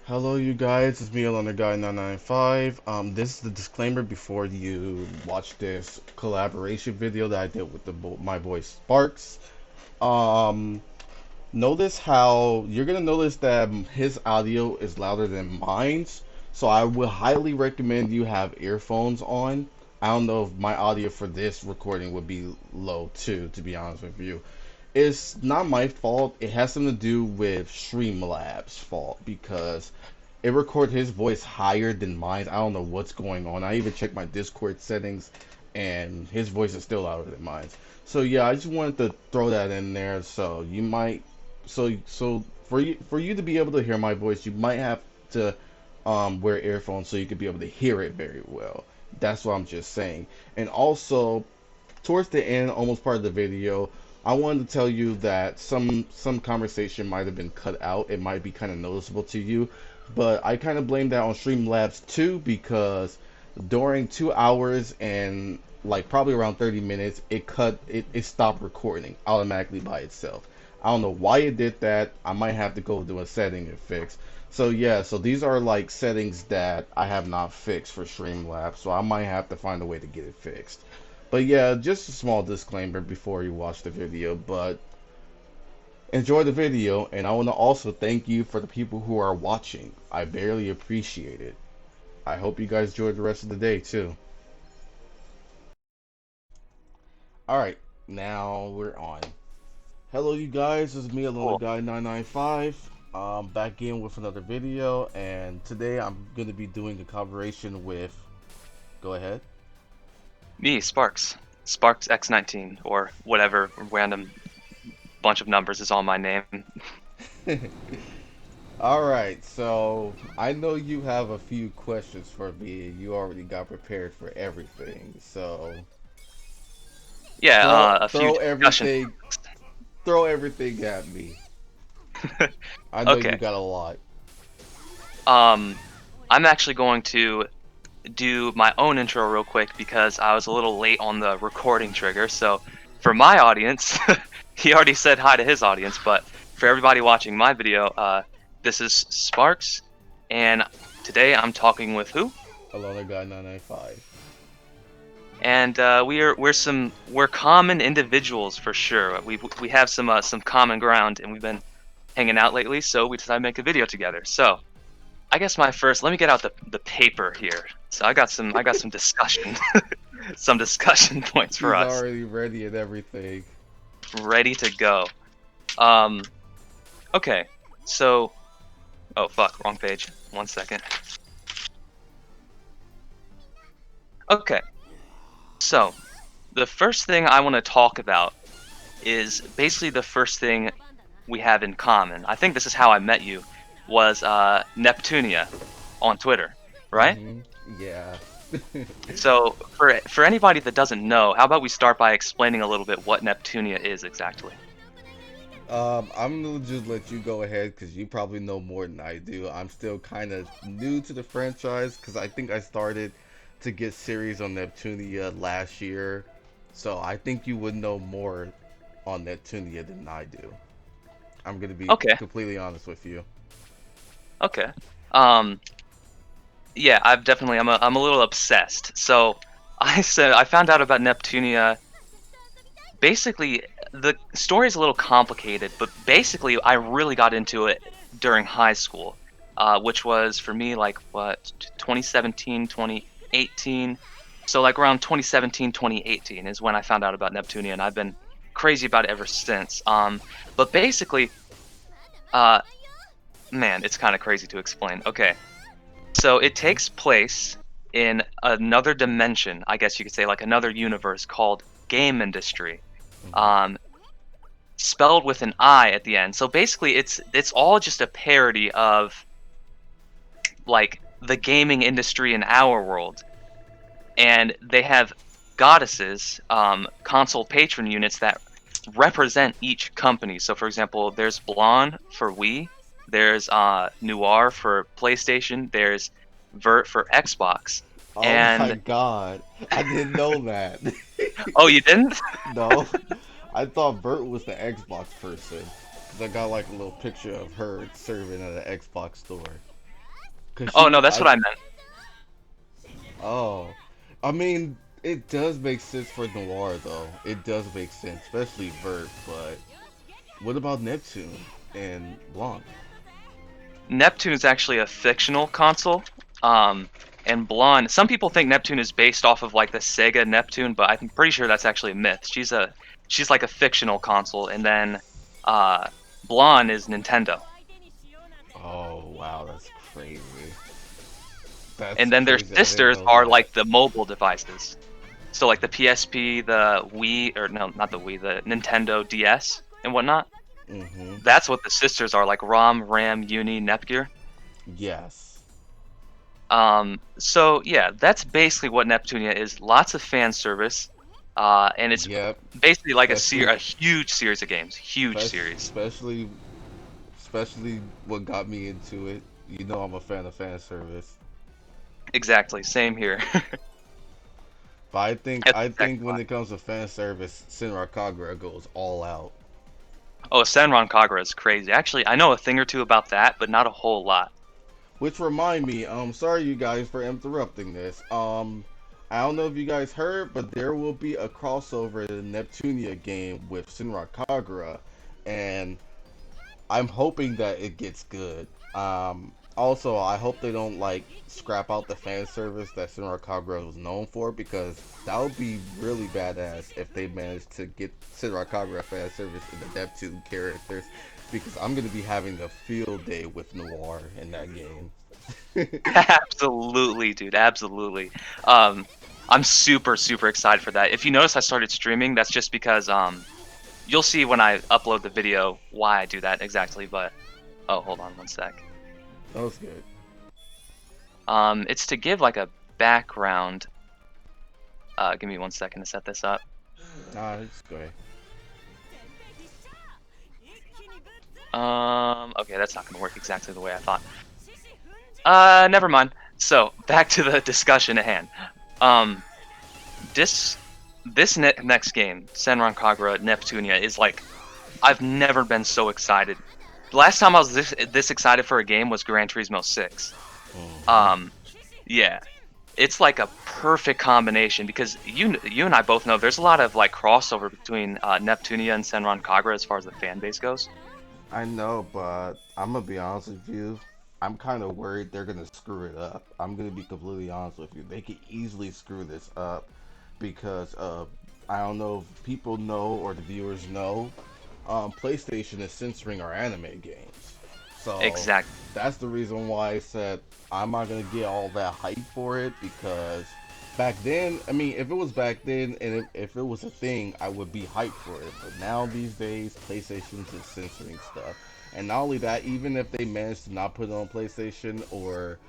Hello, you guys. It's me, Alona Guy 995. This is the disclaimer before you watch this collaboration video that I did with my boy Sparks. Um, Notice how you're gonna notice that his audio is louder than mine's. So I would highly recommend you have earphones on. I don't know if my audio for this recording would be low too, to be honest with you. It's not my fault. It has something to do with Streamlabs' fault because it records his voice higher than mine. I don't know what's going on. I even checked my Discord settings, and his voice is still louder than mine. So yeah, I just wanted to throw that in there. So you might, so for you to be able to hear my voice, you might have to wear earphones so you could be able to hear it very well. That's what I'm just saying. And also, towards the end, almost part of the video, I wanted to tell you that some conversation might have been cut out. It might be kind of noticeable to you, but I kind of blame that on Streamlabs too because during 2 hours and like probably around 30 minutes, it stopped recording automatically by itself. I don't know why it did that. I might have to go do a setting and fix. So yeah, so these are like settings that I have not fixed for Streamlabs, so I might have to find a way to get it fixed. But yeah, just a small disclaimer before you watch the video, but enjoy the video, and I want to also thank you for the people who are watching. I barely appreciate it. I hope you guys enjoy the rest of the day too. Alright, now we're on. Hello you guys, this is me, Alone Cool. Guy 995. Back in with another video, and today I'm going to be doing a collaboration with... Go ahead. Me, Sparks. SparksX19, or whatever random bunch of numbers is on my name. Alright, so I know you have a few questions for me. You already got prepared for everything. So Yeah, throw a few throw discussion. everything throw everything at me. I know you Okay. got a lot. Um, I'm actually going to do my own intro real quick because I was a little late on the recording trigger. So for my audience, he already said hi to his audience, but for everybody watching my video, this is Sparks, and today I'm talking with who? Alona Guy 995. And we're common individuals for sure. We have some common ground, and we've been hanging out lately, so we decided to make a video together. So I guess let me get out the paper here. So I got some discussion some discussion points for He's us, already ready and everything. ready to go. Um, okay, so oh fuck, wrong page. 1 second. Okay, so the first thing I want to talk about is basically the first thing we have in common. I think this is how I met you, was Neptunia on Twitter, right? Yeah. So for anybody that doesn't know, how about we start by explaining a little bit what Neptunia is exactly? I'm gonna just let you go ahead because you probably know more than I do. I'm still kind of new to the franchise because I think I started to get series on Neptunia last year. So I think you would know more on Neptunia than I do. I'm gonna be Okay, completely honest with you. okay. Um, yeah, I'm a little obsessed. So I found out about Neptunia. Basically, the story is a little complicated, but basically, I really got into it during high school, which was for me like what 2017, 2018. So like around 2017, 2018 is when I found out about Neptunia, and I've been crazy about it ever since. But basically, uh, man, it's kind of crazy to explain. Okay, so it takes place in another dimension, I guess you could say, like another universe called game industry. Hmm. Um, Spelled with an I at the end. So basically, it's all just a parody of like the gaming industry in our world, and they have goddesses, console patron units that represent each company. So, for example, there's Blonde for Wii, there's Noir for PlayStation, there's Vert for Xbox, Oh my and god, I didn't know that. oh, you didn't? No, I thought Bert was the Xbox person because I got like a little picture of her serving at an Xbox store. Cause Oh she, no, that's what I, I meant. oh, I mean, it does make sense for Noir though. It does make sense, especially Vert. But what about Neptune and Blonde? Neptune is actually a fictional console. And Blonde, some people think Neptune is based off of like the Sega Neptune, but I'm pretty sure that's actually a myth. She's like a fictional console, and then uh, Blonde is Nintendo. Oh wow, that's crazy. That's And then their crazy. I didn't sisters know are that. like the mobile devices. So like the PSP, the Wii, or no, not the Wii, the Nintendo DS and whatnot. Mm-hmm. That's what the sisters are, like ROM, RAM, Uni, Netgear. Yes. So yeah, that's basically what Neptunia is. Lots of fan service, and it's Yep. basically like Especially, a huge series of games, huge series. especially, especially what got me into it. You know, I'm a fan of fan service. Exactly, same here. But I think That's I think exactly when why. it comes to fan service, Senra Kagura goes all out. Oh, Senran Kagura is crazy. Actually, I know a thing or two about that, but not a whole lot. Which remind me, sorry you guys for interrupting this. I don't know if you guys heard, but there will be a crossover in the Neptunia game with Senra Kagura, and I'm hoping that it gets good. Also, I hope they don't like scrap out the fan service that Senra Kagura was known for, because that would be really badass if they managed to get Senra Kagura fan service in the Neptune characters, because I'm gonna be having a field day with Noir in that game. Absolutely, dude. Absolutely. Um, I'm super, super excited for that. If you notice, I started streaming. That's just because you'll see when I upload the video why I do that exactly. But oh, hold on one sec. That was good. It's to give like a background. Give me 1 second to set this up. Nah, just go ahead. Okay, that's not gonna work exactly the way I thought. Never mind. So back to the discussion at hand. Um, this next game, Senran Kagura Neptunia, is like I've never been so excited. The last time I was this excited for a game was Gran Turismo 6. Hmm. Um, yeah, it's like a perfect combination because you and I both know there's a lot of like crossover between Neptunia and Senran Kagura as far as the fan base goes. I know, but I'm gonna be honest with you. I'm kind of worried they're gonna screw it up. I'm gonna be completely honest with you. They could easily screw this up because I don't know if people know or the viewers know, PlayStation is censoring our anime games. So Exactly. that's the reason why I said I'm not gonna get all that hype for it, because back then, I mean, if it was back then and if it was a thing, I would be hyped for it. But now these days, PlayStation's is censoring stuff. And not only that, even if they manage to not put it on PlayStation, or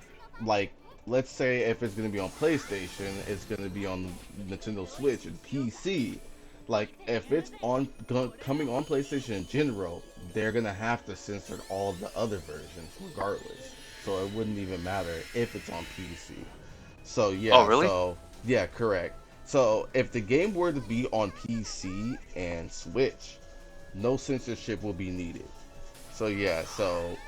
like, let's say if it's gonna be on PlayStation, it's gonna be on Nintendo Switch and PC. Like, if it's coming on PlayStation in general, they're gonna have to censor all the other versions regardless. So it wouldn't even matter if it's on PC. So Oh, yeah, really? so yeah, correct. So if the game were to be on PC and Switch, no censorship will be needed. So yeah, so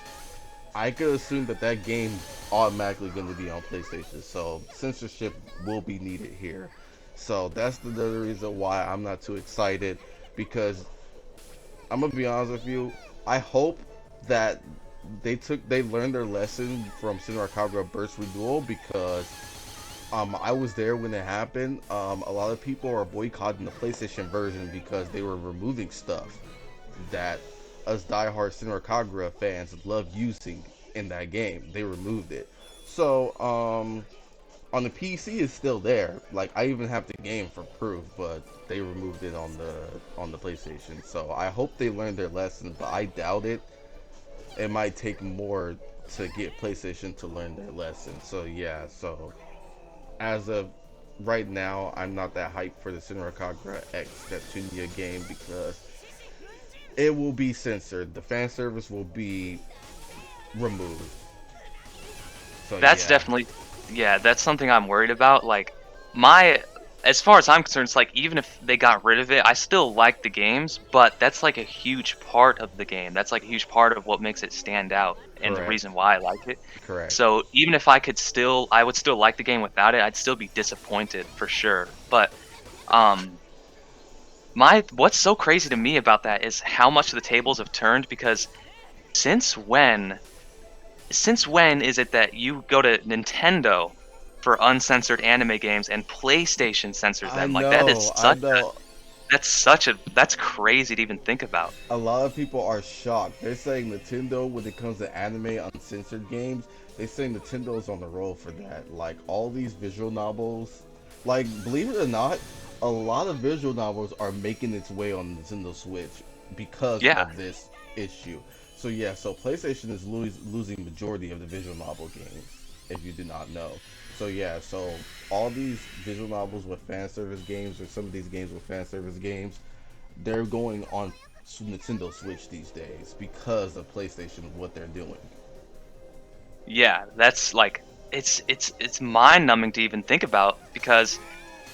I could assume that that game automatically going to be on PlayStation. So censorship will be needed here. So that's the other reason why I'm not too excited, because I'm gonna be honest with you. I hope that they learned their lesson from Senran Kagura Burst Renewal, because I was there when it happened. A lot of people are boycotting the PlayStation version because they were removing stuff that us diehard Senran Kagura fans love using in that game. They removed it. So on the PC it's still there. Like, I even have the game for proof, but they removed it on the PlayStation. So I hope they learned their lesson, but I doubt it. It might take more to get PlayStation to learn their lesson. So yeah, so as of right now, I'm not that hyped for the Senran Kagura X Neptunia game, because it will be censored. The fan service will be removed. So That's yeah. definitely, yeah, that's something I'm worried about. Like my as far as I'm concerned, it's like even if they got rid of it, I still like the games, but that's like a huge part of the game. That's like a huge part of what makes it stand out and the reason Correct. why I like it. Correct. So even if I would still like the game without it. I'd still be disappointed for sure. But um, what's so crazy to me about that is how much the tables have turned because since when since when is it that you go to Nintendo for uncensored anime games and PlayStation censors I them? Like that is know, I know. that's crazy to even think about. A lot of people are shocked. They're saying Nintendo, when it comes to anime uncensored games, they say Nintendo's on the roll for that. Like all these visual novels, like believe it or not, a lot of visual novels are making its way on Nintendo Switch because Yeah, of this issue. So yeah, so PlayStation is losing majority of the visual novel games, if you do not know. So yeah, so all these visual novels with fan service games, or some of these games with fan service games, they're going on Nintendo Switch these days because of PlayStation, what they're doing. yeah, that's like it's mind-numbing to even think about because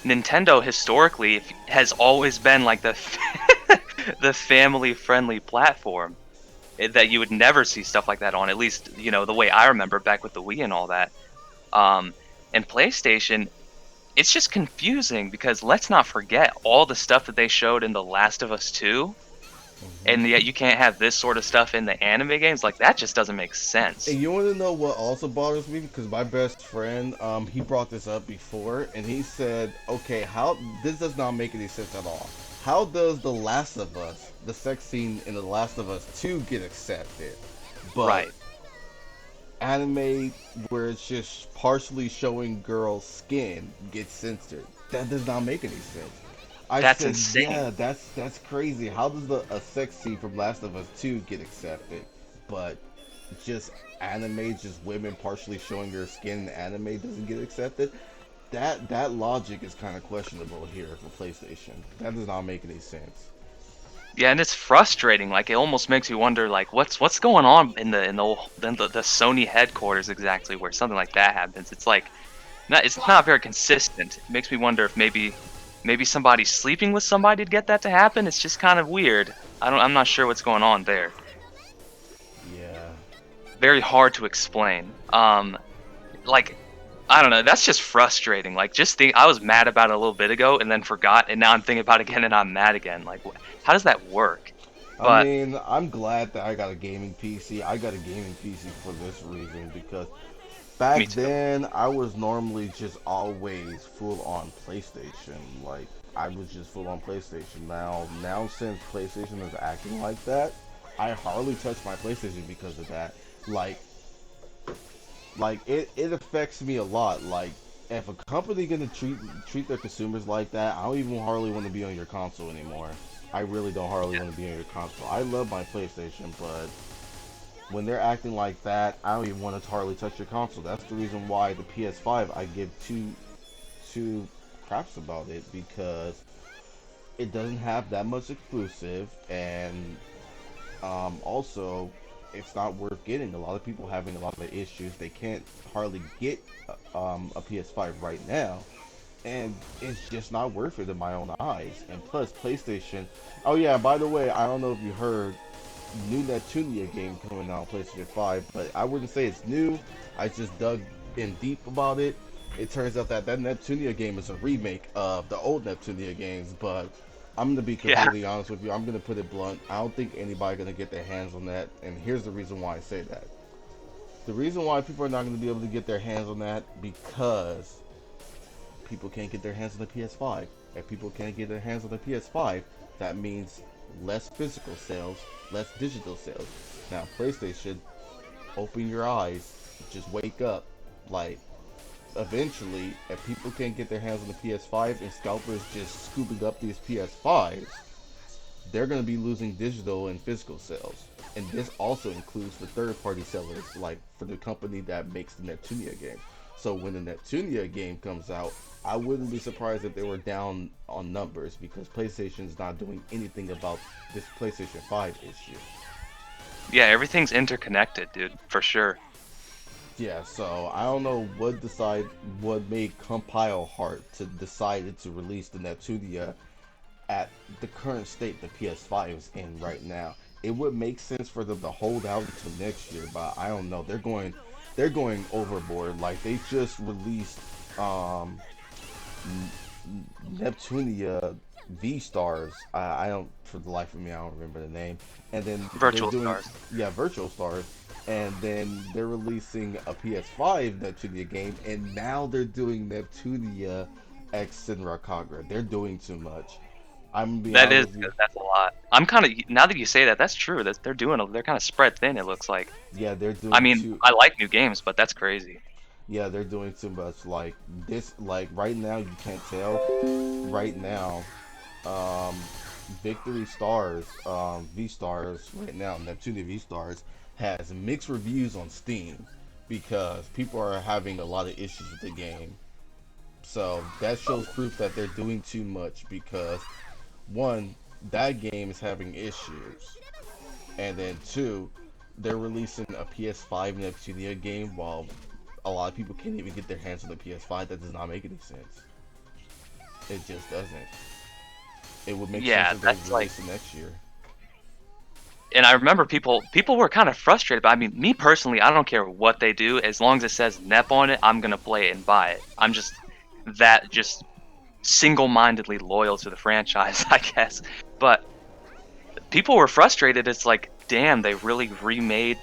Nintendo historically has always been like the the family-friendly platform that you would never see stuff like that on. At least the way I remember back with the Wii and all that. Um, and PlayStation, it's just confusing because let's not forget all the stuff that they showed in The Last of Us 2, Hmm. and yet you can't have this sort of stuff in the anime games. Like that just doesn't make sense. And you want to know what also bothers me? Because my best friend, he brought this up before, and he said, "Okay, how this does not make any sense at all. How does The Last of Us, the sex scene in The Last of Us 2, get accepted, but Right. anime where it's just partially showing girls' skin gets censored? That does not make any sense." I That's said, insane. "Yeah, that's crazy. How does a sex scene from Last of Us 2 get accepted, but just anime, just women partially showing their skin in anime doesn't get accepted?" That logic is kind of questionable here for PlayStation. That does not make any sense. Yeah, and it's frustrating. Like it almost makes you wonder, like what's going on in the Sony headquarters exactly where something like that happens. It's not very consistent. It makes me wonder if maybe somebody's sleeping with somebody to get that to happen. It's just kind of weird. I'm not sure what's going on there. Yeah. Very hard to explain. Like I don't know. That's just frustrating. Like just think, I was mad about it a little bit ago and then forgot, and now I'm thinking about it again and I'm mad again. Like how does that work? I But mean, I'm glad that I got a gaming PC. I got a gaming PC for this reason because back me too. then I was normally just always full on PlayStation. Like I was just full on PlayStation. Now since PlayStation is acting like that, I hardly touch my PlayStation because of that. Like it affects me a lot. Like if a company gonna treat their consumers like that, I don't even hardly want to be on your console anymore. I really don't hardly want to be on your console. I love my PlayStation, but when they're acting like that, I don't even want to hardly touch your console. That's the reason why the PS5, I give two craps about it, because it doesn't have that much exclusive, and also, it's not worth getting. A lot of people having a lot of issues. They can't hardly get a PS5 right now, and it's just not worth it in my own eyes. And plus, PlayStation. Oh yeah, by the way, I don't know if you heard, new Neptunia game coming out on PlayStation 5, but I wouldn't say it's new. I just dug in deep about it. It turns out that Neptunia game is a remake of the old Neptunia games, but I'm gonna be Yeah. completely honest with you. I'm gonna put it blunt. I don't think anybody gonna get their hands on that, and here's the reason why I say that. The reason why people are not gonna be able to get their hands on that, because people can't get their hands on the PS5. If people can't get their hands on the PS5, that means less physical sales, less digital sales. Now, PlayStation, open your eyes, just wake up. Like, eventually, if people can't get their hands on the PS5 and scalpers just scooping up these PS5s, they're going to be losing digital and physical sales. And this also includes the third-party sellers, like for the company that makes the Neptunia game. So when the Neptunia game comes out, I wouldn't be surprised if they were down on numbers, because PlayStation is not doing anything about this PlayStation 5 issue. Yeah, everything's interconnected, dude, for sure. Yeah, so I don't know what made Compile Heart to decided to release the Neptunia at the current state the PS5 is in right now. It would make sense for them to hold out until next year, but I don't know. They're going overboard. Like they just released um Neptunia V Stars. I don't, for the life of me, I don't remember the name. And then they're Virtual doing, Stars. yeah, Virtual Stars. And then they're releasing a PS5 Neptunia game, and now they're doing Neptunia X Sinra Kagura. They're doing too much. I'm gonna be That honest is with you. that's a lot. I'm kind of now that you say that, that's true. That they're kind of spread thin. It looks like. Yeah, they're I doing mean, too. I like new games, but that's crazy. Yeah, they're doing too much. Like this, like right now, you can't tell. Right now, um, Victory Stars, V Stars, right now, Neptunia V Stars has mixed reviews on Steam because people are having a lot of issues with the game. So that shows proof that they're doing too much because one, that game is having issues, and then two, they're releasing a PS5 Neptunia game while a lot of people can't even get their hands on the PS5. That does not make any sense. It just doesn't. It would make sense Yeah, if they was that's like. releasing next year. And I remember people were kind of frustrated. But I mean, me personally, I don't care what they do as long as it says NEP on it. I'm gonna play it and buy it. I'm just single-mindedly loyal to the franchise, I guess. But people were frustrated. It's like, damn, they really remade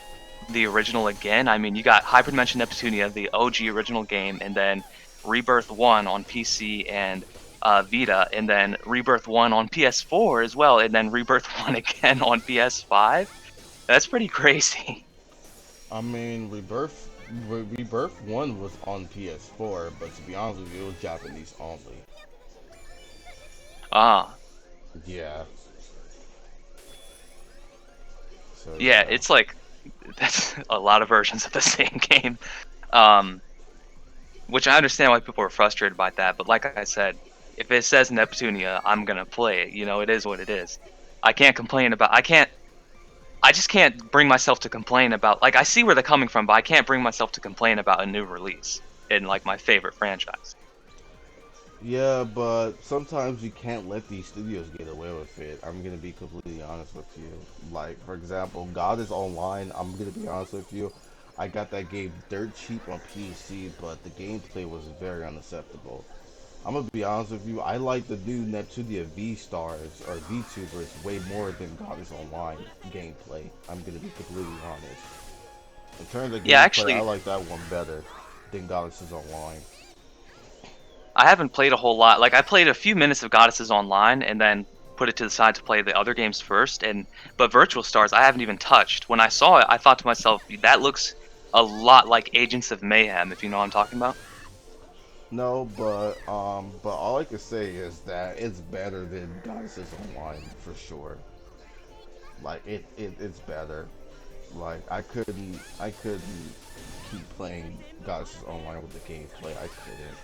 the original again. I mean, you got Hyperdimension Neptunia, the OG original game, and then Rebirth 1 on PC and Vita, and then Rebirth 1 on PS4 as well, and then Rebirth 1 again on PS5. That's pretty crazy. I mean, Rebirth 1 was on PS4, but to be honest with you, it was Japanese only. Ah, Yeah. So yeah, yeah. it's like that's a lot of versions of the same game. Um, which I understand why people are frustrated by that, but like I said, if it says Neptunia, I'm gonna play it. You know, it is what it is. I can't complain about. I just can't bring myself to complain about. Like I see where they're coming from, but I can't bring myself to complain about a new release in like my favorite franchise. Yeah, but sometimes you can't let these studios get away with it. I'm gonna be completely honest with you. Like, for example, God is Online. I'm gonna be honest with you. I got that game dirt cheap on PC, but the gameplay was very unacceptable. I'm gonna be honest with you. I like the new Neptunia V Stars or VTubers way more than God is Online gameplay. I'm gonna be completely honest. In terms of Yeah, gameplay, I actually, like that one better than Goddesses Online. I haven't played a whole lot. Like I played a few minutes of Goddesses Online and then put it to the side to play the other games first. And but Virtual Stars I haven't even touched. When I saw it, I thought to myself, that looks a lot like Agents of Mayhem, if you know what I'm talking about. No, but all I can say is that it's better than Goddesses Online for sure. Like it's better. Like I couldn't keep playing Goddesses Online with the gameplay. I couldn't.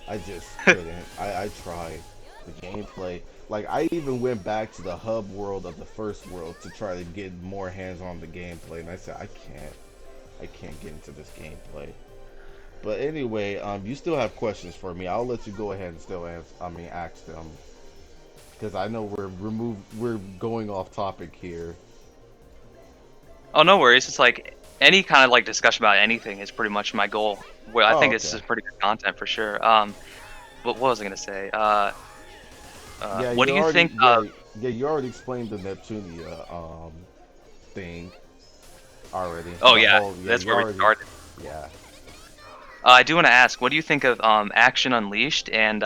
I just couldn't. I tried the gameplay. Like I even went back to the hub world of the first world to try to get more hands on the gameplay, and I said I can't. I can't get into this gameplay. But anyway, you still have questions for me. I'll let you go ahead and still answer. I mean, ask them because I know we're going off topic here. Oh, no worries. It's like any kind of like discussion about anything is pretty much my goal. Well, I Oh, think this okay. is pretty good content for sure. What was I gonna say? Yeah, What you do you already think yeah of? yeah you already explained the Neptunia thing already. Oh The yeah, whole yeah that's you where we already started. yeah. I do want to ask, what do you think of Action Unleashed and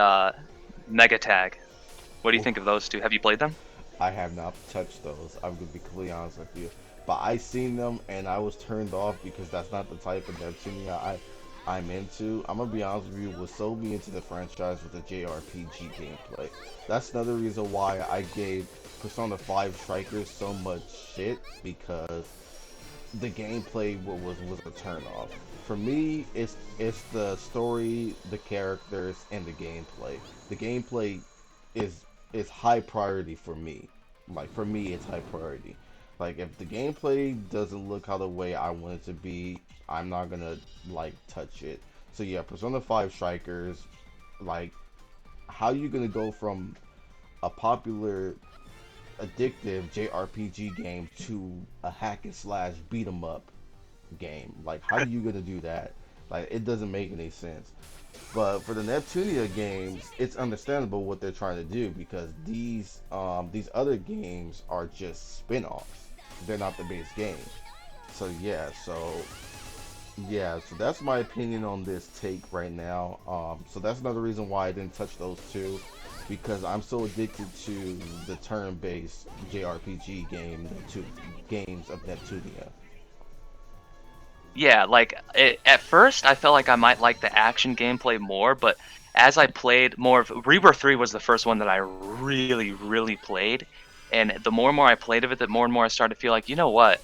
Mega Tag? What do you Oof, think of those two? Have you played them? I have not touched those. I'm gonna be completely honest with you. But I seen them and I was turned off because that's not the type of Neptunia I'm into. I'm gonna be honest with you. What sold me into the franchise was the JRPG gameplay. That's another reason why I gave Persona 5 Strikers so much shit because the gameplay was a turn off. For me, it's the story, the characters, and the gameplay. The gameplay is is high priority for me. Like for me, it's high priority. Like if the gameplay doesn't look how the way I want it to be, I'm not gonna like touch it. So yeah, Persona 5 Strikers, like how you gonna go from a popular addictive JRPG game to a hack and slash beat 'em up game? Like how you gonna do that? Like it doesn't make any sense. But for the Neptunia games, it's understandable what they're trying to do because these other games are just spin-offs. They're not the base game. So so that's my opinion on this take right now. So that's another reason why I didn't touch those two because I'm so addicted to the turn-based JRPG games of Neptunia. Yeah, like at first I felt like I might like the action gameplay more, but as I played more of Rebirth 3 was the first one that I really, really played. And the more and more I played of it, the more and more I started to feel like, you know what?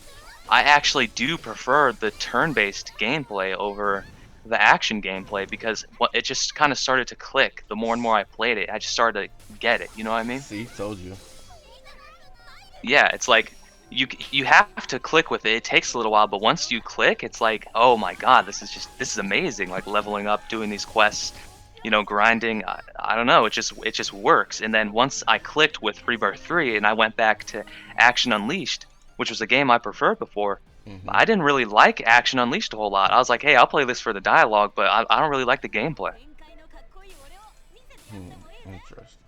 I actually do prefer the turn-based gameplay over the action gameplay because it just kind of started to click. The more and more I played it, I just started to get it. You know what I mean? See, told you. Yeah, it's like you have to click with it. It takes a little while, but once you click, it's like, oh my god, this is amazing. Like leveling up, doing these quests, grinding. I don't know. It just works. And then once I clicked with Rebirth 3 and I went back to Action Unleashed, which was a game I preferred before, Hmm. I didn't really like Action Unleashed a whole lot. I was like, hey, I'll play this for the dialogue, but I don't really like the gameplay. Interesting.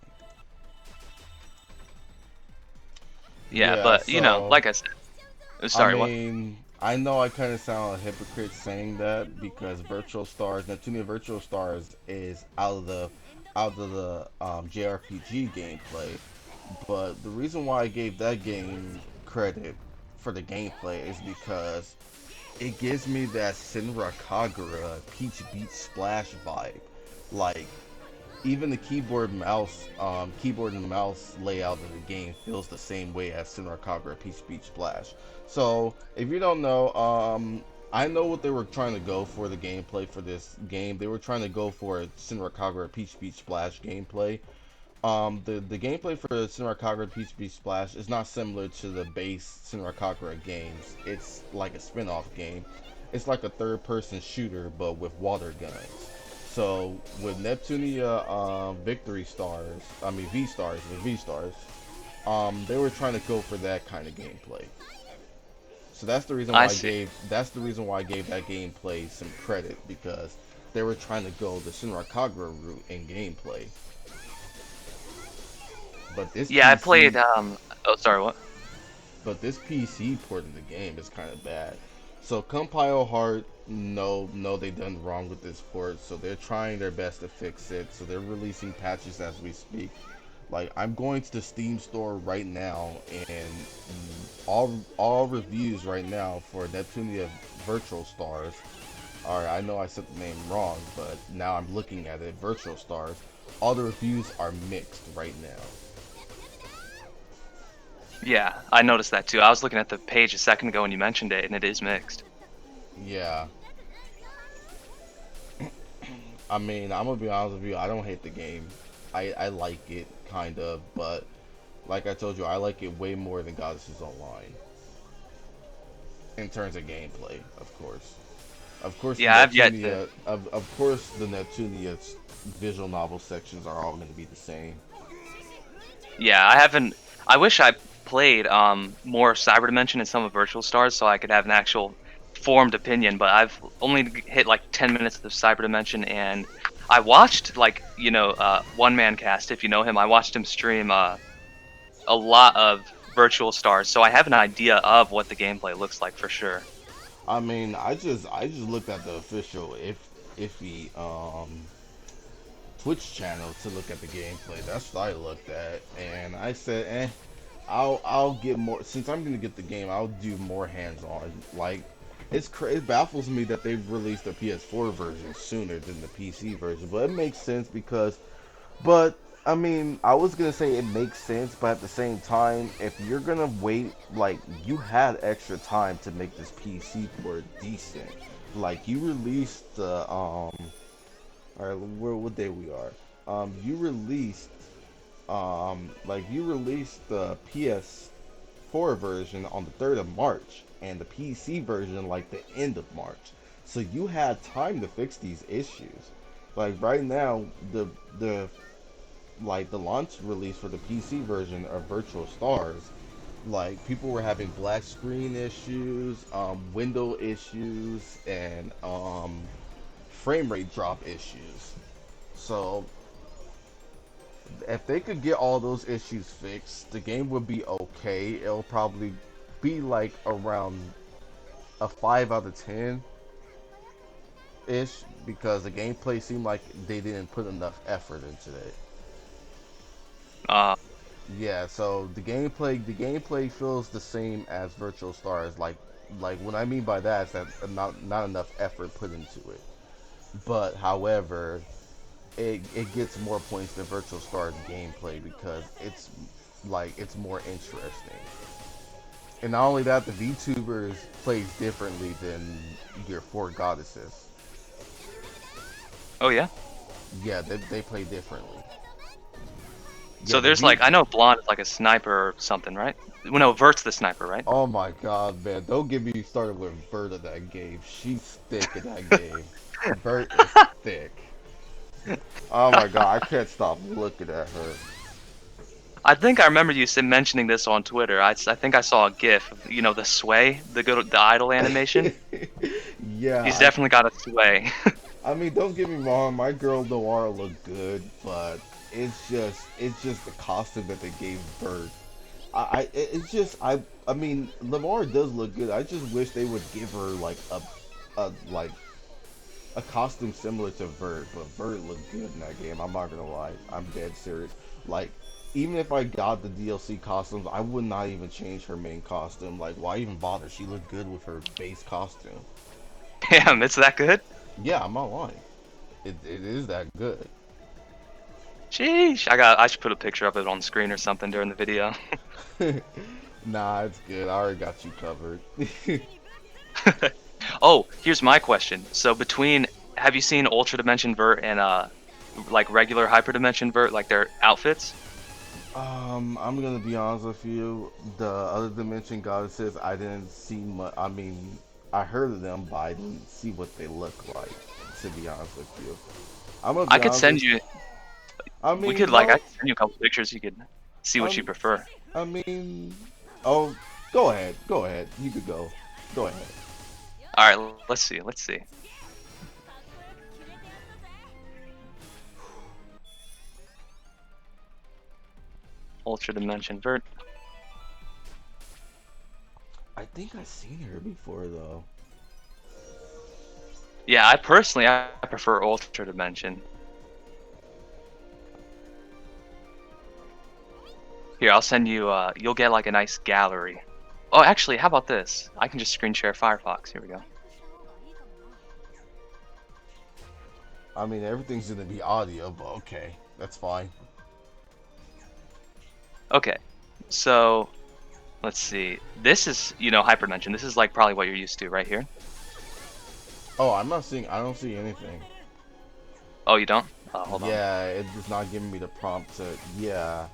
Yeah, Yeah, but so like I said, I sorry, what? mean, I know I kind of sound a hypocrite saying that because Virtual Stars, Neptunia Virtual Stars is out of the JRPG gameplay. But the reason why I gave that game credit for the gameplay is because it gives me that Senra Kagura Peach Beach Splash vibe. Like even the keyboard and mouse layout of the game feels the same way as Senra Kagura Peach Beach Splash. So if you don't know, I know what they were trying to go for the gameplay for this game. They were trying to go for a Senra Kagura Peach Beach Splash gameplay. The gameplay for Senra Kagura Peach Beach Splash is not similar to the base Senra Kagura games. It's like a spin-off game. It's like a third-person shooter, but with water guns. So with Neptunia Victory Stars, I mean V Stars, with V Stars, they were trying to go for that kind of gameplay. So I see. that's the reason why I gave that gameplay some credit because they were trying to go the Senra Kagura route in gameplay. But this Yeah, I played. PC Oh, sorry, what? But this PC port of the game is kind of bad. So Compile Heart, no, they done wrong with this port. So they're trying their best to fix it. So they're releasing patches as we speak. Like I'm going to the Steam store right now, and all reviews right now for Neptunia Virtual Stars. Alright, I know I said the name wrong, but now I'm looking at it. Virtual Stars. All the reviews are mixed right now. Yeah, I noticed that too. I was looking at the page a second ago when you mentioned it, and it is mixed. Yeah, I mean, I'm gonna be honest with you. I don't hate the game. I like it kind of, but like I told you, I like it way more than Goddesses Online in terms of gameplay. Of course, Yeah, I've yet to. Of course, the Neptunia visual novel sections are all going to be the same. Yeah, I haven't. I wish I played more Cyber Dimension and some of Virtual Stars so I could have an actual formed opinion. But I've only hit like 10 minutes of Cyber Dimension, and I watched like One Man Cast. If you know him, I watched him stream a lot of Virtual Stars, so I have an idea of what the gameplay looks like for sure. I mean, I just looked at the official iffy Twitch channel to look at the gameplay. That's what I looked at, and I said, I'll get more since I'm gonna get the game. I'll do more hands-on. Like it baffles me that they've released the PS4 version sooner than the PC version, but it makes sense because. But I mean, I was gonna say it makes sense, but at the same time, if you're gonna wait, like you had extra time to make this PC port decent. Like you released the all right, where what day we are? You released you released the PS4 PS4 version on the 3rd of March, and the PC version like the end of March. So you had time to fix these issues. Like right now, the like the launch release for the PC version of Virtual Stars, like people were having black screen issues, window issues, and frame rate drop issues. So if they could get all those issues fixed, the game would be okay. It'll probably be like around a 5 out of 10 ish because the gameplay seemed like they didn't put enough effort into it. Uh, Yeah, so the gameplay feels the same as Virtual Stars. Like what I mean by that is that not enough effort put into it. But however, it gets more points than Virtual Stars gameplay because it's more interesting. And not only that, the VTubers plays differently than your four goddesses. oh yeah. Yeah, they play differently. Yeah, So the there's V. like I know Blonde is like a sniper or something, right? Well, no, Vert's the sniper, right? Oh my god, man! Don't get me started with Vert in that game. She's thick in that game. Vert is thick. Oh my god, I can't stop looking at her. I think I remember you mentioning this on Twitter. I think I saw a GIF. You know, the sway, the idol animation. Yeah, He's definitely got a sway. I mean, don't get me wrong, my girl Noir looked good, but it's just the costume that they gave Vert. It's just I mean Lamar does look good. I just wish they would give her like a costume similar to Vert, but Vert looked good in that game. I'm not gonna lie. I'm dead serious. Like even if I got the DLC costumes, I would not even change her main costume. Like why even bother? She looked good with her base costume. Damn, it's that good? Yeah, I'm not lying. It is that good. Sheesh. I should put a picture of it on screen or something during the video. Nah, it's good. I already got you covered. Oh, here's my question. So between, have you seen Ultra Dimension Vert and like regular Hyper Dimension Vert, like their outfits? I'm gonna be honest with you. The other dimension goddesses, I didn't see much. I mean, I heard of them, but I didn't see what they look like. To be honest with you, I'm gonna I be could honest send with you. I We mean, could like I no. could send you a couple pictures. You could see what you Um, prefer. I mean, oh, go ahead. Go ahead. You could go. Go ahead. All right, let's see. Let's see. Ultra Dimension Vert. I think I've seen her before though. Yeah, I prefer Ultra Dimension. Here, I'll send you. You'll get like a nice gallery. Oh, actually, how about this? I can just screen share Firefox. Here we go. I mean, everything's gonna be audio, but okay, that's fine. Okay, so let's see. This is, Hyperdimension. This is like probably what you're used to right here. Oh, I'm not seeing. I don't see anything. Oh, you don't? Hold on. Yeah, it's not giving me the prompt to. Yeah,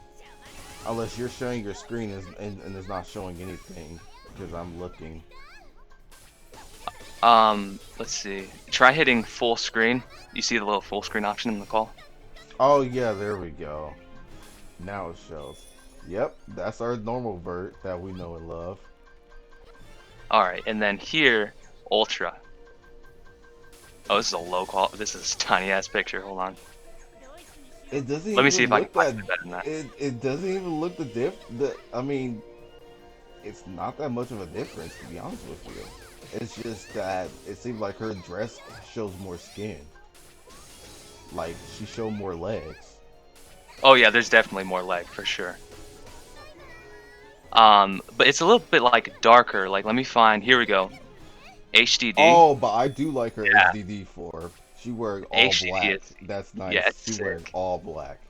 unless you're showing your screen and it's not showing anything because I'm looking. Let's see. Try hitting full screen. You see the little full screen option in the call? Oh yeah, there we go. Now it shows. Yep, that's our normal Vert that we know and love. All right, and then here, Ultra. Oh, this is a low quality. This is a tiny ass picture. Hold on. It doesn't Let me see even if I can look find that. it better than that. It doesn't even look I mean, it's not that much of a difference to be honest with you. It's just that it seems like her dress shows more skin. Like she showed more legs. Oh yeah, there's definitely more leg for sure. But it's a little bit like darker. Like, let me find. Here we go. HDD. Oh, but I do like her Yeah. HDD form. She wearing all HDD black. is. That's nice. Yeah, it's She sick. wearing all black.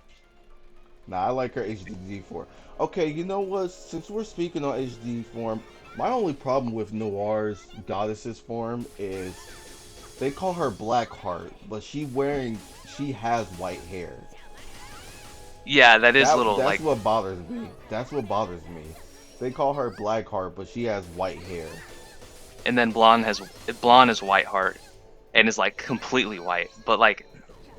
Nah, I like her HDD form. Okay, you know what? Since we're speaking on HD form, my only problem with Noir's goddesses form is they call her Blackheart, but she has white hair. Yeah, that is a little That's like. what bothers me. That's what bothers me. They call her Blackheart, but she has white hair. And then blonde is Whiteheart, and is like completely white. But like,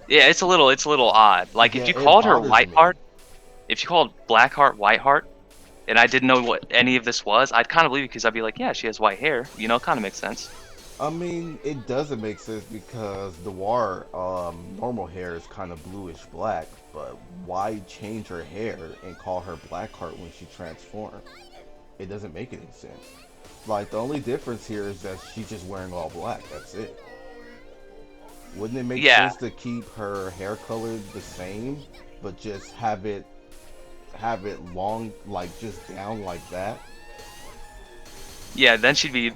yeah, it's a little odd. Like Yeah, if you it called her bothers me. Whiteheart, if you called Blackheart Whiteheart, and I didn't know what any of this was, I'd kind of believe it because I'd be like, yeah, she has white hair. You know, kind of makes sense. I mean, it doesn't make sense because the War normal hair is kind of bluish black, but why change her hair and call her Blackheart when she transformed? It doesn't make any sense. Like the only difference here is that she's just wearing all black. That's it. Wouldn't it make Yeah, sense to keep her hair color the same, but just have it long, like just down like that? yeah. Then she'd be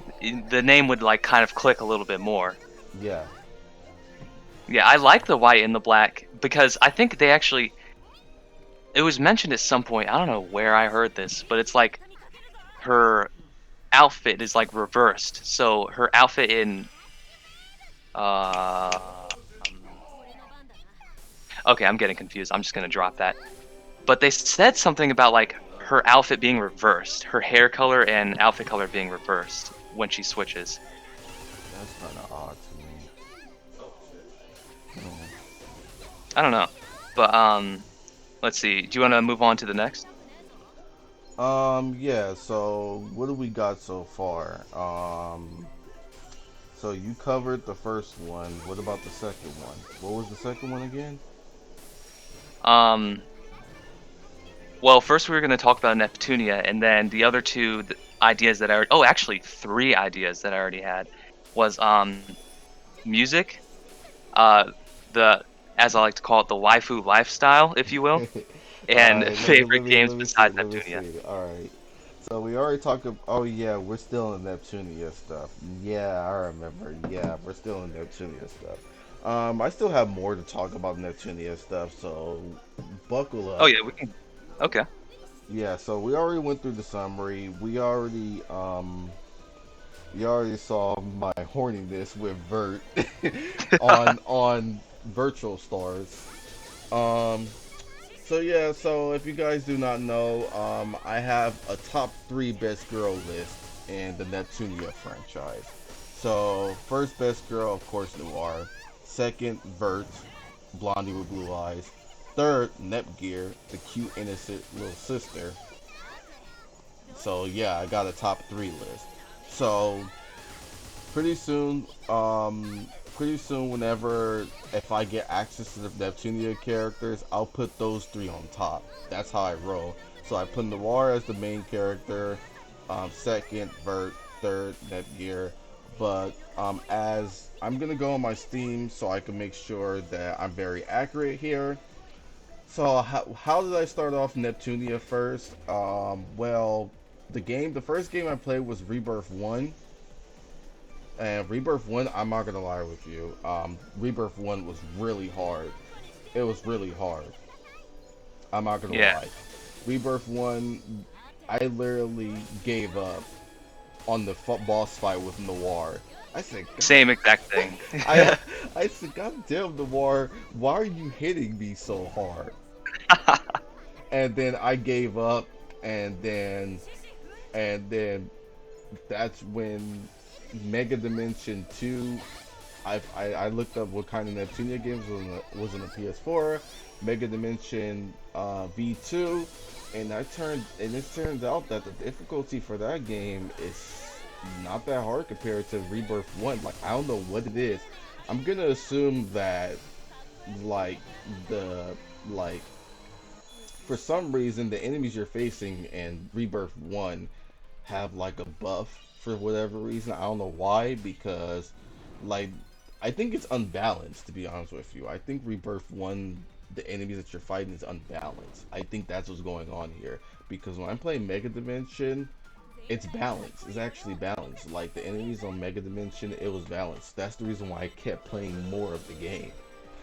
the name would like kind of click a little bit more. Yeah. Yeah, I like the white and the black because I think they actually it was mentioned at some point. I don't know where I heard this, but it's like her outfit is like reversed. So her outfit in uh okay, I'm getting confused. I'm just gonna drop that. But they said something about like her outfit being reversed, her hair color and outfit color being reversed when she switches. That's kind of odd to me. I don't know, but let's see. Do you want to move on to the next? Yeah, so what do we got so far? So you covered the first one. What about the second one? What was the second one again? Um, well, first we were going to talk about Neptunia, and then the other two ideas that I oh, actually three ideas that I already had was music, uh, the as I like to call it, the waifu lifestyle, if you will, All and right, favorite games let me see, besides let me Neptunia. see. All right. So we already talked about. Oh yeah, we're still in Neptunia stuff. Yeah, I remember. Yeah, we're still in Neptunia stuff. I still have more to talk about Neptunia stuff, so buckle Oh up. yeah, we can. Okay. Yeah, so we already went through the summary. We already saw my horniness with Vert on Virtual Stars. Um, so yeah, so if you guys do not know, I have a top three best girl list in the Neptunia franchise. So first best girl, of course, Noir. Second, Vert, blondie with blue eyes. Third, Nepgear, the cute innocent little sister. So yeah, I got a top three list. So pretty soon, whenever if I get access to the Neptunia characters, I'll put those three on top. That's how I roll. So I put Noir as the main character, second Vert, third Netgear. But as I'm gonna go on my Steam so I can make sure that I'm very accurate here. So how did I start off Neptunia first? Well, the first game I played was Rebirth One. And Rebirth 1, I'm not gonna lie with you. Rebirth 1 was really hard. It was really hard. I'm not gonna Yeah. lie. Rebirth 1, I literally gave up on the boss fight with Noir. I said, Same exact thing. I, I said, God damn Noir, why are you hitting me so hard? And then I gave up, and then that's when Mega Dimension 2. I looked up what kind of Neptunia games was on the PS4, Mega Dimension V2, and it turns out that the difficulty for that game is not that hard compared to Rebirth 1. Like I don't know what it is. I'm gonna assume that like the like for some reason the enemies you're facing in Rebirth 1 have like a buff for whatever reason. I don't know why, because like I think it's unbalanced to be honest with you. I think Rebirth 1, the enemies that you're fighting is unbalanced. I think that's what's going on here. Because when I'm playing Mega Dimension, it's balanced. It's actually balanced. Like the enemies on Mega Dimension, it was balanced. That's the reason why I kept playing more of the game.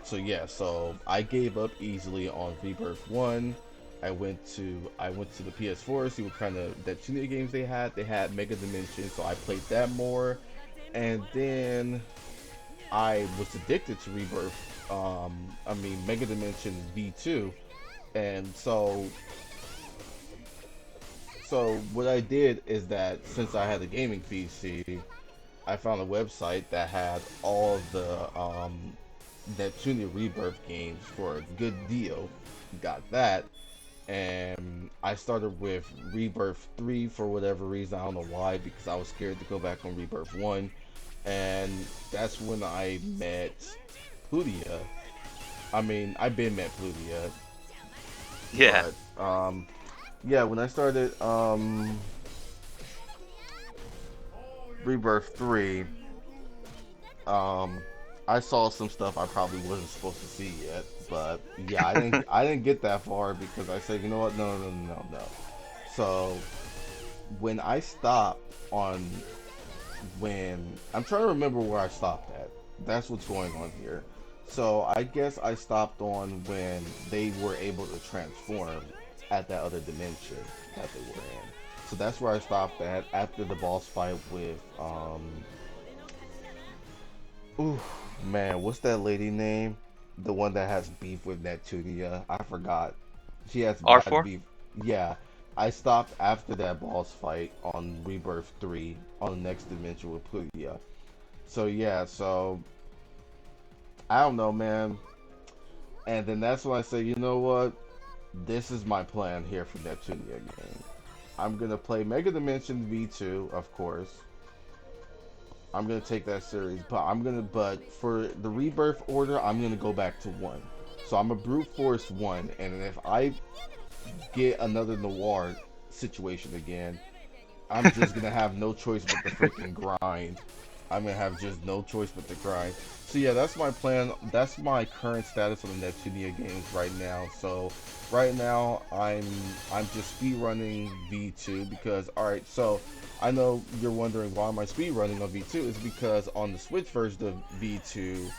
So yeah, so I gave up easily on Rebirth 1. I went to the PS4 see what kind of Neptunia games they had. They had Mega Dimension, so I played that more. And then I was addicted to Rebirth. Mega Dimension V2, and So what I did is that since I had a gaming PC, I found a website that had all of the Neptunia Rebirth games for a good deal. Got that, and I started with Rebirth 3 for whatever reason. I don't know why, because I was scared to go back on Rebirth 1, and that's when I met Plutia. I mean, I've been met Plutia, Yeah. but yeah, when I started Rebirth 3, um, I saw some stuff I probably wasn't supposed to see yet, but yeah, I didn't get that far because I said, you know what, no, no, no, no, no. So when I stopped on when I'm trying to remember where I stopped at. That's what's going on here. So I guess I stopped on when they were able to transform at that other dimension that they were in. So that's where I stopped at after the boss fight with ooh man, what's that lady name? The one that has beef with Neptunia. I forgot. She has bad R4? beef. Yeah. I stopped after that boss fight on Rebirth 3 on the next dimension with Plutia. So yeah, so I don't know, man. And then that's when I say, you know what? This is my plan here for Neptunia game. I'm gonna play Mega Dimension V2, of course. I'm gonna take that series, but for the rebirth order, I'm gonna go back to one. So I'm a brute force one, and if I get another noir situation again, I'm just gonna have no choice but to freaking grind. I'm gonna have just no choice but to grind. So yeah, that's my plan. That's my current status on the Neptunia games right now. So right now I'm just speed running V2 because alright, so I know you're wondering why am I speed running on V2 is because on the Switch version of V2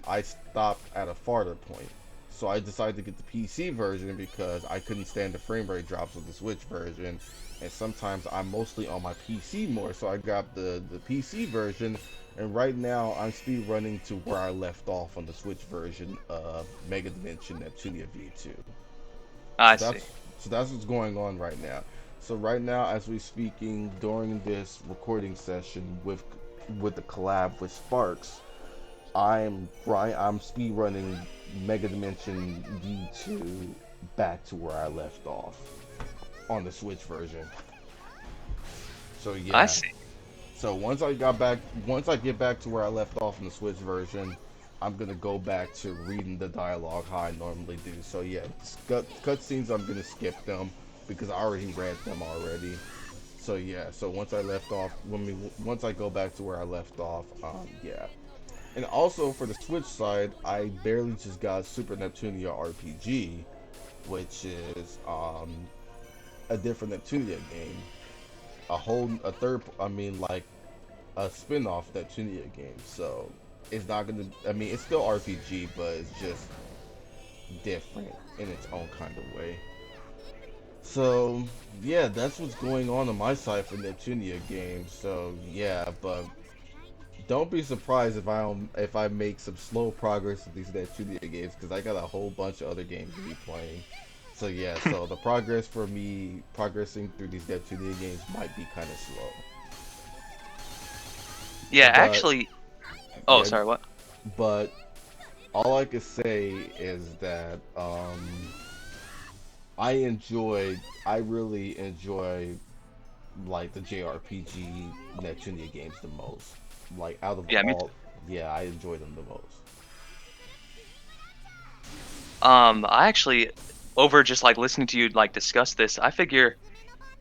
I stopped at a farther point. So I decided to get the PC version because I couldn't stand the frame rate drops of the Switch version. And sometimes I'm mostly on my PC more, so I got the PC version. And right now I'm speed running to where I left off on the Switch version of Mega Dimension Neptunia V2. I So see. that's what's going on right now. So right now, as we speaking during this recording session with the collab with Sparks, I'm speed running Mega Dimension V2 back to where I left off on the Switch version. So I yeah. see. So once I get back to where I left off in the Switch version, I'm gonna go back to reading the dialogue how I normally do. So yeah, cutscenes I'm gonna skip them because I already read them already. So yeah, so once I go back to where I left off, yeah. And also for the Switch side, I barely just got Super Neptunia RPG, which is a different Neptunia game, a third, I mean like a spin-off Neptunia game. So it's not gonna, I mean it's still RPG, but it's just different in its own kind of way. So yeah, that's what's going on my side for Neptunia games. So yeah, but don't be surprised if I make some slow progress with these Neptunia games because I got a whole bunch of other games to be playing. So yeah, so the progress for me progressing through these Neptunia games might be kind of slow. Yeah, But actually. Oh, yeah, sorry, what? but all I can say is that I really enjoy like the JRPG Neptunia games the most. Like out of Yeah, me too. all, yeah, I enjoy them the most. I actually, over just like listening to you like discuss this, I figure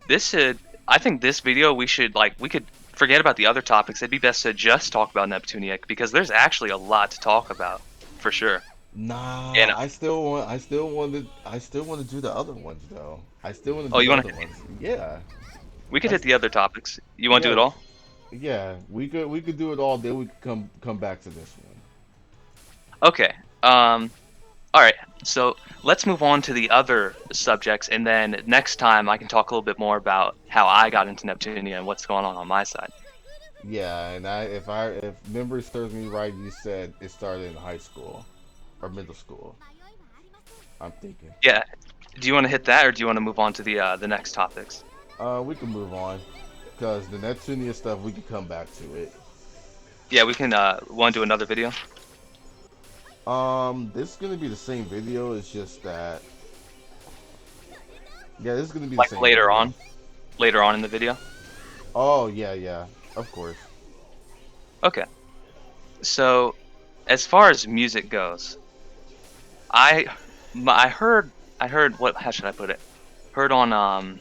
this should, I think this video we could forget about the other topics. It'd be best to just talk about Neptunia because there's actually a lot to talk about for sure. Nah, And I still want to do the other ones though. I still want to oh, do you the want other to? ones. Yeah, We could I, hit s- the other topics. You want to do it yeah, all? yeah. We could do it all. Then we could come back to this one. Okay. Um. All right. So let's move on to the other subjects, and then next time I can talk a little bit more about how I got into Neptunia and what's going on my side. Yeah, and if memory serves me right, you said it started in high school or middle school. I'm thinking. Yeah. Do you want to hit that, or do you want to move on to the next topics? We can move on because the Neptunia stuff we can come back to it. Yeah, we can. Want to do another video? This is gonna be the same video. It's just that yeah, this is gonna be the Like same video. later on in the video. Oh yeah, yeah, of course. Okay. So, as far as music goes, I I heard what? How should I put it? Heard on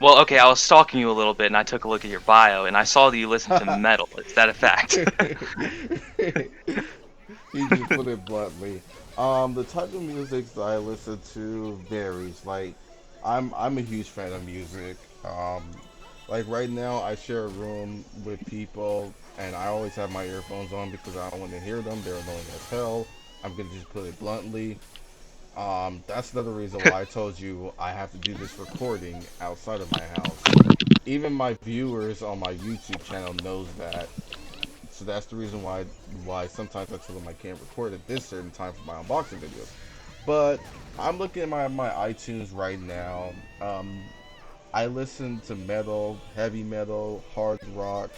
Well, okay, I was stalking you a little bit, and I took a look at your bio, and I saw that you listen to metal. Is that a fact? He just put it bluntly. The type of music that I listen to varies. Like, I'm a huge fan of music. Like right now, I share a room with people, and I always have my earphones on because I don't want to hear them. They're annoying as hell. I'm gonna just put it bluntly. That's another reason why I told you I have to do this recording outside of my house. Even my viewers on my YouTube channel knows that. So that's the reason why sometimes I tell them I can't record at this certain time for my unboxing videos. But I'm looking at my iTunes right now. I listen to metal, heavy metal, hard rock.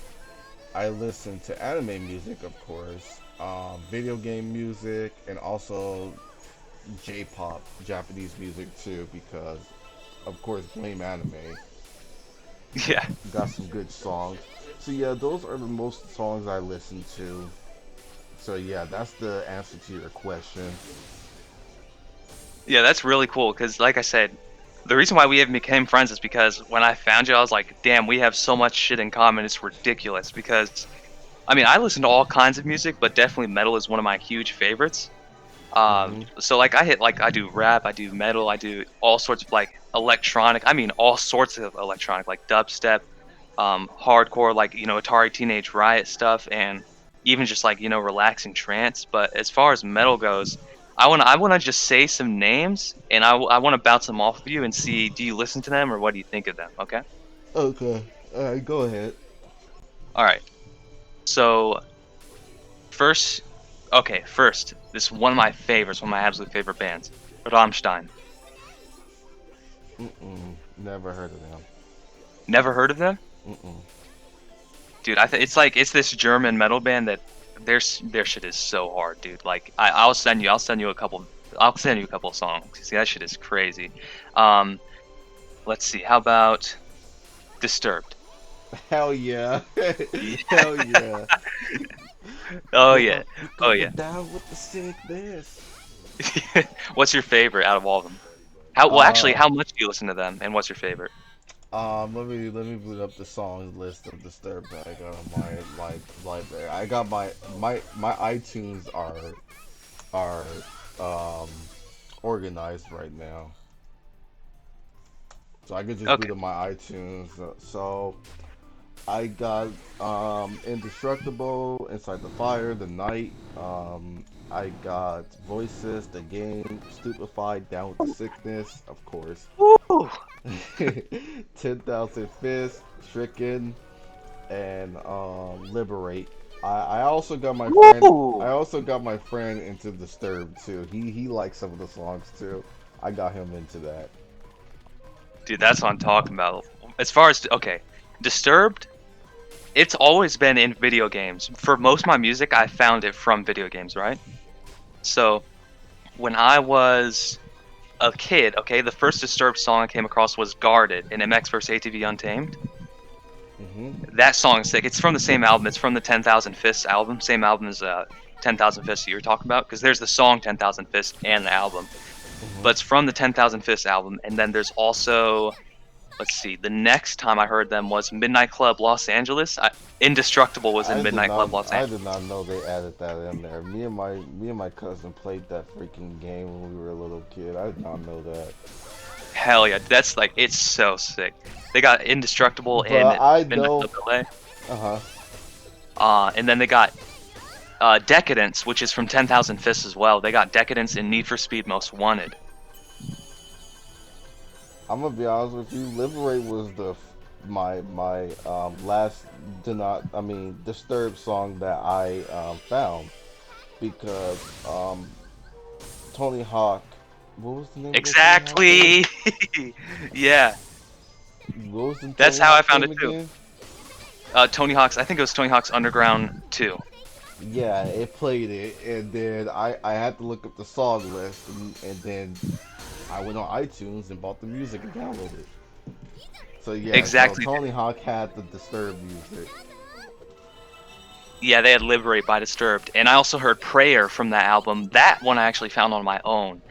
I listen to anime music, of course, video game music, and also J-pop, Japanese music too, because of course Blame Anime Yeah. got some good songs. So yeah, those are the most songs I listen to. So yeah, that's the answer to your question. Yeah, that's really cool, because like I said, the reason why we even became friends is because when I found you, I was like, damn, we have so much shit in common. It's ridiculous. Because, I mean, I listen to all kinds of music, but definitely metal is one of my huge favorites. Hmm. So like I do rap, I do metal, I do all sorts of like electronic. I mean, all sorts of electronic, like dubstep, hardcore, like Atari Teenage Riot stuff, and even just like relaxing trance. But as far as metal goes, I wanna just say some names, and I wanna bounce them off of you and see, do you listen to them or what do you think of them? Okay. Okay, alright, go ahead. All right. So first, okay, first, this is one of my favorites, one of my absolute favorite bands, Rammstein. Mm-mm, never heard of them. Never heard of them? Mm-mm. Dude, it's this German metal band that their shit is so hard, dude. Like I'll send you a couple of songs. See, that shit is crazy. Um, let's see. How about Disturbed? Hell yeah. Yeah. Hell yeah. Oh We're yeah. going, we're Oh going yeah. down with the sickness. What's your favorite out of all of them? Actually, Uh, how much do you listen to them, and what's your favorite? let me boot up the songs list of Disturbed that I got on my library. I got my iTunes are um organized right now, so I could just Okay. boot up my iTunes. So I got Indestructible, Inside the Fire, The Night. I got Voices, The Game, Stupefied, Down with the Sickness, of course. Woo! 10,000 Fists, Stricken, and Liberate. I also got my friend. I Woo! also got my friend into Disturbed too. He likes some of the songs too. I got him into that. Dude, that's what I'm talking about. As far as okay, Disturbed. It's always been in video games. For most of my music, I found it from video games, right? So when I was a kid, okay, the first Disturbed song I came across was Guarded in MX vs. ATV Untamed. Mhm. That song's sick. It's from the same album. It's from the 10,000 Fists album. Same album as 10,000 Fists you were talking about. Because there's the song 10,000 Fists and the album. But Mhm. it's from the 10,000 Fists album. And then there's also, let's see, the next time I heard them was Midnight Club Los Angeles. Indestructible was in Midnight Club Los I Angeles. did not know they added that in there. Me and my cousin played that freaking game when we were a little kid. I did not know that. Hell yeah, that's like it's so sick. They got Indestructible in But I Midnight know. Club LA. Uh huh. And then they got Decadence, which is from 10,000 Fists as well. They got Decadence in Need for Speed Most Wanted. I'm gonna be honest with you. Liberate was my last Disturbed song that I found because Tony Hawk. What was the name of the Tony Hawk game? Exactly. Yeah, What was the that's Tony how I Hawk found game it too. again? Tony Hawk's. I think it was Tony Hawk's Underground 2. Yeah, it played it, and then I had to look up the song list, and then I went on iTunes and bought the music and downloaded it. So yeah, so Exactly. Tony Hawk had the Disturbed music. Yeah, they had Liberate by Disturbed, and I also heard Prayer from that album. That one I actually found on my own.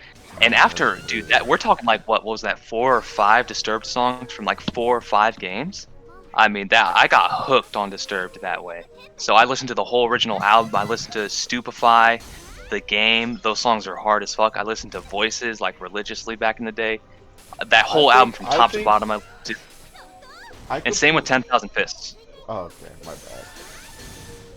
And after, dude, that we're talking like what was that, 4 or 5 Disturbed songs from like 4 or 5 games? I mean, that I got hooked on Disturbed that way. So I listened to the whole original album. I listened to Stupefy, the game. Those songs are hard as fuck. I listened to Voices like religiously back in the day. That I whole album think from I top to think bottom. I And could. same with 10,000 Fists. Oh, okay, my bad.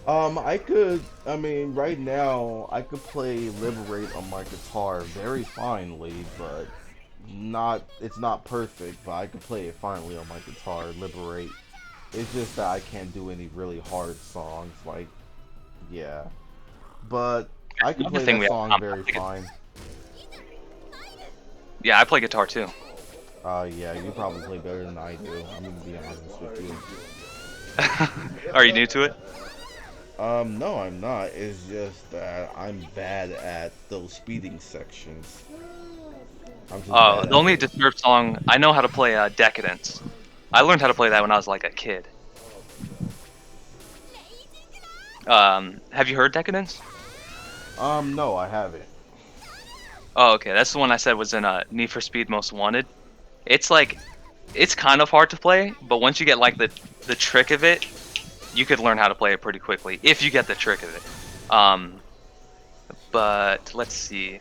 I could. I mean, right now I could play Liberate on my guitar very finely, but not. It's not perfect, but I could play it finely on my guitar. Liberate. It's just that I can't do any really hard songs. Like, yeah, but I could Another play thing that we have in song common. very fine. Yeah, I play guitar too. Yeah, you probably play better than I do. I'm gonna be honest with you. Are you new to it? No, I'm not. It's just that I'm bad at those speeding sections. I'm just bad The at only it. Disturbed song I know how to play, Decadence. I learned how to play that when I was like a kid. Have you heard Decadence? No, I haven't. Oh, okay. That's the one I said was in Need for Speed Most Wanted. It's like, it's kind of hard to play, but once you get like the trick of it, you could learn how to play it pretty quickly if you get the trick of it. But let's see.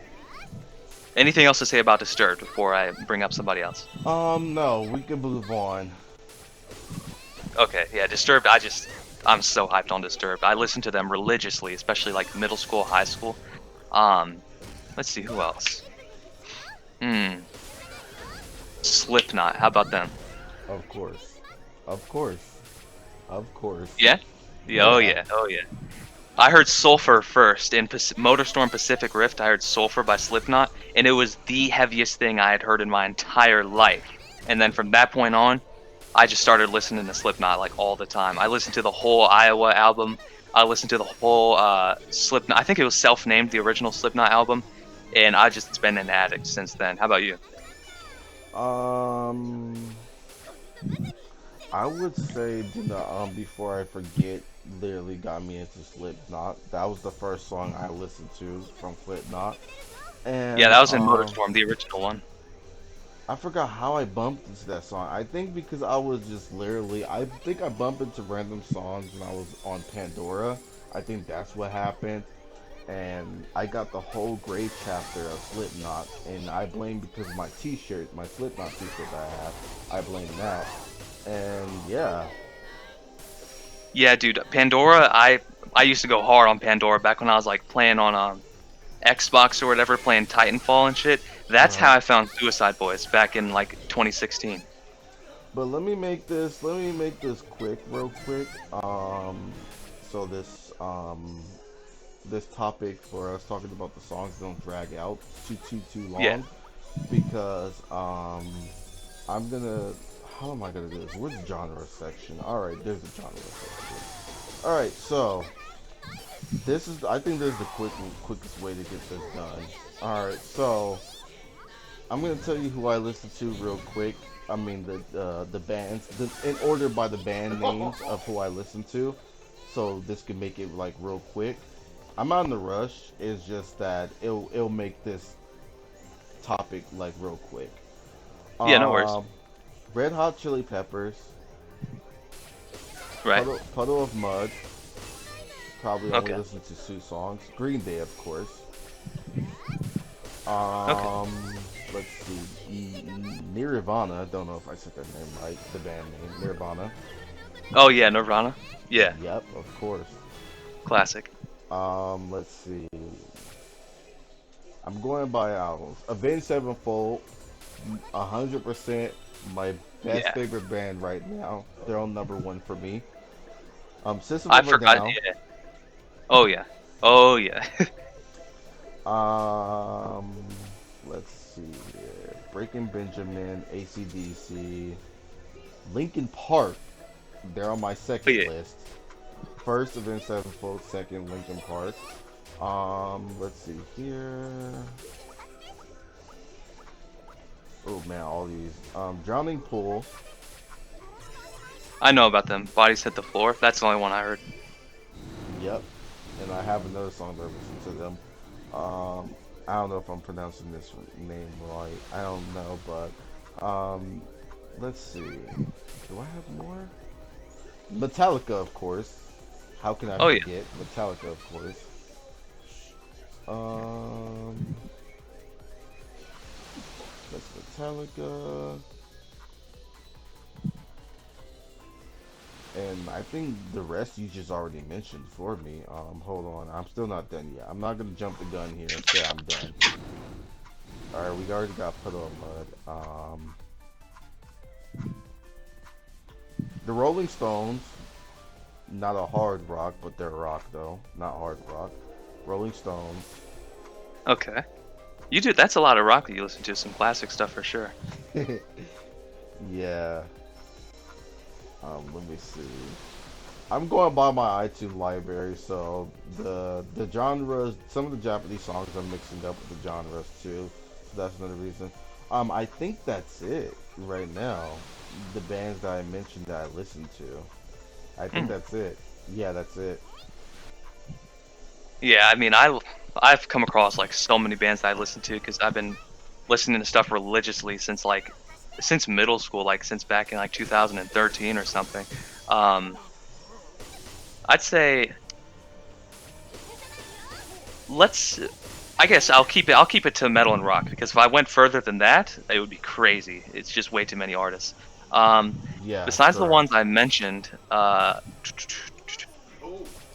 Anything else to say about Disturbed before I bring up somebody else? No, we can move on. Okay, yeah, Disturbed. I'm so hyped on Disturbed. I listen to them religiously, especially like middle school, high school. Um, let's see who else. Slipknot. How about them? Of course. Of course. Of course. Yeah. Yeah. Oh Yeah. yeah. Oh yeah. I heard Sulfur first in Motorstorm Pacific Rift. I heard Sulfur by Slipknot, and it was the heaviest thing I had heard in my entire life. And then from that point on, I just started listening to Slipknot like all the time. I listened to the whole Iowa album. I listened to the whole Slipknot. I think it was self-named, the original Slipknot album, and I've just been an addict since then. How about you? Um, I would say, before I forget, literally got me into Slipknot. That was the first song I listened to from Slipknot. Yeah, And that was in Motorstorm, the original one. I forgot how I bumped into that song. I think because I was just literally, I think I bumped into random songs when I was on Pandora. I think that's what happened. And I got the whole gray chapter of Slipknot, and I blame because of my t-shirt, my Slipknot t-shirt that I have. I blame that. And yeah. Yeah, dude, Pandora. I used to go hard on Pandora back when I was like playing on Xbox or whatever, playing Titanfall and shit. That's Uh, how I found Suicide Boys back in like 2016. but let me make this quick, real quick. So this topic for us talking about the songs don't drag out too Yeah. long because I'm gonna how am I gonna do this? Where's the genre section? All right, there's the genre section. All right, so I think this is the quickest way to get this done. All right, so I'm gonna tell you who I listen to real quick. I mean the bands in order by the band names of who I listen to. So this can make it like real quick. I'm not in the rush. It's just that it'll make this topic like real quick. Yeah, no worries. Um, Red Hot Chili Peppers, Right. Puddle of Mud. Probably only Okay. listen to two songs. Green Day, of course. Okay. Let's see. Nirvana. I don't know if I said that name right. The band name Nirvana. Oh yeah, Nirvana. Yeah, Yep, of course. classic. Let's see. I'm going by albums. Avenged Sevenfold, 100% my best Yeah. favorite band right now. They're on number one for me. System I of a forgot. Down. Yeah. Oh yeah. Oh yeah. Um, let's see here. Breaking Benjamin, AC/DC, Linkin Park. They're on my Oh second yeah. list. First, Avenged Sevenfold. Second, Linkin Park. Let's see here. Oh man, all these. Drowning Pool. I know about them. Bodies hit the floor. That's the only one I heard. Yep. And I have another song that I listen to them. I don't know if I'm pronouncing this name right. I don't know, but let's see. Do I have more? Metallica, of course. How can I Oh yeah. forget Metallica, of course? Um, that's Metallica, and I think the rest you just already mentioned for me. Hold on, I'm still not done yet. I'm not gonna jump the gun here and say I'm done. All right, we already got Put on Mud. The Rolling Stones, not a hard rock, but they're rock though, not hard rock. Rolling Stones. Okay. You do. That's a lot of rock that you listen to. Some classic stuff for sure. Yeah. Let me see. I'm going by my iTunes library, so the genres, some of the Japanese songs I'm mixing up with the genres too. So that's another reason. I think that's it right now. The bands that I mentioned that I listen to. I think Hmm. that's it. Yeah, that's it. Yeah. I mean, I've come across like so many bands that I listen to because I've been listening to stuff religiously since middle school, like since back in like 2013 or something. Um, I'd say let's. I guess I'll keep it to metal and rock because if I went further than that, it would be crazy. It's just way too many artists. Um, Yeah, Besides the correct. ones I mentioned,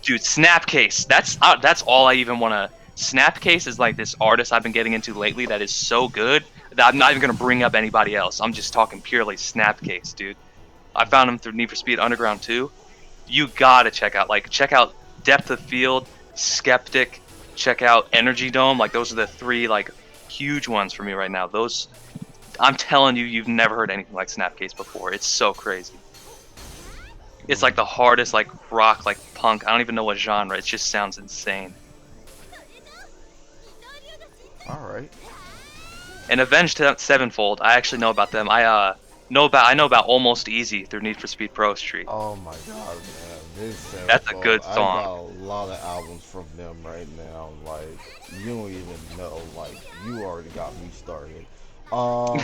dude, Snapcase. That's all I even want to. Snapcase is like this artist I've been getting into lately that is so good that I'm not even gonna bring up anybody else. I'm just talking purely Snapcase, dude. I found him through Need for Speed Underground 2. You gotta check out Depth of Field, Skeptic, check out Energy Dome. Like those are the three like huge ones for me right now. Those I'm telling you, you've never heard anything like Snapcase before. It's so crazy. It's like Hmm. the hardest like rock, like punk. I don't even know what genre. It just sounds insane. All right. And Avenged Sevenfold, I actually know about them. I know about Almost Easy through Need for Speed Pro Street. Oh my god, man. This That's a Sevenfold, good I song. got a lot of albums from them right now. Like, you don't even know. Like, you already got me started.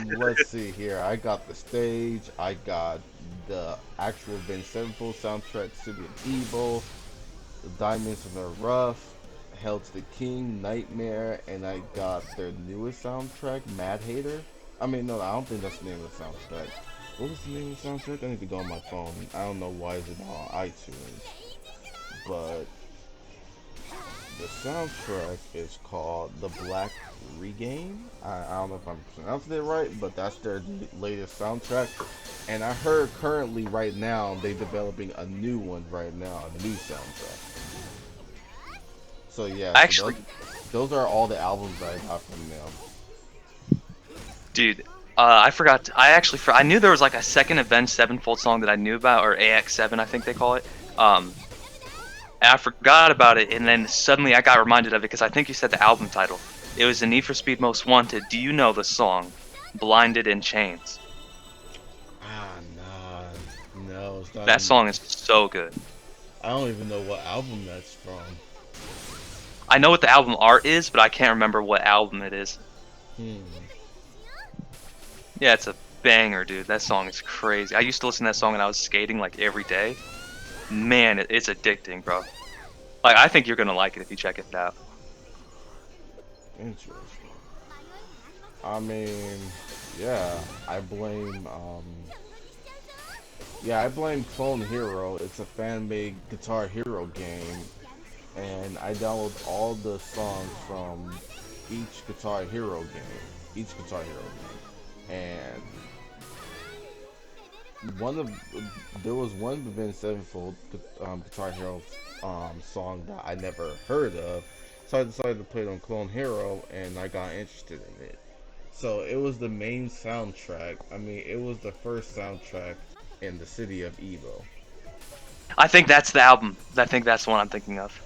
Let's see here. I got the stage. I got the actual Ben Sevenfold soundtrack, City of Evil, The Diamonds in the Rough, Hell to the King, Nightmare, and I got their newest soundtrack, Mad Hater. I mean, no, I don't think that's the name of the soundtrack. What was the name of the soundtrack? I need to go on my phone. I don't know why is it on iTunes, but the soundtrack is called The Black Regain. I don't know if I'm pronouncing it right, but that's their latest soundtrack. And I heard currently right now they're developing a new one right now, a new soundtrack. So yeah, so Actually, those are all the albums that I got from them. dude, I forgot. I knew there was like a second Avenged Sevenfold song that I knew about, or AX7, I think they call it. And I forgot about it, and then suddenly I got reminded of it because I think you said the album title. It was the Need for Speed Most Wanted. Do you know the song "Blinded in Chains"? Ah, nah, no, it's not That in. song is so good. I don't even know what album that's from. I know what the album art is, but I can't remember what album it is. Hmm. Yeah, it's a banger, dude. That song is crazy. I used to listen to that song when I was skating like every day. Man, it's addicting, bro. Like I think you're gonna like it if you check it out. Interesting. I mean, yeah, I blame I blame Clone Hero. It's a fan-made Guitar Hero game, and I download all the songs from each Guitar Hero game, each Guitar Hero game, and one of there was one Avenged Sevenfold Guitar Hero song that I never heard of, So I decided to play it on Clone Hero, and I got interested in it. So it was the main soundtrack. I mean, it was the first soundtrack in the city of Evo. I think that's the album. I think that's the one I'm thinking of.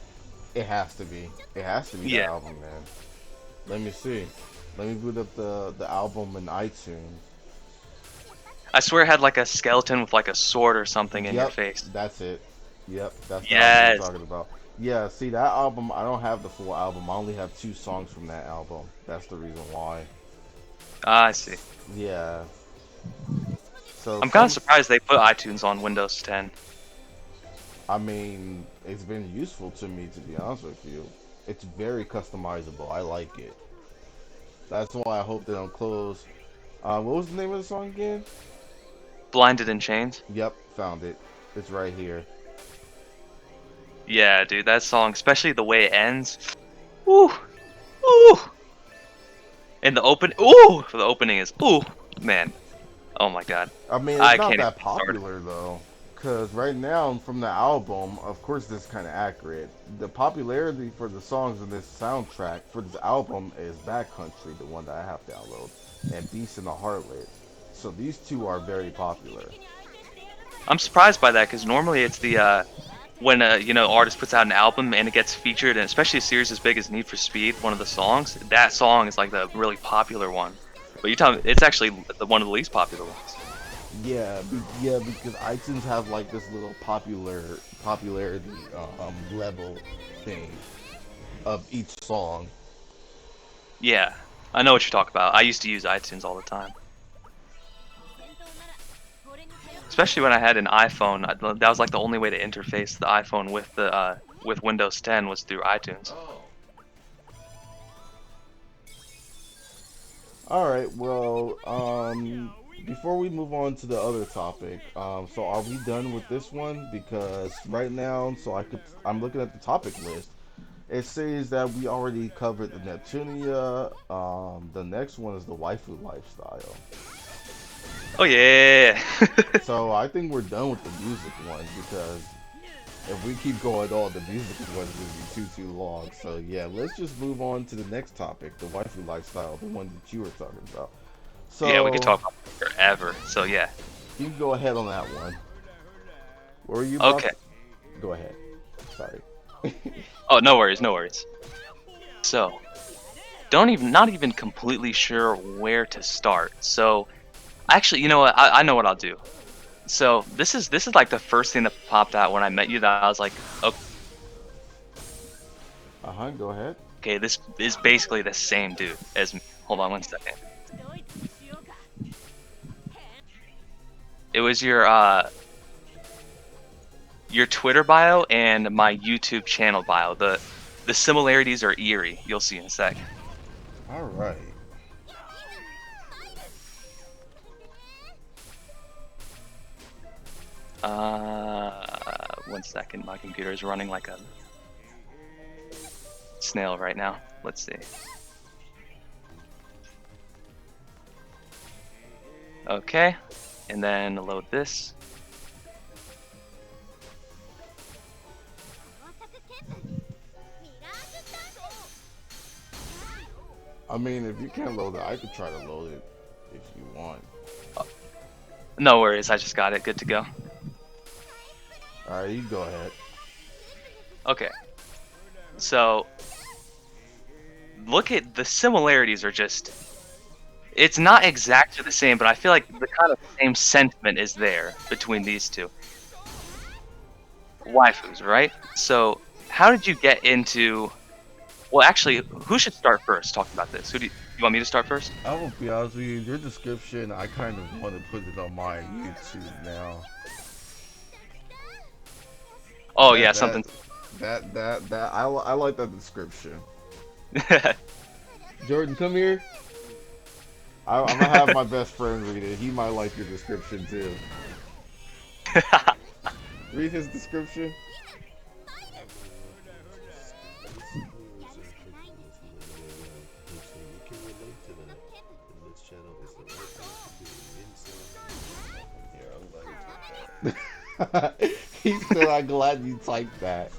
It has to be. It has to be that Yeah. album, man. Let me see. Let me boot up the album in iTunes. I swear it had like a skeleton with like a sword or something in your Yep, face. that's it. Yep, that's the album I'm Yes. talking about. Yeah, see that album, I don't have the full album. I only have 2 songs from that album. That's the reason why. Ah, I see. Yeah. So I'm kind of some, surprised they put iTunes on Windows 10. I mean, it's been useful to me, to be honest with you. It's very customizable. I like it. That's why I hope they don't close. What was the name of the song again? Blinded in Chains. Yep, found it. It's right here. Yeah, dude, that song, especially the way it ends. Ooh, ooh. And the opening is ooh, man. Oh my god. I mean, it's I not can't even that get started. popular though, because right now from the album, of course, this is kind of accurate. The popularity for the songs in this soundtrack for this album is Backcountry, the one that I have downloaded, and Beast and the Harlot. So these two are very popular. I'm surprised by that because normally it's the when artist puts out an album and it gets featured, and especially a series as big as Need for Speed, one of the songs, that song is like the really popular one. But you tell me it's actually one of the least popular ones. Yeah, because iTunes have like this little popularity level thing of each song. Yeah, I know what you're talking about. I used to use iTunes all the time, especially when I had an iPhone. That was like the only way to interface the iPhone with Windows 10 was through iTunes. All right, well, before we move on to the other topic, so are we done with this one? Because right now, I'm looking at the topic list. It says that we already covered the Neptunia. The next one is the Waifu Lifestyle. Oh yeah. So I think we're done with the music one because if we keep going on, the music one is going to be too long. So yeah, let's just move on to the next topic, the Waifu Lifestyle, the one that you were talking about. Yeah, we could So talk about it forever. So yeah. you can go ahead on that one. What were you about Okay. to... Go ahead. Sorry. Oh, no worries, no worries. So, not even completely sure where to start. So, actually, you know what? I know what I'll do. So, this is like the first thing that popped out when I met you that I was like, Go ahead. okay, this is basically the same dude as me. Hold on one second. It was your Twitter bio and my YouTube channel bio. The similarities are eerie. You'll see in a sec. All right. One second. My computer is running like a snail right now. Let's see. Okay, and then load this. I mean, if you can't load it, I could try to load it if you want. No worries, I just got it. Good to go. All right, you go ahead. Okay, so look at the similarities are just. It's not exactly the same, but I feel like the kind of same sentiment is there between these two waifus, right? So, how did you get into? Well, actually, who should start first talking about this? You want me to start first? I will be honest with you. Your description, I kind of want to put it on my YouTube now. Oh That yeah, that something. I like that description. Jordan, come here. I'm gonna have my best friend read it. He might like your description too. Read his description. He said, "I'm glad you typed that."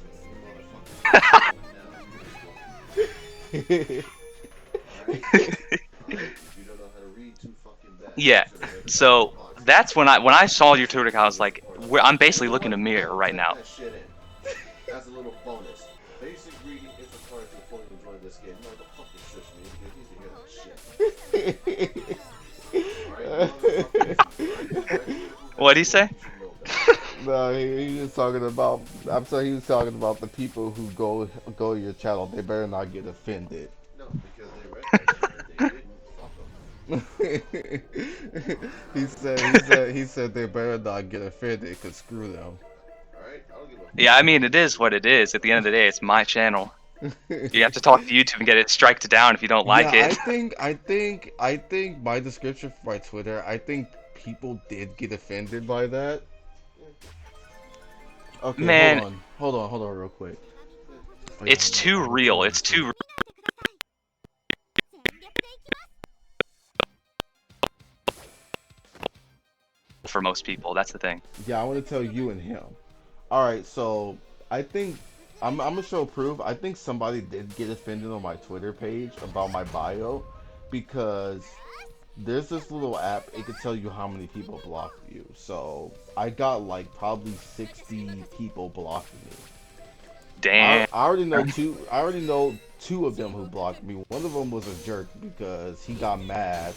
Yeah. So that's when I saw your Twitter account, I was like, I'm basically looking in a mirror right now. As a little bonus. Basic reading is required to fully enjoy this game. No, the fucking shush me because you need to hear that shit. What do you say? No, he was talking about. I'm sorry, he was talking about the people who go to your channel. They better not get offended. No, because they read that shit and they didn't. Fuck them. he said they better not get offended. Cause screw them. All right, I don't give a Yeah, I mean, it is what it is. At the end of the day, it's my channel. You have to talk to YouTube and get it striked down if you don't like Yeah, it. I think my description for my Twitter, I think people did get offended by that. Okay, Man, hold on, real quick. Oh, yeah, it's too real. It's too for most people. That's the thing. Yeah, I want to tell you and him. All right, so I think I'm gonna show proof. I think somebody did get offended on my Twitter page about my bio because there's this little app. It could tell you how many people blocked you. So I got like probably 60 people blocking me. Damn. I already know two. I already know two of them who blocked me. One of them was a jerk because he got mad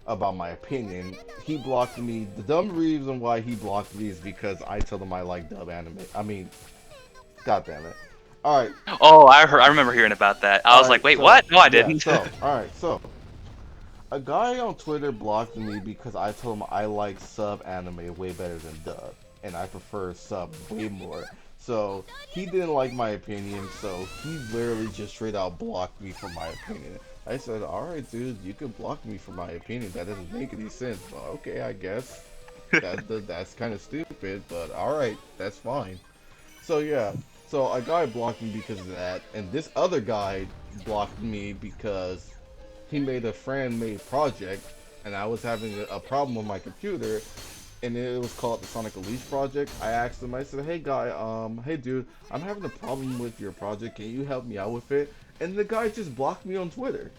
about my opinion. He blocked me. The dumb reason why he blocked me is because I told him I like dub anime. I mean, god damn it. All right. Oh, I remember hearing about that. I was like, wait, what? No, I didn't. All right. So a guy on Twitter blocked me because I told him I like sub anime way better than dub, and I prefer sub way more. So he didn't like my opinion, so he literally just straight out blocked me for my opinion. I said, alright dude, you can block me for my opinion, that doesn't make any sense, but okay, I guess. That's kind of stupid, but alright, that's fine. So yeah, so a guy blocked me because of that, and this other guy blocked me because he made a fan-made project, and I was having a problem with my computer, and it was called the Sonic Unleashed project. I asked him, I said, hey guy, hey dude, I'm having a problem with your project, can you help me out with it? And the guy just blocked me on Twitter.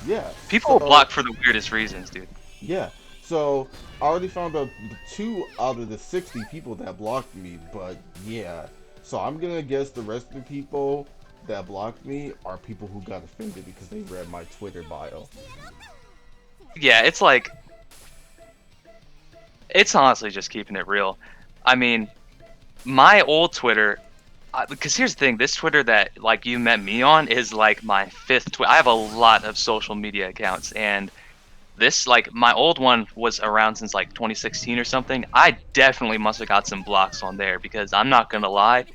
Yeah. People block for the weirdest reasons, dude. Yeah. So I already found out the 2 out of the 60 people that blocked me, but yeah. So I'm gonna guess the rest of the people that blocked me are people who got offended because they read my Twitter bio. Yeah, it's like, it's honestly just keeping it real. I mean, my old Twitter, because here's the thing, this Twitter that like you met me on is like my 5th Twitter. I have a lot of social media accounts, and this, like, my old one was around since like 2016 or something. I definitely must have got some blocks on there because I'm not gonna lie,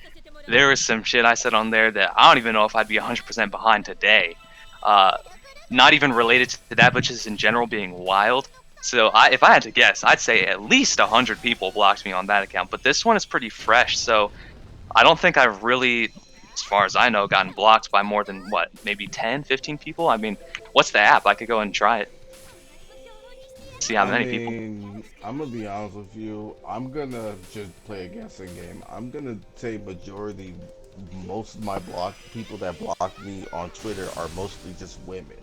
there was some shit I said on there that I don't even know if I'd be 100% behind today. Not even related to that, but just in general being wild. So if I had to guess, I'd say at least 100 people blocked me on that account. But this one is pretty fresh, so I don't think I've really, as far as I know, gotten blocked by more than, what, maybe 10, 15 people? I mean, what's the app? I could go and try it. See how many people. I'm gonna be honest with you. I'm gonna just play a guessing game. I'm gonna say majority, most of my people that block me on Twitter are mostly just women.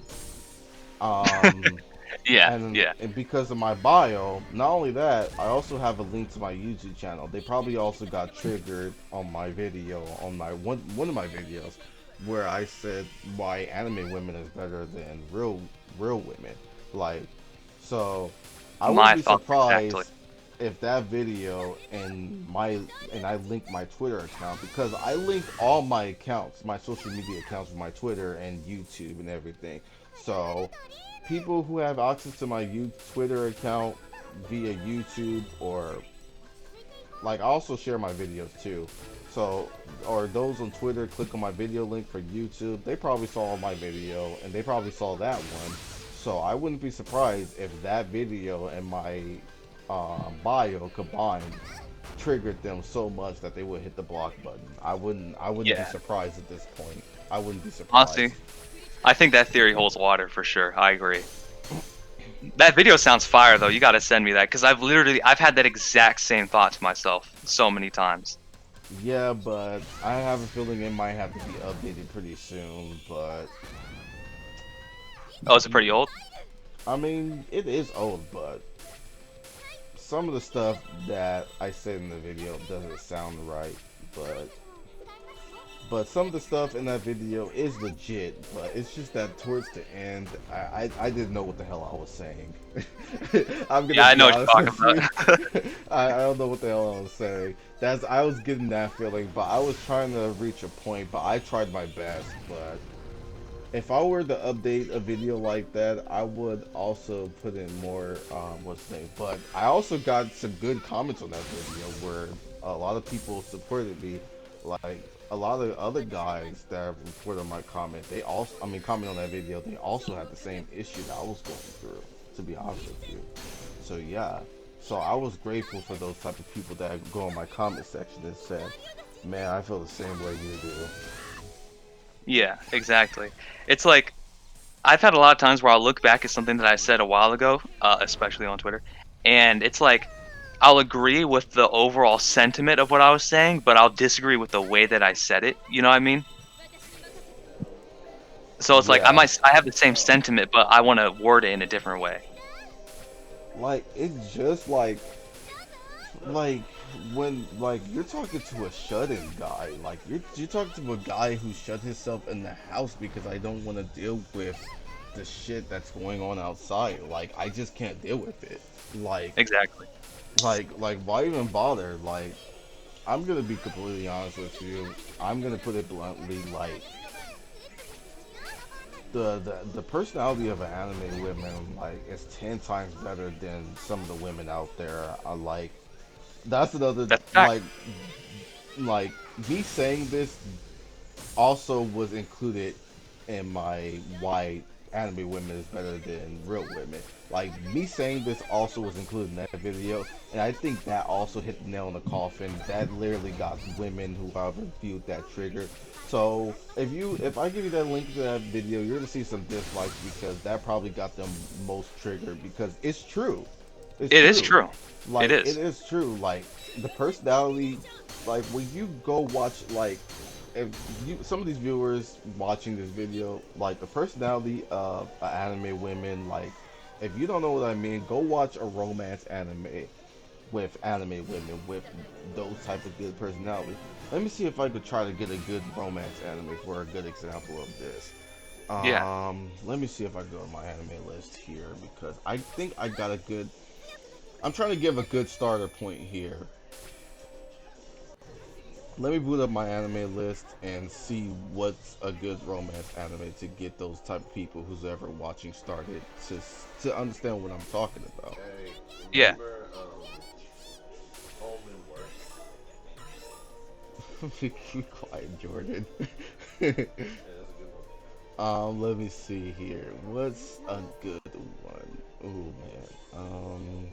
Yeah, and because of my bio, not only that, I also have a link to my YouTube channel. They probably also got triggered on my video, on my one of my videos, where I said why anime women is better than real women. Like, so I wouldn't be surprised if that video and I link my Twitter account, because I link all my accounts, my social media accounts, with my Twitter and YouTube and everything. So people who have access to my Twitter account via YouTube, or like I also share my videos too. So, or those on Twitter click on my video link for YouTube, they probably saw my video and they probably saw that one. So I wouldn't be surprised if that video and my bio combined triggered them so much that they would hit the block button. I wouldn't be surprised at this point. I wouldn't be surprised. Honestly, I think that theory holds water for sure. I agree. That video sounds fire though. You gotta send me that, because I've had that exact same thought to myself so many times. Yeah, but I have a feeling it might have to be updated pretty soon. But Oh, is it pretty old? I mean, it is old, but some of the stuff that I said in the video doesn't sound right. But some of the stuff in that video is legit. But it's just that towards the end, I didn't know what the hell I was saying. I'm gonna Yeah, I be know what honest you're with talking you. about. I don't know what the hell I was saying. I was getting that feeling, but I was trying to reach a point. But I tried my best. But if I were to update a video like that, I would also put in more, what's the name? But I also got some good comments on that video where a lot of people supported me. Like, a lot of other guys that reported on my comment, they also, I mean, comment on that video, they also had the same issue that I was going through, to be honest with you. So, yeah. So I was grateful for those type of people that go in my comment section and said, man, I feel the same way you do. Yeah, exactly. It's like I've had a lot of times where I'll look back at something that I said a while ago, especially on Twitter, and it's like I'll agree with the overall sentiment of what I was saying, but I'll disagree with the way that I said it. You know what I mean? So it's like Yeah. I have the same sentiment, but I want to word it in a different way. Like it's just like when like you're talking to a shut-in guy, like you're talking to a guy who shut himself in the house because I don't want to deal with the shit that's going on outside. Like I just can't deal with it. Like Exactly. like why even bother? Like I'm gonna be completely honest with you. I'm gonna put it bluntly. Like the personality of an anime women like is 10 times better than some of the women out there. I like that's another That's a fact. like me saying this also was included in my why anime women is better than real women. Like me saying this also was included in that video, and I think that also hit the nail in the coffin. That literally got women who have viewed that trigger. So if I give you that link to that video, you're gonna see some dislikes because that probably got them most triggered because it's true. It's It is true. true. It Like it is. is true. Like the personality, like when you go watch like if you some of these viewers watching this video, like the personality of anime women, like if you don't know what I mean, go watch a romance anime with anime women with those type of good personality. Let me see if I could try to get a good romance anime for a good example of this. Yeah. Let me see if I go to my anime list here because I think I got a good. I'm trying to give a good starter point here. Let me boot up my anime list and see what's a good romance anime to get those type of people who's ever watching started to understand what I'm talking about. Hey, Yeah. remember Home and Work? Be quiet, Jordan. Yeah, that's a good Let me see here. What's a good one? Oh man.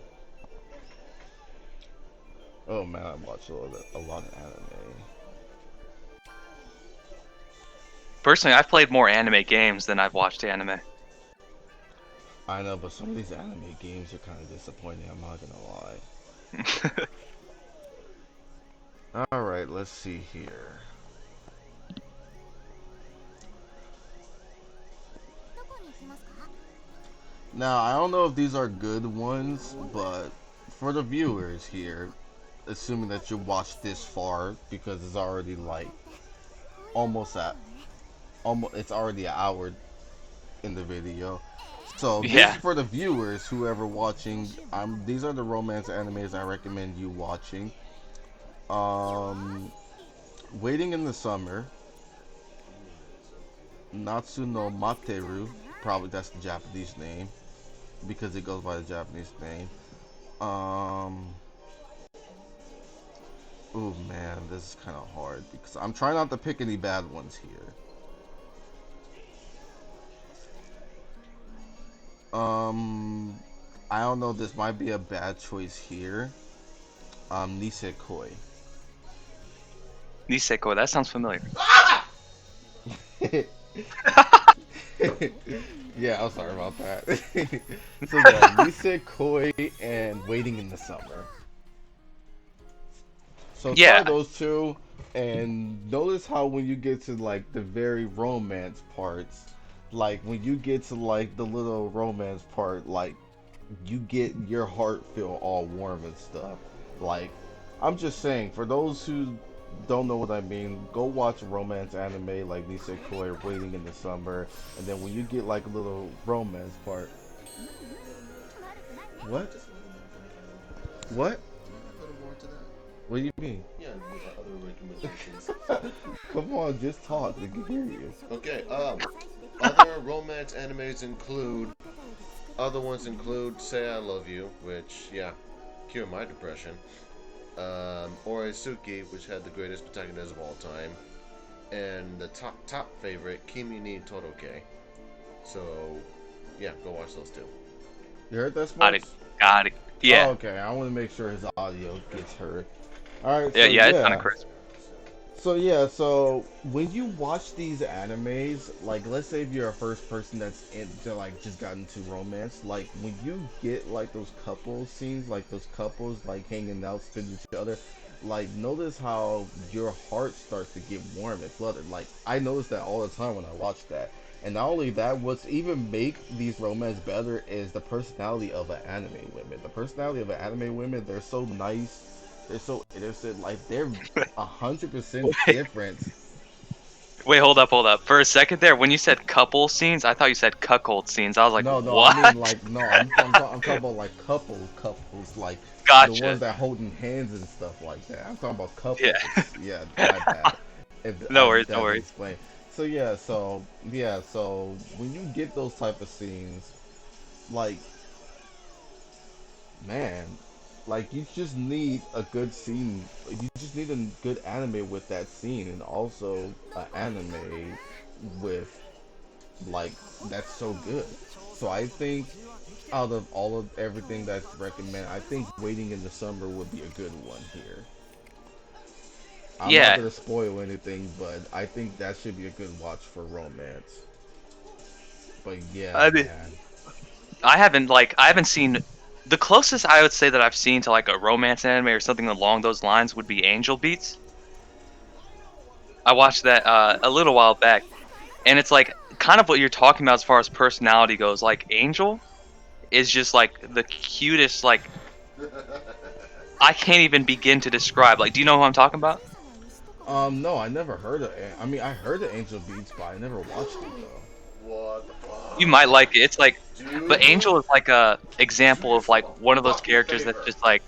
Oh man, I watch a lot of anime. Personally, I've played more anime games than I've watched anime. I know, but some of these anime games are kind of disappointing. I'm not gonna lie. All right, let's see here. Now, I don't know if these are good ones, but for the viewers here, assuming that you watched this far because it's already like almost at almost it's already an hour in the video. So this is Yeah. for the viewers, whoever watching. These are the romance animes I recommend you watching. Um, Waiting in the Summer, Natsu no Materu, probably that's the Japanese name because it goes by the Japanese name. Um, oh man, this is kind of hard because I'm trying not to pick any bad ones here. Um, I don't know. This might be a bad choice here. Nisekoi. Niseko, that sounds familiar. Yeah, I'm sorry about that. So yeah, Nisekoi and Waiting in the Summer. So try Yeah. those two. And notice how when you get to like the very romance parts, like when you get to like the little romance part, like you get your heart feel all warm and stuff. Like I'm just saying, for those who don't know what I mean, go watch romance anime like Lisa Koi or Waiting in the Summer, and then when you get like a little romance part, what? What? A little more to that. What do you mean? Yeah, with other recommendations. Come on, just talk. They can hear you. Okay, other romance animes include, other ones include Say I Love You, which, yeah, cure my depression. Oresuki, which had the greatest protagonist of all time. And the top favorite, Kimi ni Toroke. So, yeah, go watch those two. You heard that, Got it. Sparks? Got it. Yeah. Oh, okay. I want to make sure his audio gets heard. All right. Yeah, So yeah, it's kind of crisp. So when you watch these animes, like let's say if you're a first person that's into like just got into romance, like when you get like those couple scenes, like those couples like hanging out, spinning each other, like notice how your heart starts to get warm and flooded. Like I notice that all the time when I watch that. And not only that, what's even make these romance better is the personality of an anime women. The personality of an anime women, they're so nice, they're so innocent, like they're 100% different. Wait, hold up. For a second there, when you said couple scenes, I thought you said cuckold scenes. I was like, No, I mean what? like no, I'm talking about like couples, like the ones Gotcha. that holding hands and stuff like that. I'm talking about couples. Yeah. Yeah, my bad. If No I worries, that no to worries. explain. So when you get those type of scenes, like man, like you just need a good scene. You just need a good anime with that scene, and also an anime with like that's so good. So I think out of all of everything that's recommended, I think Waiting in the Summer would be a good one here. I'm not Yeah. gonna spoil anything, but I think that should be a good watch for romance. But yeah, I mean, man. I haven't seen the closest I would say that I've seen to like a romance anime or something along those lines would be Angel Beats. I watched that a little while back, and it's like kind of what you're talking about as far as personality goes. Like Angel is just like the cutest. Like I can't even begin to describe. Like, do you know who I'm talking about? No, I never heard of. I mean, I heard of Angel Beats, but I never watched it though. What the You fuck? might like it. It's like, but Dude, Angel is like a do example of like yourself one a of those fucking characters that's favor. just like,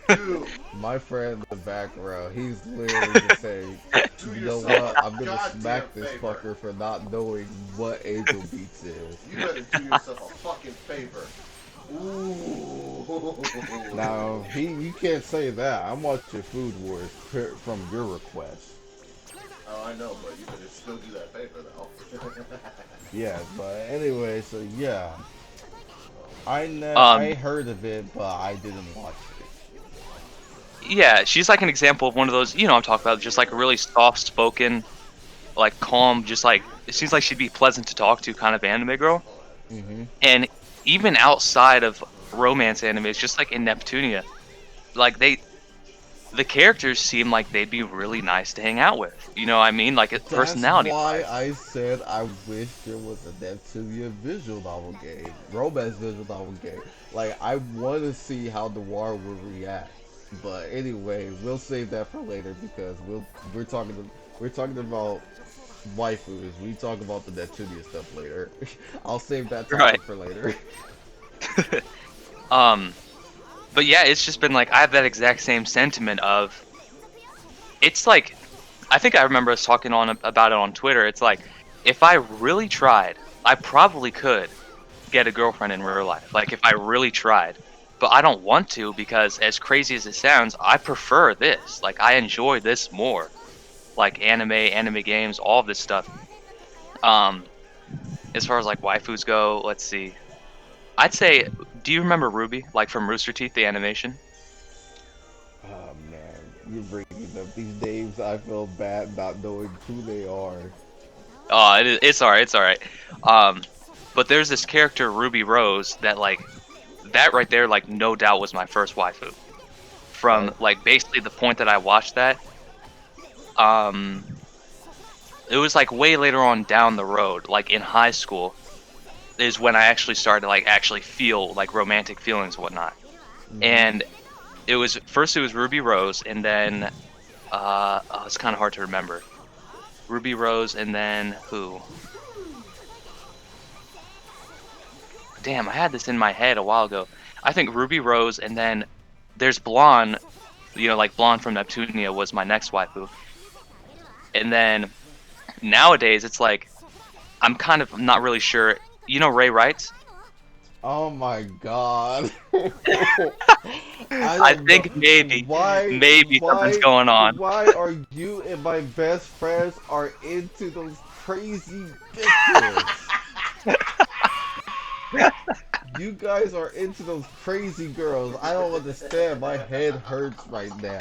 Dude, My friend in the back row, he's literally just saying, do you know yourself what? a I'm gonna goddamn smack this favor. fucker for not knowing what Angel Beats is. You better do yourself a fucking favor. Ooh. Now, you can't say that. I'm watching Food Wars from your request. Oh, I know, but you better still do that favor, though. Yeah, but anyway, so yeah, I um, heard of it, but I didn't watch yeah, she's like an example of one of those. You know, what I'm talking about just like a really soft-spoken, like calm, just like it seems like she'd be pleasant to talk to kind of anime girl. it. And even outside of romance animes, just like in Neptunia, like the characters seem like they'd be really nice to hang out with. You know what I mean? Like That's personality why wise. I said I wish there was a Neptunia visual novel game, romance visual novel game. Like I want to see how Noir will react. But anyway, we'll save that for later because we're talking about waifus. We talk about the Neptunia stuff later. I'll save that Right. topic for later. um, but yeah, it's just been like I have that exact same sentiment of it's like I think I remember us talking on about it on Twitter. It's like if I really tried, I probably could get a girlfriend in real life. Like if I really tried. But I don't want to because as crazy as it sounds, I prefer this. Like I enjoy this more. Like anime games, all of this stuff. Um as far as like waifus go, let's see. I'd say do you remember Ruby like from Rooster Teeth the animation? Oh man, you're bringing up these names. I feel bad not knowing who they are. Oh, it's all right. It's all right. Um but there's this character Ruby Rose that like that right there like no doubt was my first waifu. From Oh, like basically the point that I watched that, um, it was like way later on down the road, like in high school, is when I actually started to like actually feel like romantic feelings and whatnot. And it was first it was Ruby Rose, and then it's kind of hard to remember. Ruby Rose, and then who? Damn, I had this in my head a while ago. I think Ruby Rose, and then there's Blonde. You know, like Blonde from Neptunia was my next waifu. And then nowadays it's like I'm kind of not really sure. You know Ray Wrights? Oh my god. I don't think know. maybe something's going on. Why are you and my best friends are into those crazy bitches? You guys are into those crazy girls. I don't understand. My head hurts right now.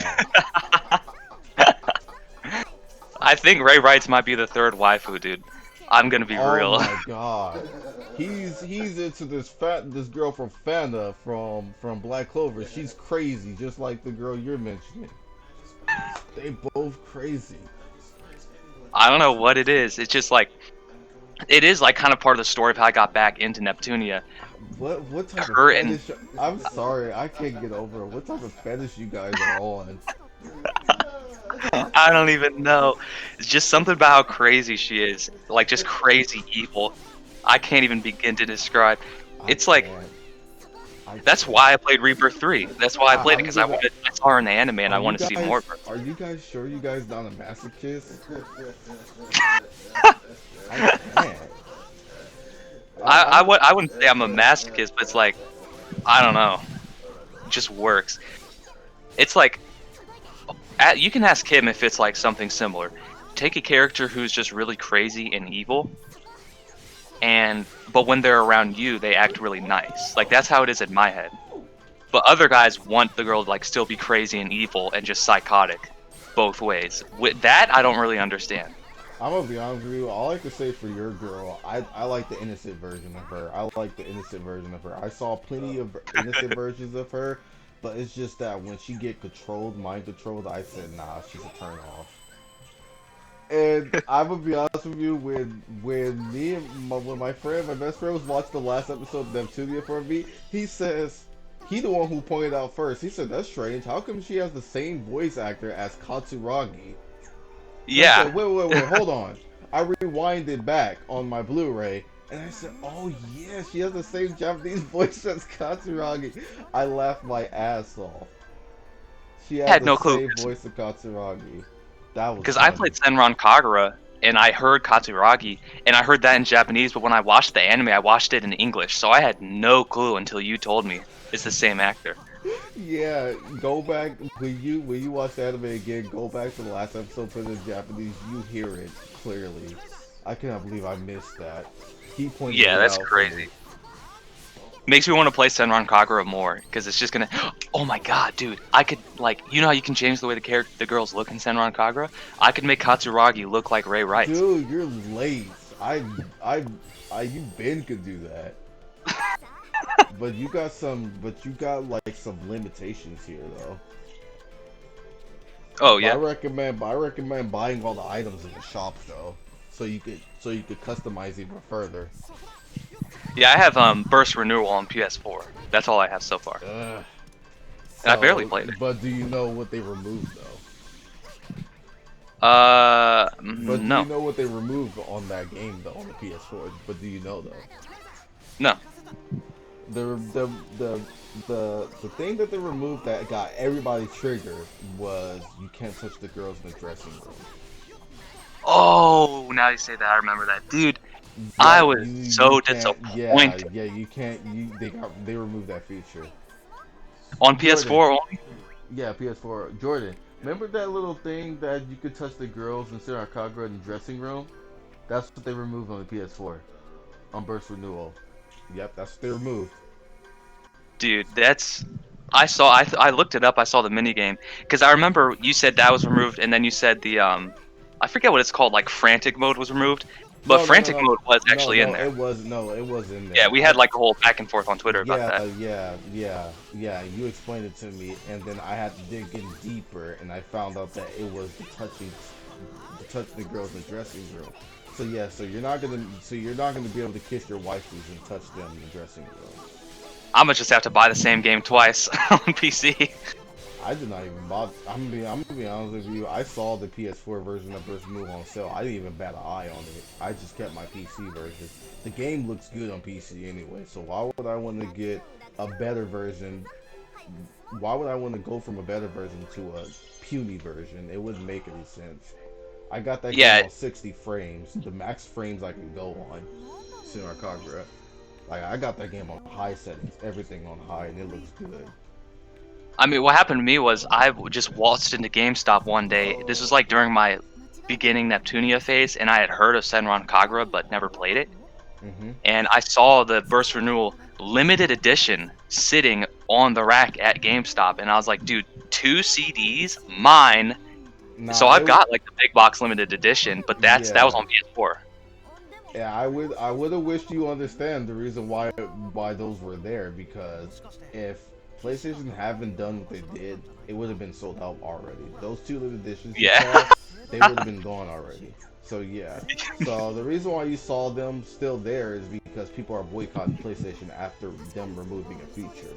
I think Ray Wrights might be the third waifu, dude. I'm gonna be Oh real. my god. He's into this girl from Fanta from Black Clover. She's crazy, just like the girl you're mentioning. They both crazy. I don't know what it is. It's just like it is like kind of part of the story of how I got back into Neptunia. What type of Her and fetish? I'm sorry, I can't get over it. What type of fetish you guys are on? I don't even know. It's just something about how crazy she is. Like just crazy evil. I can't even begin to describe. It's like that's why I played Rebirth 3. That's why I played it, because I saw her in the anime and I want to see more of her. Are you guys sure you guys not a masochist? I wouldn't say I'm a masochist, but it's like, I don't know. It just works. It's like, you can ask him if it's like something similar. Take a character who's just really crazy and evil, but when they're around you, they act really nice. Like, that's how it is in my head. But other guys want the girl to like still be crazy and evil and just psychotic, both ways. With that, I don't really understand. I'm gonna be honest with you. All I can say for your girl, I like the innocent version of her. I like the innocent version of her. I saw plenty of innocent versions of her, but it's just that when she get mind controlled, I said nah, she's a turn off. And I'm gonna be honest with you, when my best friend was watching the last episode of Neptunia for me, he the one who pointed out first. He said, "That's strange. How come she has the same voice actor as Katsuragi?" Yeah. I said, wait, hold on. I rewinded back on my Blu-ray, and I said, "Oh yeah, she has the same Japanese voice as Katsuragi." I laughed my ass off. She had no the clue. same voice of Katsuragi. That was Because I played Senran Kagura, and I heard Katsuragi, and I heard that in Japanese, but when I watched the anime, I watched it in English, so I had no clue until you told me it's the same actor. Yeah, go back when you watch the anime again. Go back to the last episode, put it in Japanese. You hear it clearly. I cannot believe I missed that. He pointed it out. Yeah, that's crazy. Makes me want to play Senran Kagura more, because it's just gonna. Oh my god, dude! I could like, you know how you can change the way the girls look in Senran Kagura? I could make Katsuragi look like Ray Wrights. Dude, you're late. You Ben could do that. But you got like some limitations here though. Oh yeah. I recommend buying all the items in the shop though, so you could customize even further. Yeah, I have Burst Renewal on PS4. That's all I have so far. And I barely played it. But do you know what they removed though? But no. Do you know what they removed on that game though, on the PS4? But do you know though? No. The thing that they removed that got everybody triggered was you can't touch the girls in the dressing room. Oh, now you say that, I remember that, dude. Yeah, I was so disappointed. Yeah, you can't. They removed that feature on PS4 only. Yeah, PS4. Jordan, remember that little thing that you could touch the girls in Senran Kagura in the dressing room? That's what they removed on the PS4 on Burst Renewal. Yep, that's what they removed. Dude, I looked it up. I saw the minigame because I remember you said that was removed, and then you said the I forget what it's called, like frantic mode was removed. But frantic mode was actually in there. It was in there. Yeah, we had like a whole back and forth on Twitter about that. Yeah. You explained it to me, and then I had to dig in deeper, and I found out that it was the touching. touching the girls in the dressing room. So yeah, you're not gonna be able to kiss your waifus and touch them in the dressing room. I'm gonna just have to buy the same game twice on PC. I did not even bother. I'm gonna be honest with you. I saw the PS4 version of Burst Move on sale. I didn't even bat an eye on it. I just kept my PC version. The game looks good on PC anyway, so why would I want to get a better version? Why would I want to go from a better version to a puny version? It wouldn't make any sense. I got that game Yeah, on 60 frames, the max frames I can go on. Sinnoh Kagura. Like I got that game on high settings, everything on high, and it looks good. I mean, what happened to me was just waltzed into GameStop one day. This was like during my beginning Neptunia phase, and I had heard of Senran Kagura but never played it. hmm And I saw the Burst Renewal limited edition sitting on the rack at GameStop, and I was like, dude, 2 CDs, mine. So Nah, I've got like the big box limited edition, but that was yeah, on PS4. yeah. I would have wished you understand the reason why those were there, because if PlayStation haven't done what they did, it would have been sold out already. Those two limited editions you Yeah. saw, they would have been gone already. So yeah. So the reason why you saw them still there is because people are boycotting PlayStation after them removing a feature.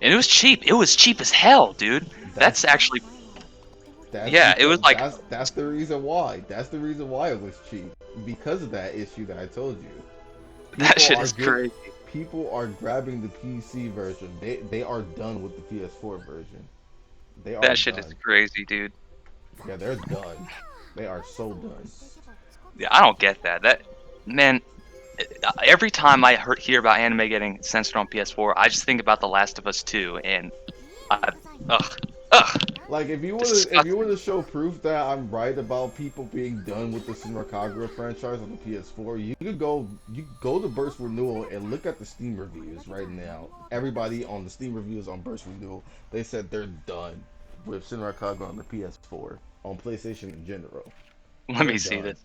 And it was cheap. It was cheap as hell, dude. That's That's actually, that's yeah, it because was like, that's the reason why. That's the reason why it was cheap, because of that issue that I told you. that People shit are is get crazy. people are grabbing the PC version. They are done with the PS4 version. They are That shit is done. crazy, dude. Yeah, they're done. They are so done. Yeah, I don't get that. That, man, every time hear about anime getting censored on PS4, I just think about The Last of Us 2, and I, ugh, ugh, Like if you disgusting. were to show proof that I'm right about people being done with the Senran Kagura franchise on the PS4, you could go to Burst Renewal and look at the Steam reviews right now. Everybody on the Steam reviews on Burst Renewal, they said they're done with Senran Kagura on the PS4, on PlayStation in general. Let They're me see done. this.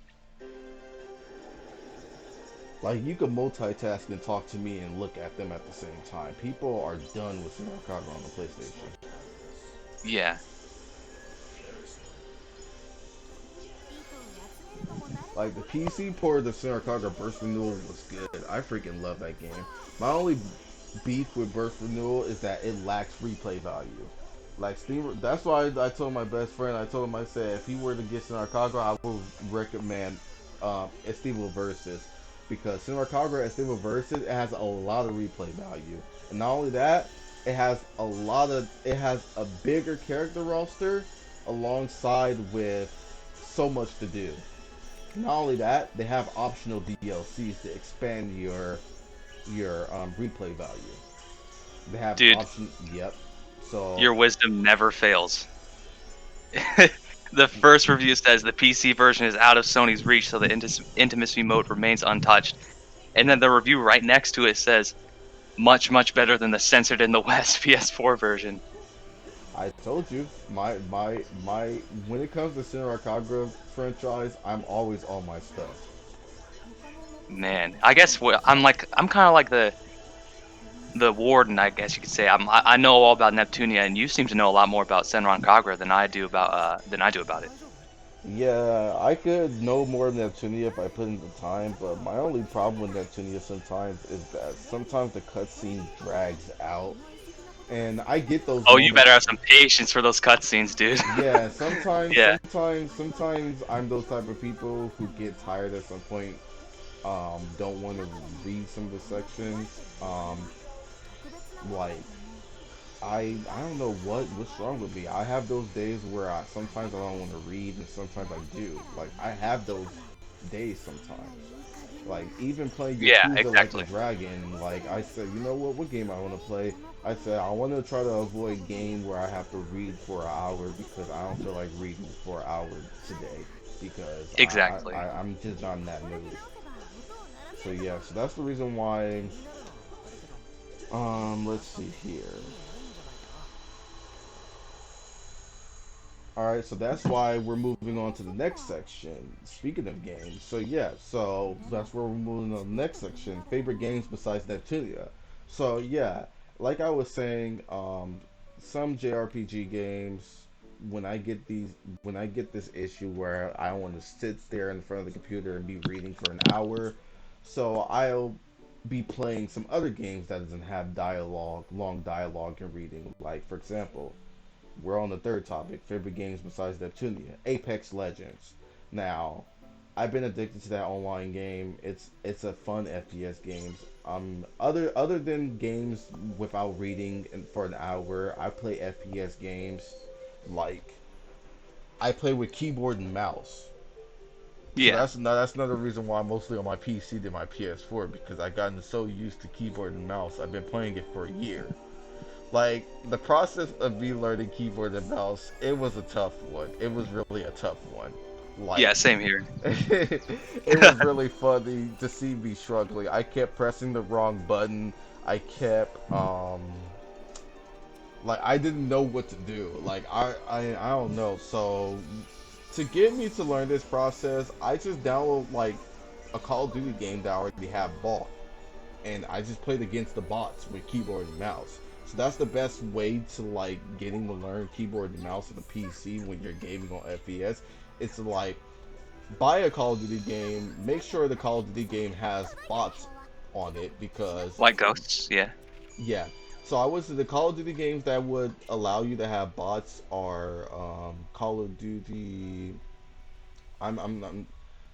Like you can multitask and talk to me and look at them at the same time. People are done with Senran Kagura on the PlayStation. Yeah, Like the PC port of Senran Kagura Burst Renewal was good. I freaking love that game. My only beef with Burst Renewal is that it lacks replay value. Like Steam, that's why I told my best friend. I told him, I said if he were to get Senran Kagura, I would recommend Estimo Versus, because Senran Kagura Estimo Versus, it has a lot of replay value, and not only that, it has a bigger character roster alongside with so much to do. Not only that, they have optional DLCs to expand your replay value. They have dude, option. Yep. So your wisdom never fails. The first review says the PC version is out of Sony's reach, so the intimacy mode remains untouched. And then the review right next to it says, much, much better than the censored in the West PS4 version. I told you, my when it comes to Senran Kagura franchise, I'm always on my stuff. Man, I guess I'm kind of like the warden, I guess you could say. I know all about Neptunia, and you seem to know a lot more about Senran Kagura than I do about it. Yeah, I could know more than Neptunia if I put in the time, but my only problem with Neptunia sometimes is that sometimes the cutscene drags out, and I get those Oh, you moments. better have some patience for those cutscenes, dude. Yeah, Yeah, sometimes I'm those type of people who get tired at some point. Don't want to read some of the sections. Like I don't know what's wrong with me. I have those days where I sometimes I don't want to read and sometimes I do. Like I have those days sometimes. Like even playing yeah, Yakuza Like a exactly. Dragon, like I said, you know what game I want to play? I said I want to try to avoid game where I have to read for an hour, because I don't feel like reading for an hour today, because Exactly. I'm just not in that mood. So yeah, so that's the reason why. Let's see here. All right, so that's why we're moving on to the next section. Speaking of games, so yeah, so that's where we're moving on to the next section. Favorite games besides Neptunia. So yeah, like I was saying, some JRPG games, when I get this issue where I want to sit there in front of the computer and be reading for an hour, so I'll be playing some other games that doesn't have dialogue, long dialogue and reading. Like for example, we're on the third topic, favorite games besides Neptunia, Apex Legends. Now, I've been addicted to that online game. It's a fun FPS game. Other than games without reading and for an hour, I play FPS games like I play with keyboard and mouse. So Yeah. that's another reason why I'm mostly on my PC than my PS4 because I've gotten so used to keyboard and mouse. I've been playing it for a year. Like the process of me learning keyboard and mouse, it was a tough one. It was really a tough one. Like Yeah, same here. it was really funny to see me struggling. I kept pressing the wrong button. I kept like I didn't know what to do. Like I don't know. So to get me to learn this process, I just download like a Call of Duty game that I already have bought, and I just played against the bots with keyboard and mouse. So that's the best way to like getting to learn keyboard and mouse on the PC when you're gaming on FPS. It's like buy a Call of Duty game, make sure the Call of Duty game has bots on it because Like Ghosts, yeah. yeah. So I would say the Call of Duty games that would allow you to have bots are Call of Duty. I'm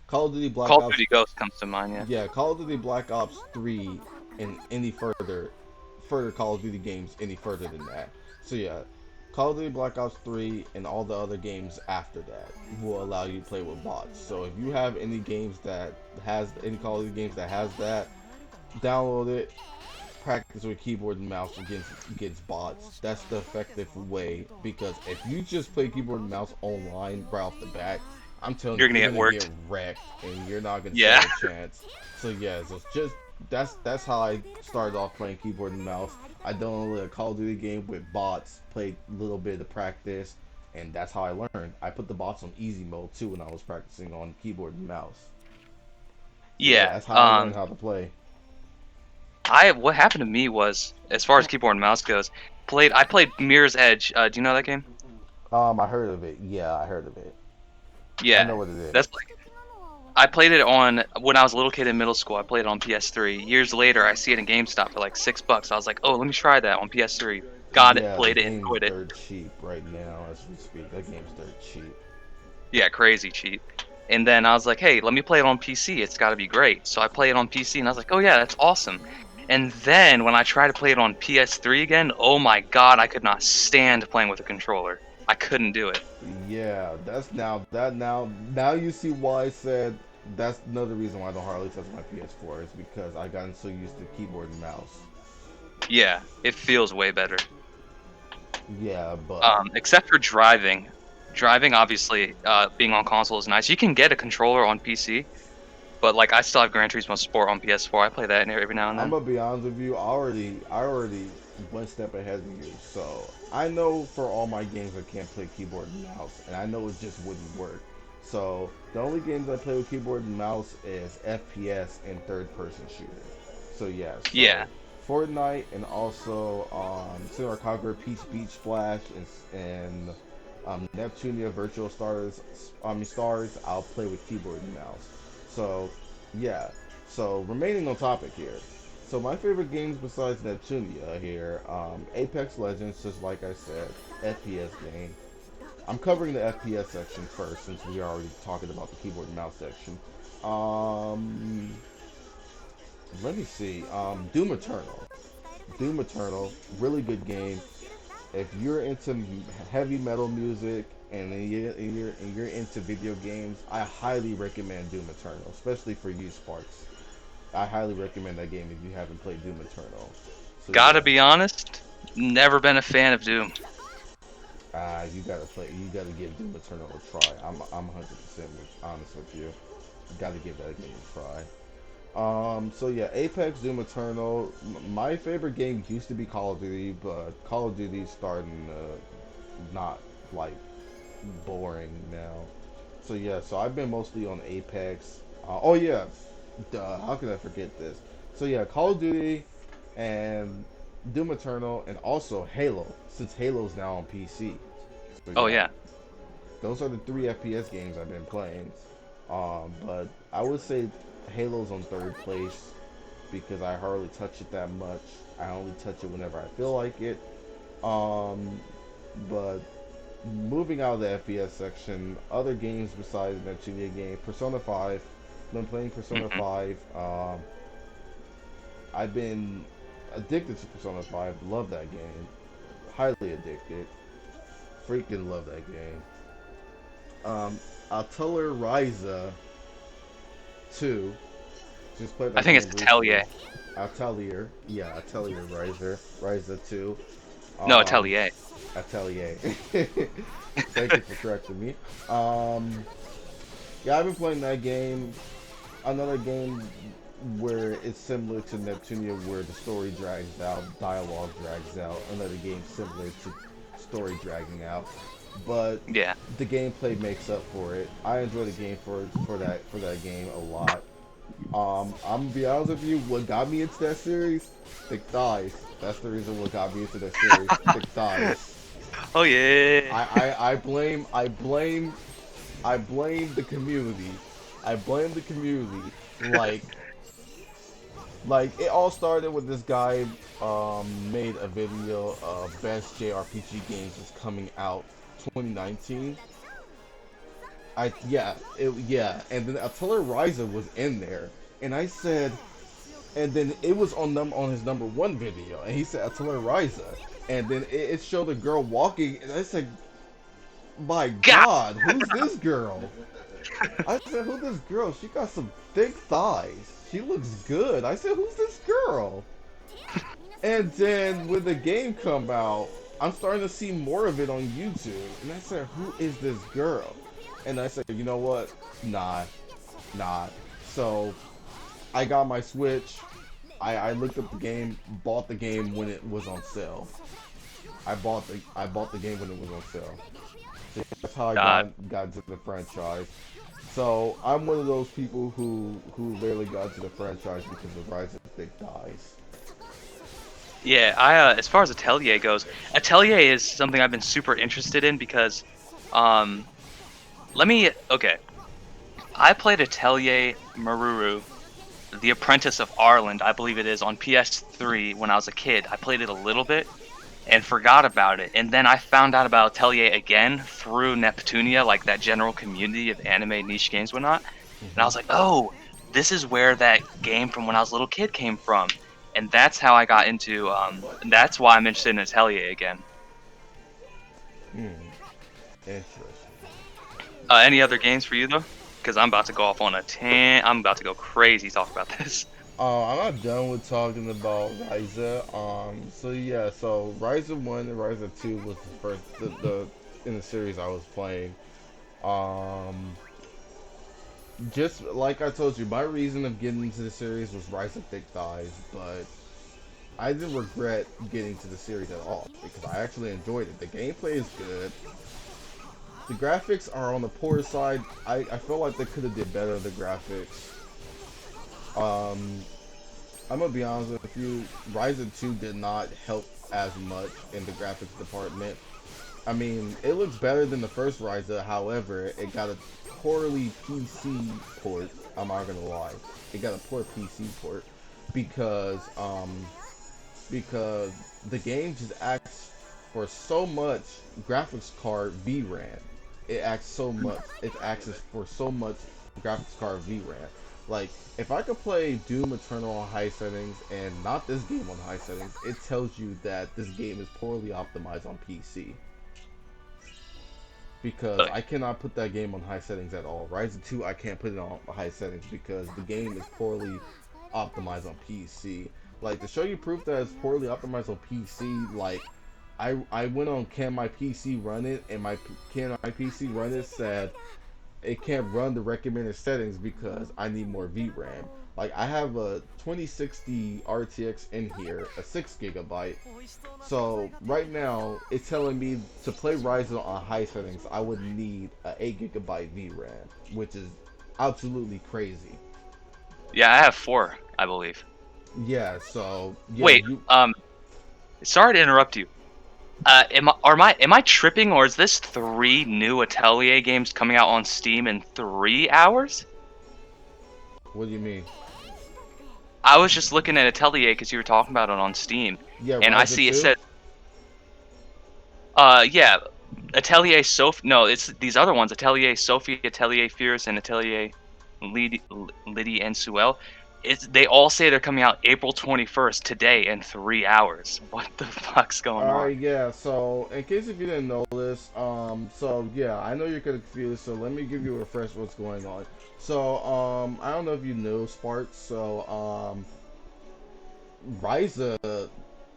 Call of Duty Black Call of Ops. Duty Ghosts comes to mind, yeah. Yeah, Call of Duty Black Ops 3 and any further Call of Duty games any further than that. So yeah, Call of Duty Black Ops 3 and all the other games after that will allow you to play with bots. So if you have any games that has any Call of Duty games that has that, download it, practice with keyboard and mouse against bots. That's the effective way because if you just play keyboard and mouse online right off the bat, I'm telling You're you, gonna you're get gonna worked. get wrecked and you're not gonna Yeah. stand a chance. So yeah, so just that's how I started off playing keyboard and mouse. I downloaded a Call of Duty game with bots, played a little bit of practice, and that's how I learned. I put the bots on easy mode too when I was practicing on keyboard and mouse. So yeah, Yeah. that's how I learned how to play. What happened to me was, as far as keyboard and mouse goes, I played Mirror's Edge. Do you know that game? I heard of it. Yeah, I heard of it. I know Yeah. what it is. That's like I played it on when I was a little kid in middle school. I played it on PS3. Years later, I see it in GameStop for like $6. I was like, oh, let me try that on PS3. Got it, Yeah, the played it, game's enjoyed it. dirt cheap right now as we speak. That game's dirt cheap. Yeah, crazy cheap. And then I was like, hey, let me play it on PC. It's got to be great. So I played it on PC, and I was like, oh yeah, that's awesome. And then when I tried to play it on PS3 again, oh my god, I could not stand playing with a controller. I couldn't do it. Yeah, that's now you see why I said that's another reason why I don't hardly touch my PS4 is because I gotten so used to keyboard and mouse. Yeah, it feels way better. Yeah, but Except for driving. Driving, obviously, being on console is nice. You can get a controller on PC, but like I still have Gran Turismo Sport on PS4. I play that every now and I'm then. gonna be honest with you. I already one step ahead of you, so I know for all my games I can't play keyboard and mouse, and I know it just wouldn't work. So the only games I play with keyboard and mouse is FPS and third-person shooter. So yeah, so Yeah. Fortnite and also Sinner Conquer Peach Beach Splash and Neptunia Virtual Stars Stars. I'll play with keyboard and mouse. So yeah. So remaining on topic here. So my favorite games besides Neptunia here, Apex Legends, just like I said, FPS game. I'm covering the FPS section first since we are already talking about the keyboard and mouse section. Um, Let me see. Doom Eternal. Doom Eternal, really good game. If you're into heavy metal music and you're into video games, I highly recommend Doom Eternal, especially for you, Sparks. I highly recommend that game if you haven't played Doom Eternal. So Gotta yeah, be honest, never been a fan of Doom. you gotta play. You gotta give Doom Eternal a try. I'm 100% honest with you. You gotta give that game a try. So yeah, Apex, Doom Eternal. My favorite game used to be Call of Duty, but Call of Duty's starting to not like boring now. So yeah, so I've been mostly on Apex. Oh yeah, duh, how could I forget this? So yeah, Call of Duty and Doom Eternal, and also Halo, since Halo's now on PC. So Oh yeah, yeah, Those are the three FPS games I've been playing. But I would say Halo's on third place because I hardly touch it that much. I only touch it whenever I feel like it. Um, but moving out of the FPS section, other games besides Neptunia game, Persona 5. Been playing Persona Hmm. 5. I've been addicted to Persona 5. Love that game. Highly addicted. Freaking love that game. Atelier Ryza 2. Just played I that think game it's briefly. Atelier. Atelier. Yeah, Atelier Ryza 2. No, Um, Atelier. Atelier. Thank you for correcting me. Um, yeah, I've been playing that game. Another game where it's similar to Neptunia, where the story drags out, dialogue drags out. Another game similar to story dragging out, but Yeah. the gameplay makes up for it. I enjoy the game for that game a lot. I'm gonna be honest with you. What got me into that series? Thick thighs. That's the reason what got me into that series. Thick thighs. Oh yeah. I blame the community. I blame the community. Like it all started with this guy made a video of best JRPG games was coming out 2019. And then Atelier Ryza was in there, and I said, and then it was on his number one video, and he said Atelier Ryza, and then it showed a girl walking, and I said, my God. God, who's this girl? I said, who's this girl? She got some thick thighs. She looks good. I said, who's this girl? And then when the game come out, I'm starting to see more of it on YouTube. And I said, who is this girl? And I said, you know what? Nah. So I got my Switch. I looked up the game, bought the game when it was on sale. I bought the game when it was on sale. So that's how I God. got into the franchise. So I'm one of those people who rarely got into the franchise because of Rise of Big Thighs. Yeah, as far as Atelier goes, Atelier is something I've been super interested in because, um, okay, I played Atelier Maruru, The Apprentice of Arland, I believe it is, on PS3 when I was a kid. I played it a little bit and forgot about it, and then I found out about Atelier again through Neptunia, like that general community of anime niche games and whatnot, and I Hmm. was like, oh, this is where that game from when I was a little kid came from. And that's how I got into. That's why I'm interested in Atelier again. Interesting. Any other games for you though? Because I'm about to go off on a I'm about to go crazy talk about this. I'm not done with talking about Ryza. So yeah, so Ryza 1 and Ryza 2 was the first the in the series I was playing. Um, just like I told you, my reason of getting into the series was Rise of Thick Thighs, but I didn't regret getting to the series at all because I actually enjoyed it. The gameplay is good. The graphics are on the poor side. I feel like they could have did better with the graphics. Um, I'm gonna be honest with you. Ryzen 2 did not help as much in the graphics department. I mean, it looks better than the first Ryza. However, it got a poorly PC port. I'm not gonna lie. It got a poor PC port because because the game just asks for so much graphics card VRAM. It asks so much. It asks for so much graphics card VRAM. Like, if I could play Doom Eternal on high settings and not this game on high settings, it tells you that this game is poorly optimized on PC. Because Like, I cannot put that game on high settings at all. Ryzen 2, I can't put it on high settings because the game is poorly optimized on PC. Like, to show you proof that it's poorly optimized on PC, like, I went on Can My PC Run It, and Can My PC Run It said it can't run the recommended settings because I need more VRAM. Like, I have a 2060 RTX in here, a 6 GB. So right now it's telling me to play Ryzen on high settings, I would need a 8 GB VRAM, which is absolutely crazy. yeah, I have 4, I believe. Yeah, so yeah, Wait, you sorry to interrupt you. Am I tripping, or is this 3 new Atelier games coming out on Steam in 3 hours? What do you mean? I was just looking at Atelier because you were talking about it on Steam, Yeah, and I Ryza see it 2? said, yeah, Atelier Sophie. No, it's these other ones: Atelier Sophie, Atelier Fierce, and Atelier Liddy and Suel. They all say they're coming out April 21st today in 3 hours. What the fuck's going on? Alright, yeah, so in case if you didn't know this, so yeah, I know you're confused, so let me give you a refresh what's going on. So, I don't know if you knew Sparks, so, Ryza,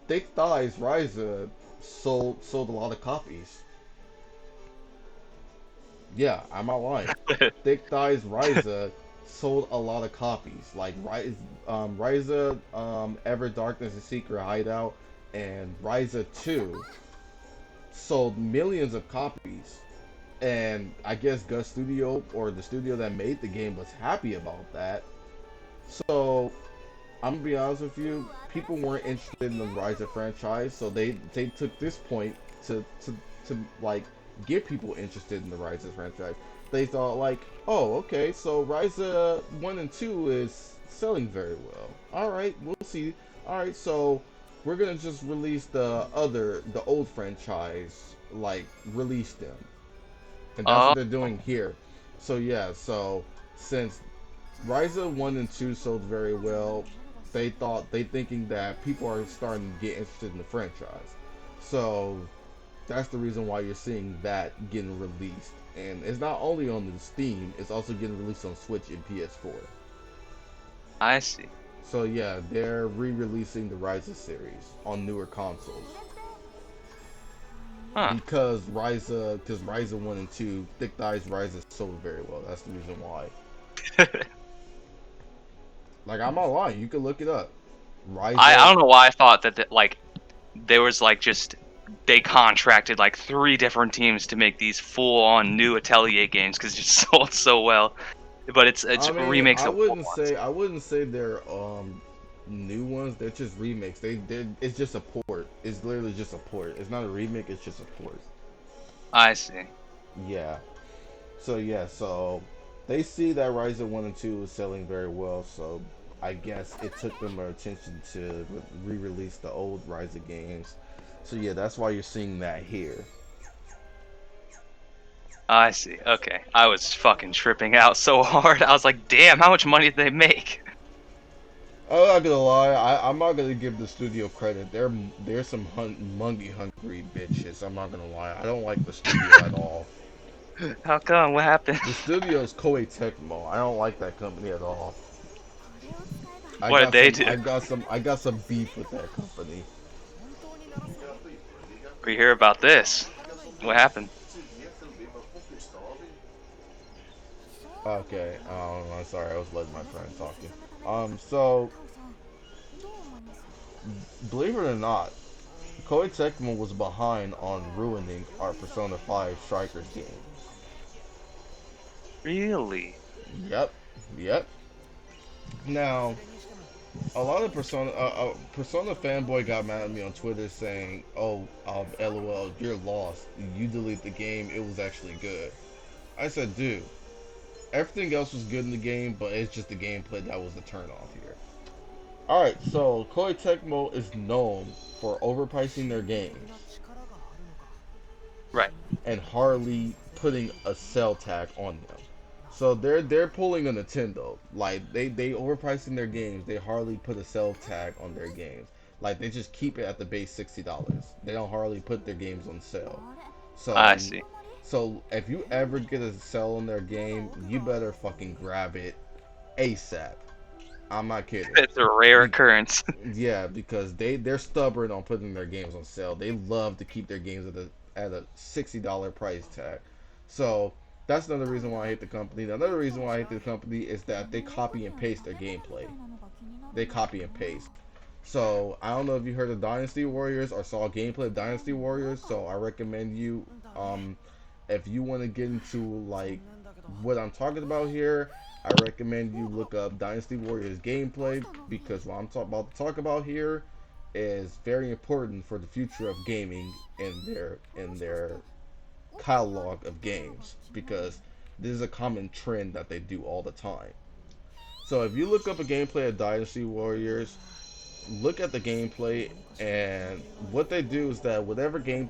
Thick Thighs Ryza sold a lot of copies. Yeah, I'm not lying. Thick Thighs Ryza sold a lot of copies. Like Ryza, Ever Darkness and Secret Hideout, and Ryza 2 sold millions of copies. And I guess Gus Studio, or the studio that made the game, was happy about that. So I'm gonna be honest with you, people weren't interested in the Ryza franchise, so they took this point to like get people interested in the Ryza franchise. They thought like, oh, okay, so Ryza 1 and 2 is selling very well. Alright, we'll see. Alright, so we're gonna just release the old franchise, like release them. And that's Oh, what they're doing here. So yeah, so since Ryza 1 and 2 sold very well, they thinking that people are starting to get interested in the franchise. So that's the reason why you're seeing that getting released. And it's not only on the Steam, it's also getting released on Switch and PS4. I see. So yeah, they're re-releasing the Ryza series on newer consoles. Huh. Because Ryza 1 and 2, Thick Thighs Ryza sold very well. That's the reason why. Like, I'm not lying, you can look it up. I Ryza. don't know why I thought that like there was like just they contracted like 3 different teams to make these full-on new Atelier games because it just sold so well. But it's I mean, remakes of old ones. I wouldn't say they're new ones. They're just remakes. It's just a port. It's literally just a port. It's not a remake. It's just a port. I see. Yeah. So yeah. So they see that Ryzen 1 and 2 is selling very well. So I guess it took them their attention to re-release the old Ryzen games. So yeah, that's why you're seeing that here. I see. Okay. I was fucking tripping out so hard. I was like, damn, how much money did they make? I'm not gonna lie. I'm not gonna give the studio credit. They're some money hungry bitches. I'm not gonna lie. I don't like the studio at all. How come? What happened? The studio is Koei Tecmo. I don't like that company at all. What did they do? I got some beef with that company. We hear about this. What happened? Okay. I'm sorry. I was letting my friend talking. So believe it or not, Koei Tecmo was behind on ruining our Persona 5 Strikers game. Really? Yep. Yep. Now, a lot of Persona fanboy got mad at me on Twitter saying, "Oh, LOL, you're lost. You delete the game. It was actually good." I said, "Dude, everything else was good in the game, but it's just the gameplay that was the turnoff here." All right, so Koei Tecmo is known for overpricing their games Right. and hardly putting a sell tag on them. So they're pulling a Nintendo. Like they overpricing their games. They hardly put a sell tag on their games. Like they just keep it at the base $60. They don't hardly put their games on sale. I So see. so if you ever get a sell on their game, you better fucking grab it ASAP. I'm not kidding. It's a rare Be- occurrence. yeah, because they're stubborn on putting their games on sale. They love to keep their games at a $60 price tag. So that's another reason why I hate the company. Another reason why I hate the company is that they copy and paste their gameplay. They copy and paste. So I don't know if you heard of Dynasty Warriors or saw gameplay of Dynasty Warriors. So I recommend you, if you want to get into like what I'm talking about here, I recommend you look up Dynasty Warriors gameplay because what I'm about to talk about here is very important for the future of gaming in their catalog of games, because this is a common trend that they do all the time. So if you look up a gameplay of Dynasty Warriors, look at the gameplay, and what they do is that whatever game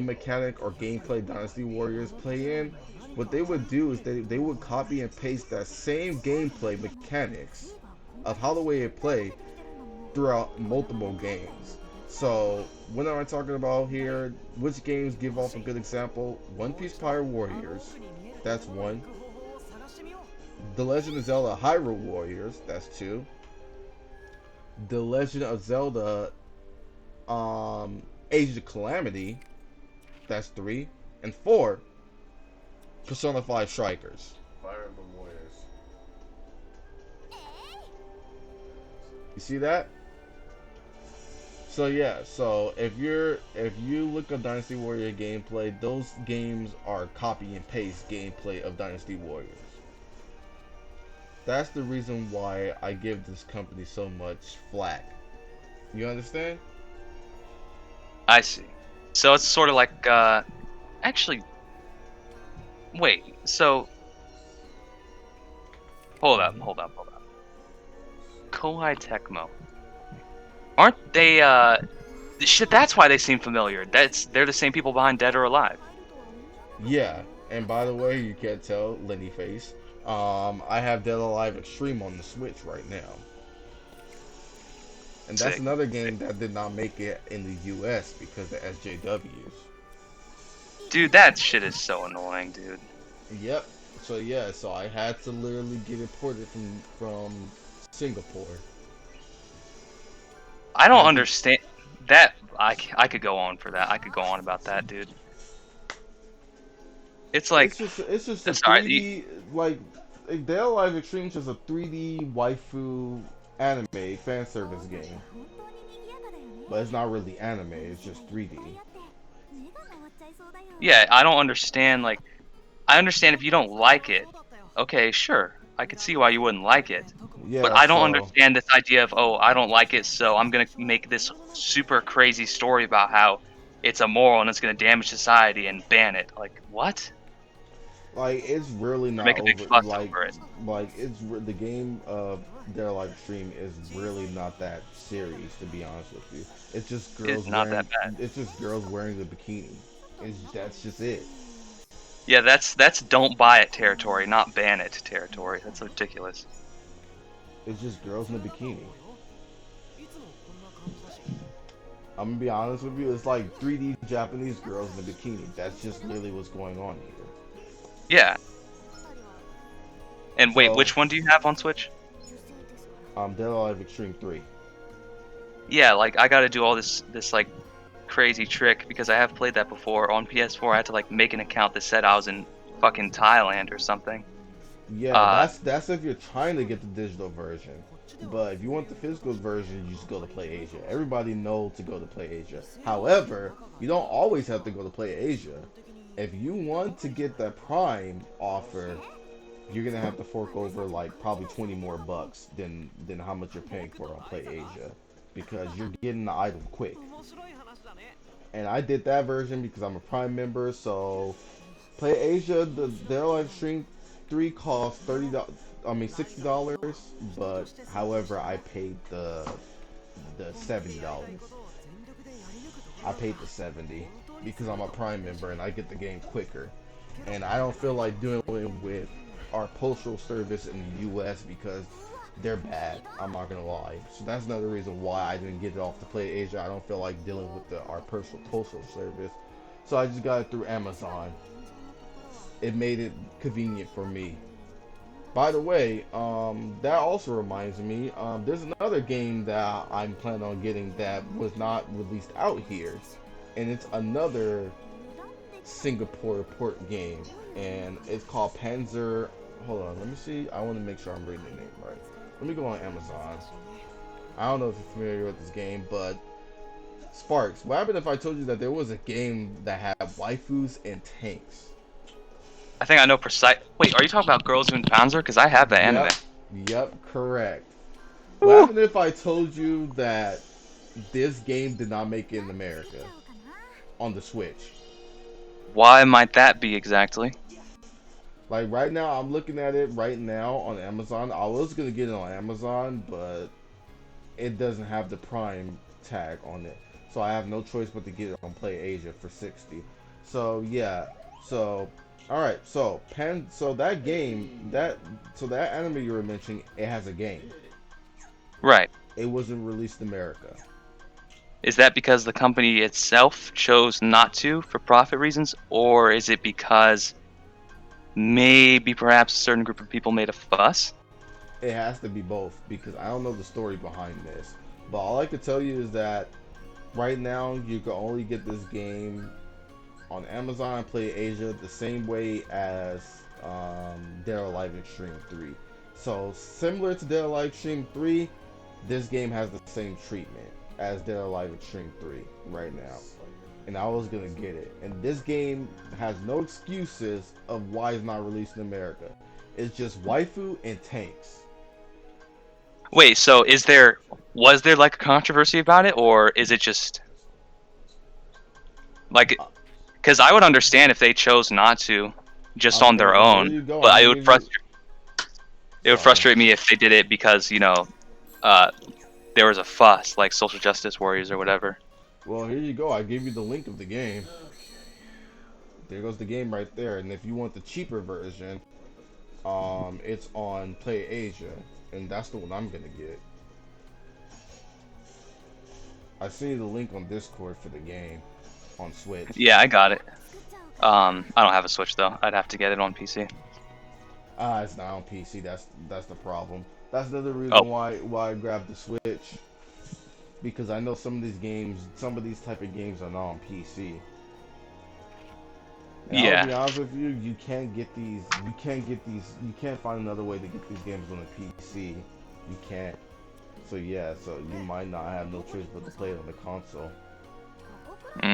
mechanic or gameplay Dynasty Warriors play in, what they would do is they would copy and paste that same gameplay mechanics of how the way it play throughout multiple games. So what am I talking about here? Which games give off a good example? One Piece Pirate Warriors, that's one. The Legend of Zelda Hyrule Warriors, that's two. The Legend of Zelda Age of Calamity, that's three. And four, Persona 5 Strikers. Fire Emblem Warriors. You see that? So yeah, so if you look up Dynasty Warrior gameplay, those games are copy and paste gameplay of Dynasty Warriors. That's the reason why I give this company so much flack. You understand? I see. So it's sort of like, actually, wait. So, hold up. Koei Tecmo. Aren't they? Shit. That's why they seem familiar. They're the same people behind Dead or Alive. Yeah. And by the way, you can't tell, Lenny Face. I have Dead or Alive Extreme on the Switch right now. And that's Sick. another game that did not make it in the US because of SJWs. Dude, that shit is so annoying, dude. Yep. So yeah, so I had to literally get it ported from Singapore. I don't understand that. I could go on for that. I could go on about that, dude. It's like it's just a sorry, 3D like Dead or Alive Extreme is just a 3D waifu anime fan service game. But it's not really anime, it's just 3D. yeah, I don't understand. Like, I understand if you don't like it. Okay, sure, I could see why you wouldn't like it. Yeah, But I don't so, understand this idea of, oh, I don't like it, so I'm gonna make this super crazy story about how it's immoral and it's gonna damage society and ban it. Like, what? like it's really not Make a big over, fuss like over it. like the game of Dead or Alive Extreme is really not that serious, to be honest with you. It's just girls It's not wearing that bad. it's just girls wearing the bikini. That's just it. Yeah, that's don't buy it territory, not ban it territory. That's ridiculous. It's just girls in a bikini. I'm gonna be honest with you, it's like 3D Japanese girls in a bikini. That's just really what's going on here. Yeah. And wait, So- which one do you have on Switch? Dead or Alive Extreme 3. Yeah, like I gotta do all this like crazy trick because I have played that before on PS4. I had to like make an account that said I was in fucking Thailand or something. Yeah, that's if you're trying to get the digital version. But if you want the physical version, you just go to Play Asia. Everybody knows to go to Play Asia. However, you don't always have to go to Play Asia. If you want to get that Prime offer, you're gonna have to fork over like probably 20 more bucks than how much you're paying for on Play Asia, because you're getting the item quick. And I did that version because I'm a Prime member. So Play Asia, the Dead or Alive Extreme 3 costs $60, but however I paid the $70. I paid the 70 because I'm a Prime member and I get the game quicker. And I don't feel like doing it with our postal service in the US because they're bad. I'm not gonna lie. So that's another reason why I didn't get it off the Play Asia. I don't feel like dealing with our personal postal service. So I just got it through Amazon. It made it convenient for me. By the way, that also reminds me, there's another game that I'm planning on getting that was not released out here, and it's another Singapore port game, and it's called Panzer. Hold on, let me see. I want to make sure I'm reading the name right. Let me go on Amazon. I don't know if you're familiar with this game, but Sparks, what happened if I told you that there was a game that had waifus and tanks? I think I know precise. Wait, are you talking about Girls in Panzer? Because I have the anime. Yep, correct. What happened if I told you that this game did not make it in America on the Switch? Why might that be exactly? Like right now, I'm looking at it right now on Amazon. I was gonna get it on Amazon, but it doesn't have the Prime tag on it, so I have no choice but to get it on Play Asia for 60. So yeah, so all right, so so that game, that anime you were mentioning, it has a game. Right. It wasn't released in America. Is that because the company itself chose not to for profit reasons, or is it because maybe perhaps a certain group of people made a fuss? It has to be both because I don't know the story behind this. But all I can tell you is that right now you can only get this game on Amazon and Play Asia the same way as Dead or Alive Extreme 3. So similar to Dead or Alive Extreme 3, this game has the same treatment as Dead or Alive Extreme 3 right now. And I was gonna get it. And this game has no excuses of why it's not released in America. It's just waifu and tanks. Wait, so was there like a controversy about it, or is it just like, because I would understand if they chose not to just on their There own, you go. but I'm it gonna would give you. Sorry. frustrate me if they did it because, uh, there was a fuss, like social justice warriors or whatever. Well, here you go. I gave you the link of the game. There goes the game right there. And if you want the cheaper version, it's on Play Asia, and that's the one I'm gonna get. I see the link on Discord for the game on Switch. Yeah, I got it. I don't have a Switch though. I'd have to get it on PC. It's not on PC. That's the problem. That's another Oh, reason why I grabbed the Switch, because I know some of these games, some of these type of games are not on PC. And I'll yeah. be honest with you, you can't get these. You can't find another way to get these games on a PC. You can't. So yeah, so you might not have no choice but to play it on the console.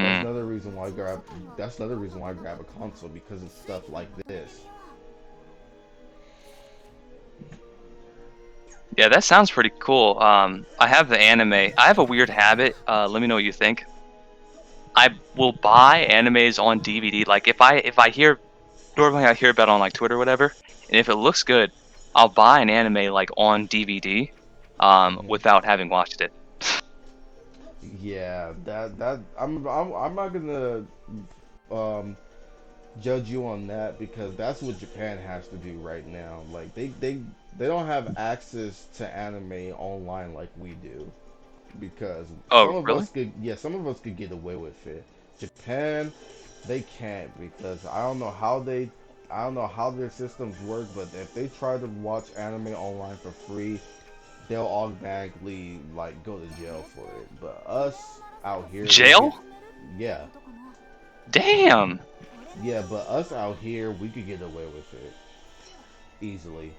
That's Mm. another reason why I grab. That's another reason why I grab a console, because it's stuff like this. Yeah, that sounds pretty cool. I have the anime. I have a weird habit. Let me know what you think. I will buy animes on DVD. Like if I hear normally I hear about it on like Twitter or whatever, and if it looks good, I'll buy an anime like on DVD, Hmm. without having watched it. Yeah, I'm not gonna um judge you on that, because that's what Japan has to do right now. Like they don't have access to anime online like we do, because Oh, really? some of us could get away with it. Japan, they can't, because I don't know how their systems work, but if they try to watch anime online for free, they'll automatically like go to jail for it. But us out here, we get, Jail? yeah, Damn. yeah, but us out here, we could get away with it easily.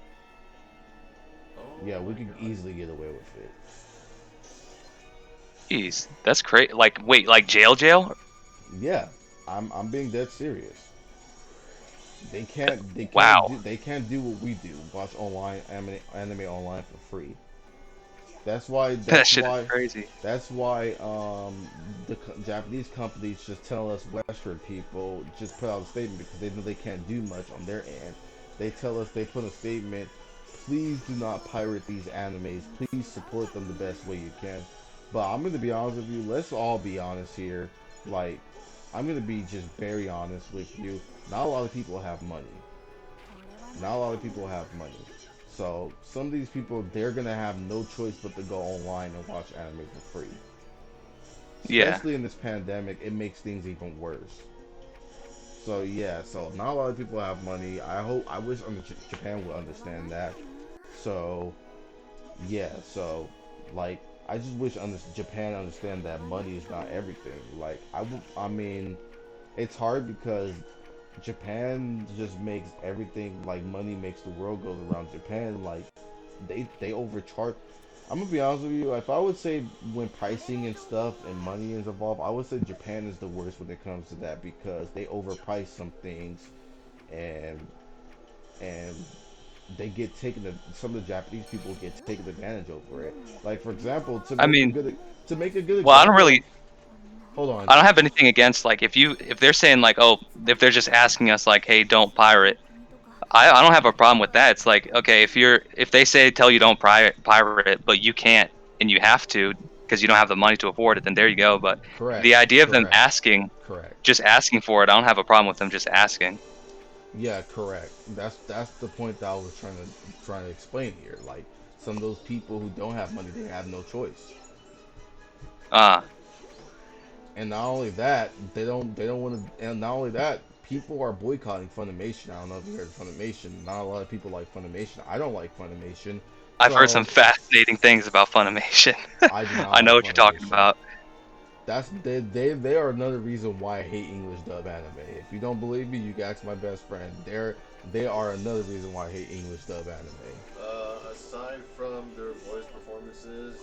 Yeah, we could easily get away with it. Jeez, that's crazy. Like, wait, like jail? Yeah, I'm being dead serious. Wow. They can't do what we do. Watch anime online for free. That's why That that's shit is why crazy. that's why Japanese companies just tell us Western people just put out a statement, because they know they can't do much on their end. They tell us, they put a statement, please do not pirate these animes. Please support them the best way you can. But I'm gonna be honest with you. Let's all be honest here. Like, I'm gonna be just very honest with you. Not a lot of people have money. Not a lot of people have money. So some of these people, they're gonna have no choice but to go online and watch anime for free. Yeah. Especially in this pandemic, it makes things even worse. So yeah, so not a lot of people have money. I wish Japan would understand that. So yeah, so like I just wish Japan understand that money is not everything. Like I mean, it's hard because Japan just makes everything, like money makes the world goes around. Japan, like they overcharge. I'm gonna be honest with you. If I would say, when pricing and stuff and money is involved, I would say Japan is the worst when it comes to that, because they overprice some things, and and they get taken. Some of the Japanese people get taken advantage over it. Like for example, I mean, to make a good well, I don't example of, really, hold on. I don't have anything against like if they're saying like, oh, if they're just asking us like, hey, don't pirate. I don't have a problem with that. It's like, okay, if they say tell you don't pirate it, but you can't and you have to because you don't have the money to afford it, then there you go. But Correct, the idea of them correct, asking, correct. just asking for it, I don't have a problem with them just asking. Yeah, correct. That's the point that I was trying to explain here. Like some of those people who don't have money, they have no choice. Ah, And not only that, they don't want to. And not only that, people are boycotting Funimation. I don't know if you heard of Funimation. Not a lot of people like Funimation. I don't like Funimation, I've heard some so fascinating things about Funimation. I do not I know like what you're talking Funimation. about. They are another reason why I hate English dub anime. If you don't believe me, you can ask my best friend. They are another reason why I hate English dub anime. Aside from their voice performances,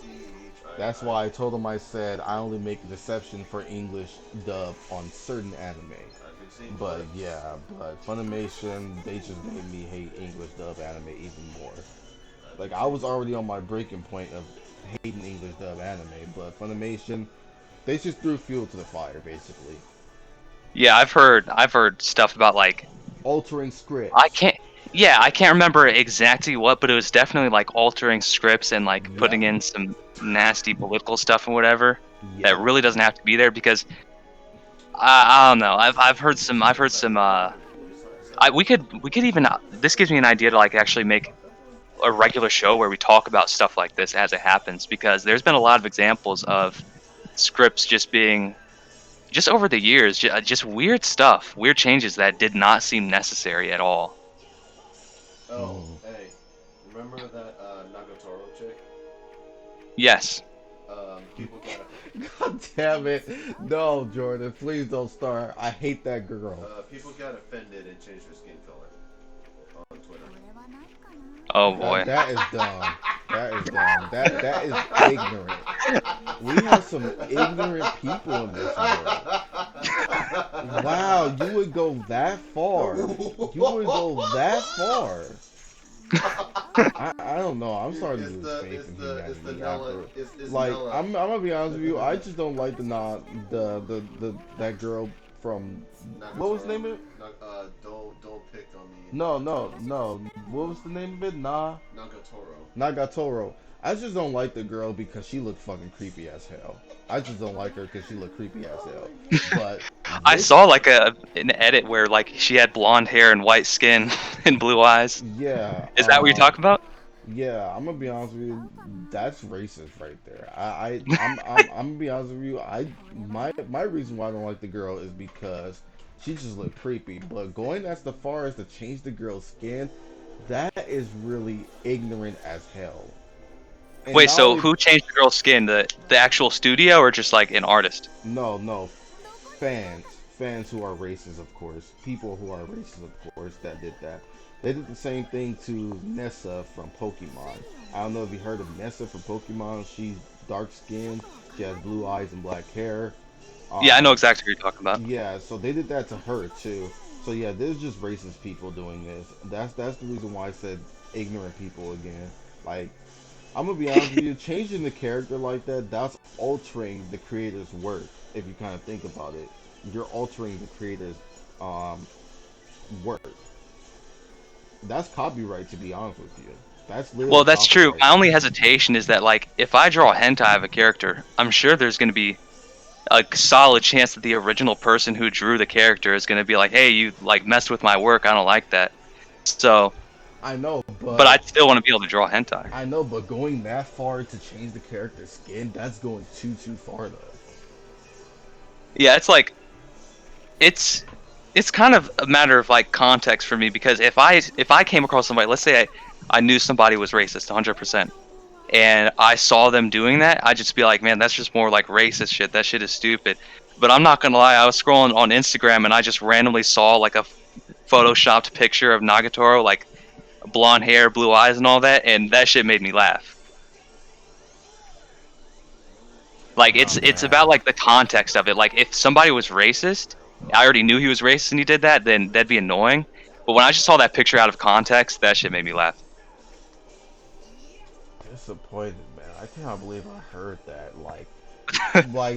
That's why I told him I said I only make an exception for English dub on certain anime. I've been seeing But clips. yeah, but Funimation, they just made me hate English dub anime even more. Like I was already on my breaking point of hating English dub anime, but Funimation, they just threw fuel to the fire basically. Yeah, I've heard stuff about like Altering I scripts. can't. Yeah, I can't remember exactly what, but it was definitely like altering scripts and like Yep. putting in some nasty political stuff and whatever that Yep. really doesn't have to be there because I don't know. I've heard some. We could even this gives me an idea to like actually make a regular show where we talk about stuff like this as it happens because there's been a lot of examples of scripts just being just over the years just weird stuff, weird changes that did not seem necessary at all. Oh, Mm. hey, remember that Nagatoro chick? Yes. People got God damn it. No, Jordan, please don't start. I hate that girl. people got offended and changed their skin color on Twitter. Oh That boy. that is dumb. That is dumb. That is ignorant. We have some ignorant people in this world. Wow, you would go that far. You would go that far. I don't know. I'm starting to lose faith in It's the humanity Nella, after. it's Like Nella. I'm gonna be honest with you. I just don't like the that girl from what was the name of it? Don't pick on me. No. What was the name of it? Nagatoro. Nagatoro. I just don't like the girl because she looked fucking creepy as hell. I just don't like her because she looked creepy as hell. But I this, saw like an edit where like she had blonde hair and white skin and blue eyes. yeah, Is that what you're talking about? yeah. I'm gonna be honest with you. That's racist right there. I'm gonna be honest with you. My reason why I don't like the girl is because she just looked creepy. But going as far as to change the girl's skin, that is really ignorant as hell. And Wait, not so only who changed the girl's skin? The actual studio or just like an artist? no fans who are racist, of course, people who are racist, of course, that did that. They did the same thing to Nessa from Pokemon. I don't know if you heard of Nessa from Pokemon. She's dark skinned, she has blue eyes and black hair. Yeah, I know Um, exactly what you're talking about. yeah, so they did that to her too. So yeah, there's just racist people doing this. That's the reason why I said ignorant people again. Like I'm gonna be honest with you, changing the character like that, that's altering the creator's work. If you kind of think about it, you're altering the creator's um, work. That's copyright, to be honest with you. That's literally Well, that's true. copyright. My only hesitation is that like if I draw a hentai of a character, I'm sure there's going to be a solid chance that the original person who drew the character is going to be like, "Hey, you like messed with my work. I don't like that." So, I know, but but I'd still want to be able to draw hentai. going that far to change the character's skin, that's going too far though. Yeah, it's like it's it's kind of a matter of like context for me because if I came across somebody, let's say I knew somebody was racist 100%, and I saw them doing that, I'd just be like, man, that's just more like racist shit. That shit is stupid. But I'm not gonna lie, I was scrolling on Instagram and I just randomly saw like a photoshopped picture of Nagatoro, like blonde hair, blue eyes, and all that, and that shit made me laugh. Like Oh it's man. about like the context of it. Like if somebody was racist, I already knew he was racist and he did that, then that'd be annoying. But when I just saw that picture out of context, that shit made me laugh. Disappointed, man. I cannot believe I heard that. Like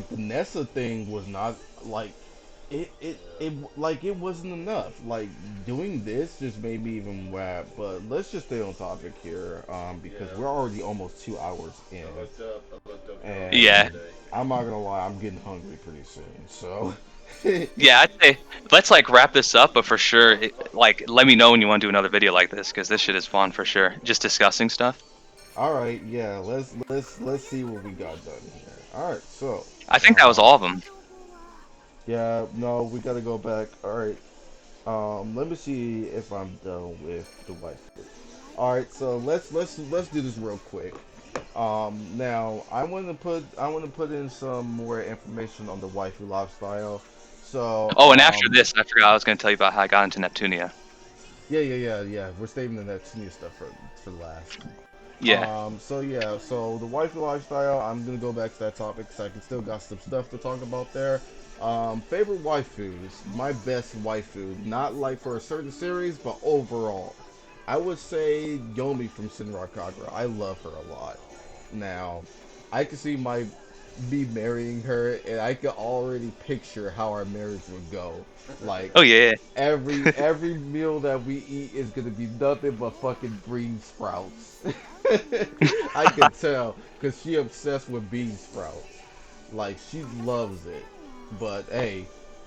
the Nessa thing was not like it like it wasn't enough. Like doing this just made me even wet. But let's just stay on topic here, because we're already almost 2 hours in, Yeah. and I'm not gonna lie, I'm getting hungry pretty soon. So Yeah, I'd say let's like wrap this up, but for sure, like let me know when you want to do another video like this because this shit is fun for sure. Just discussing stuff. all right, yeah, let's see what we got done here. All right, so I think that was all of them. yeah, no, we gotta go back. All right. Let me see if I'm done with the waifu. All right, so let's do this real quick. Now I want to put in some more information on the waifu lifestyle. So, Oh, and after this, I forgot I was going to tell you about how I got into Neptunia. yeah. We're saving the new stuff for last. Yeah. So yeah, so the waifu lifestyle. I'm gonna go back to that topic because I can still got some stuff to talk about there. Favorite waifus, my best waifu, not like for a certain series, but overall, I would say Yomi from Senran Kagura. I love her a lot. Now, I can see me marrying her, and I can already picture how our marriage would go. Like Oh yeah. every meal that we eat is gonna be nothing but fucking green sprouts. I can tell because she obsessed with bean sprouts. Like she loves it. But hey,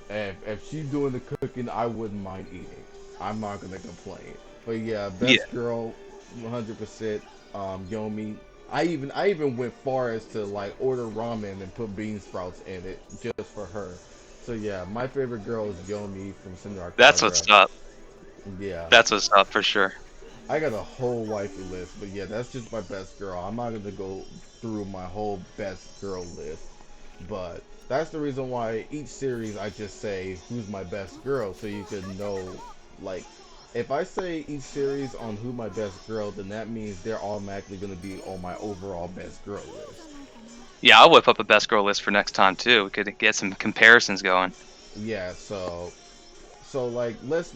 if she's doing the cooking, I wouldn't mind eating. I'm not gonna complain. But yeah, Yeah. best girl, 100%. Yomi. I even went far as to like order ramen and put bean sprouts in it just for her. So yeah, my favorite girl is Yomi from Senran That's Kagura. what's up. Yeah, That's what's up for sure. I got a whole wifey list, but yeah, that's just my best girl. I'm not gonna go through my whole best girl list, but that's the reason why each series I just say who's my best girl, so you can know, like, if I say each series on who my best girl, then that means they're automatically gonna be on my overall best girl list. Yeah, I'll whip up a best girl list for next time too. We could get some comparisons going. Yeah, so like let's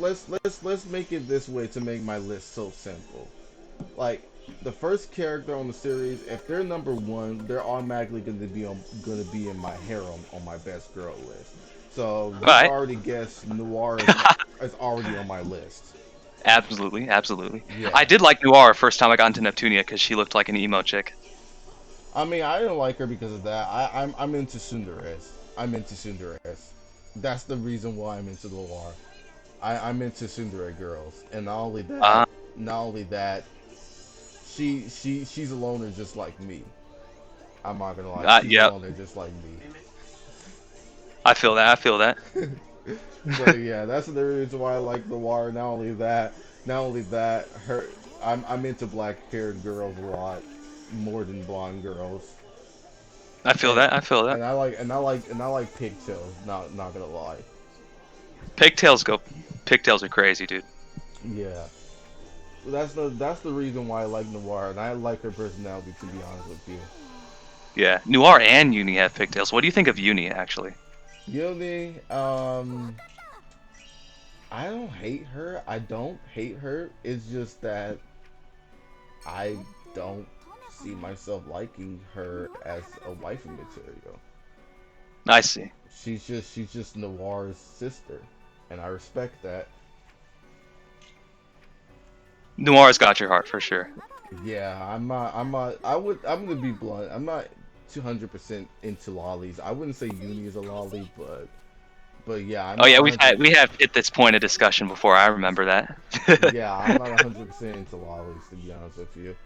make it this way to make my list so simple. Like the first character on the series, if they're number one, they're automatically gonna be in my harem on my best girl list. So All you can right. already guess Noir is already on my list. Absolutely, absolutely. I Yeah, did like Noir first time I got into Neptunia because she looked like an emo chick. I mean I didn't like her because of that. I'm into Sundares. I'm into Sundares. That's the reason why I'm into Noir. I'm into Tsundere girls, and Uh, not only that, she's a loner just like me. I'm not gonna lie, she's a yeah, loner just like I feel that. I feel that. me. But yeah, that's the reason why I like Noir. Not only that, I'm into black-haired girls a lot more than blonde girls, I feel and that. I feel that. I like pigtails. Not gonna lie. Pigtails go. Pigtails are crazy, dude. Yeah. That's the reason why I like Noir, and I like her personality. To be honest with you, Yeah, Noir and Uni have pigtails. What do you think of Uni actually? Yoni, I don't hate her. I don't hate her. It's just that I don't see myself liking her as a waifu material. I see. She's just Noir's sister, and I respect that. Noir's got your heart for sure. Yeah, I'm gonna be blunt. I'm not 200% into lollies. I wouldn't say Uni is a lolly, but yeah, I'm Oh not yeah, 100. we have hit this point of discussion before. I remember that. Yeah, I'm not 100% into lollies, to be honest with you.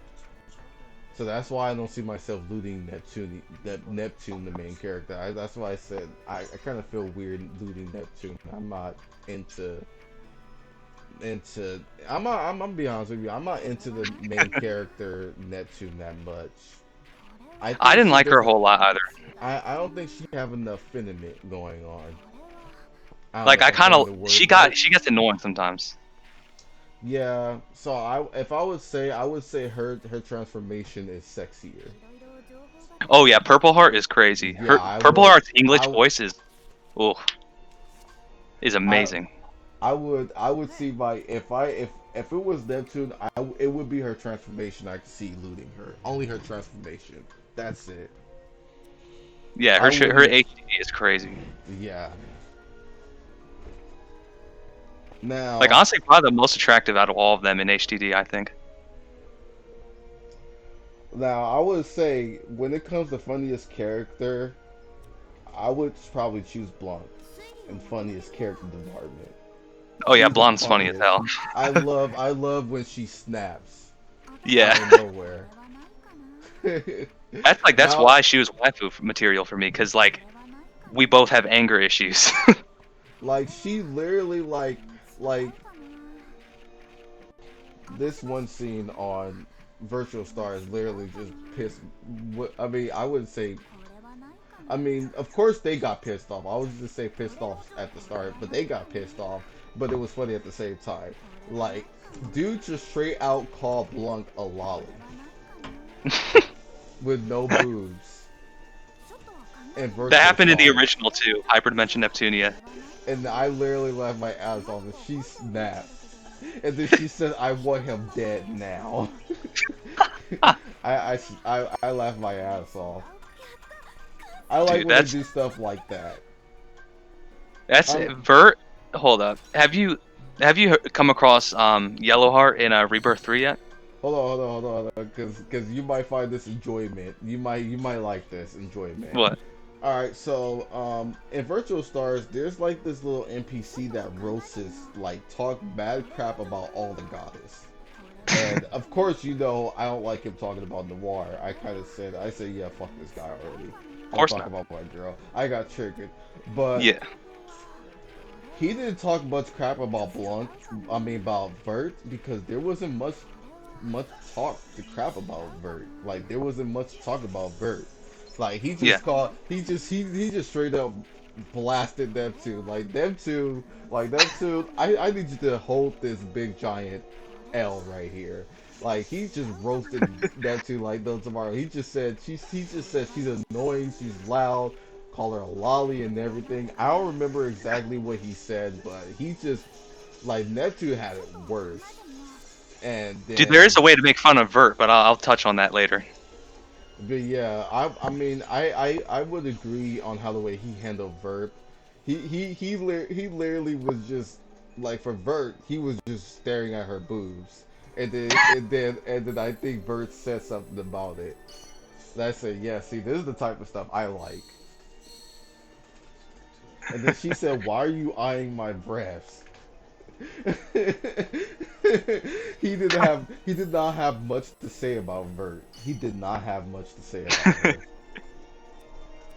So that's why I don't see myself looting Neptune, the main character. That's why I said I kind of feel weird looting Neptune. I'm not into into. I'm gonna be honest with you. I'm not into the main character Neptune that much. I I think didn't she like her a doesn't. whole lot either. I don't think she have enough sentiment going on. I don't know Like if I I'm kind saying of the word right. she gets annoying sometimes. Yeah. So if I would say her transformation is sexier. Oh yeah, Purple Heart is crazy. Yeah, Her Purple Heart's English I voice is oh is I amazing. I would see my if it was Neptune, it would be her transformation. I could see looting her. Only her transformation. That's it. Yeah, I her wouldn't. HDD is crazy. Yeah. Like Now, honestly, probably the most attractive out of all of them in HDD, I think. I would say when it comes to funniest character, I would probably choose Blanc in funniest character department. Oh yeah, She's the Blonde's funny as funniest. hell. I love when she snaps Yeah, out of nowhere. that's Now, why she was waifu material for me, because like we both have anger issues. like she literally like this one scene on Virtual Stars literally just pissed. I mean, I wouldn't say. I mean, of course they got pissed off. I was just say pissed off at the start, but they got pissed off. But it was funny at the same time. Like, dude just straight out called Blanc a lolly with no boobs. And That Virtual happened in the Stars. original too, Hyperdimension Neptunia. And I literally laughed my ass off, and she snapped. And then she said, "I want him dead now." I laughed my ass off. I like Dude, when they do stuff like that. that's Um, Vert. Hold up, have you come across Yellowheart in Rebirth 3 yet? hold on, because you might find this enjoyment. You might like this enjoyment. What? All right, so in Virtual Stars, there's like this little NPC that roasts, like talk bad crap about all the goddess. And of course, you know, I don't like him talking about Noir. I said, yeah, fuck this guy already. Of I'll course talk not. about my girl. I got triggered, but Yeah. he didn't talk much crap about Blanc. I mean, about Vert, because there wasn't much talk to crap about Vert. Like there wasn't much talk about Vert. Like he Yeah. just called. He just straight up blasted them two. Like them two. I need you to hold this big giant L right here. Like he just roasted them two like no tomorrow. He just said she's annoying. She's loud. Call her a lolly and everything. I don't remember exactly what he said, but he just like Neptune had it worse. And Dude, there is then a way to make fun of Vert, but I'll touch on that later. but yeah, I mean I would agree on how the way he handled Vert. He literally was just like for Vert, he was just staring at her boobs. And then I think Vert said something about it. And I said, yeah, see, this is the type of stuff I like. And then she said, why are you eyeing my breasts? He did not have much to say about Vert. He did not have much to say about her.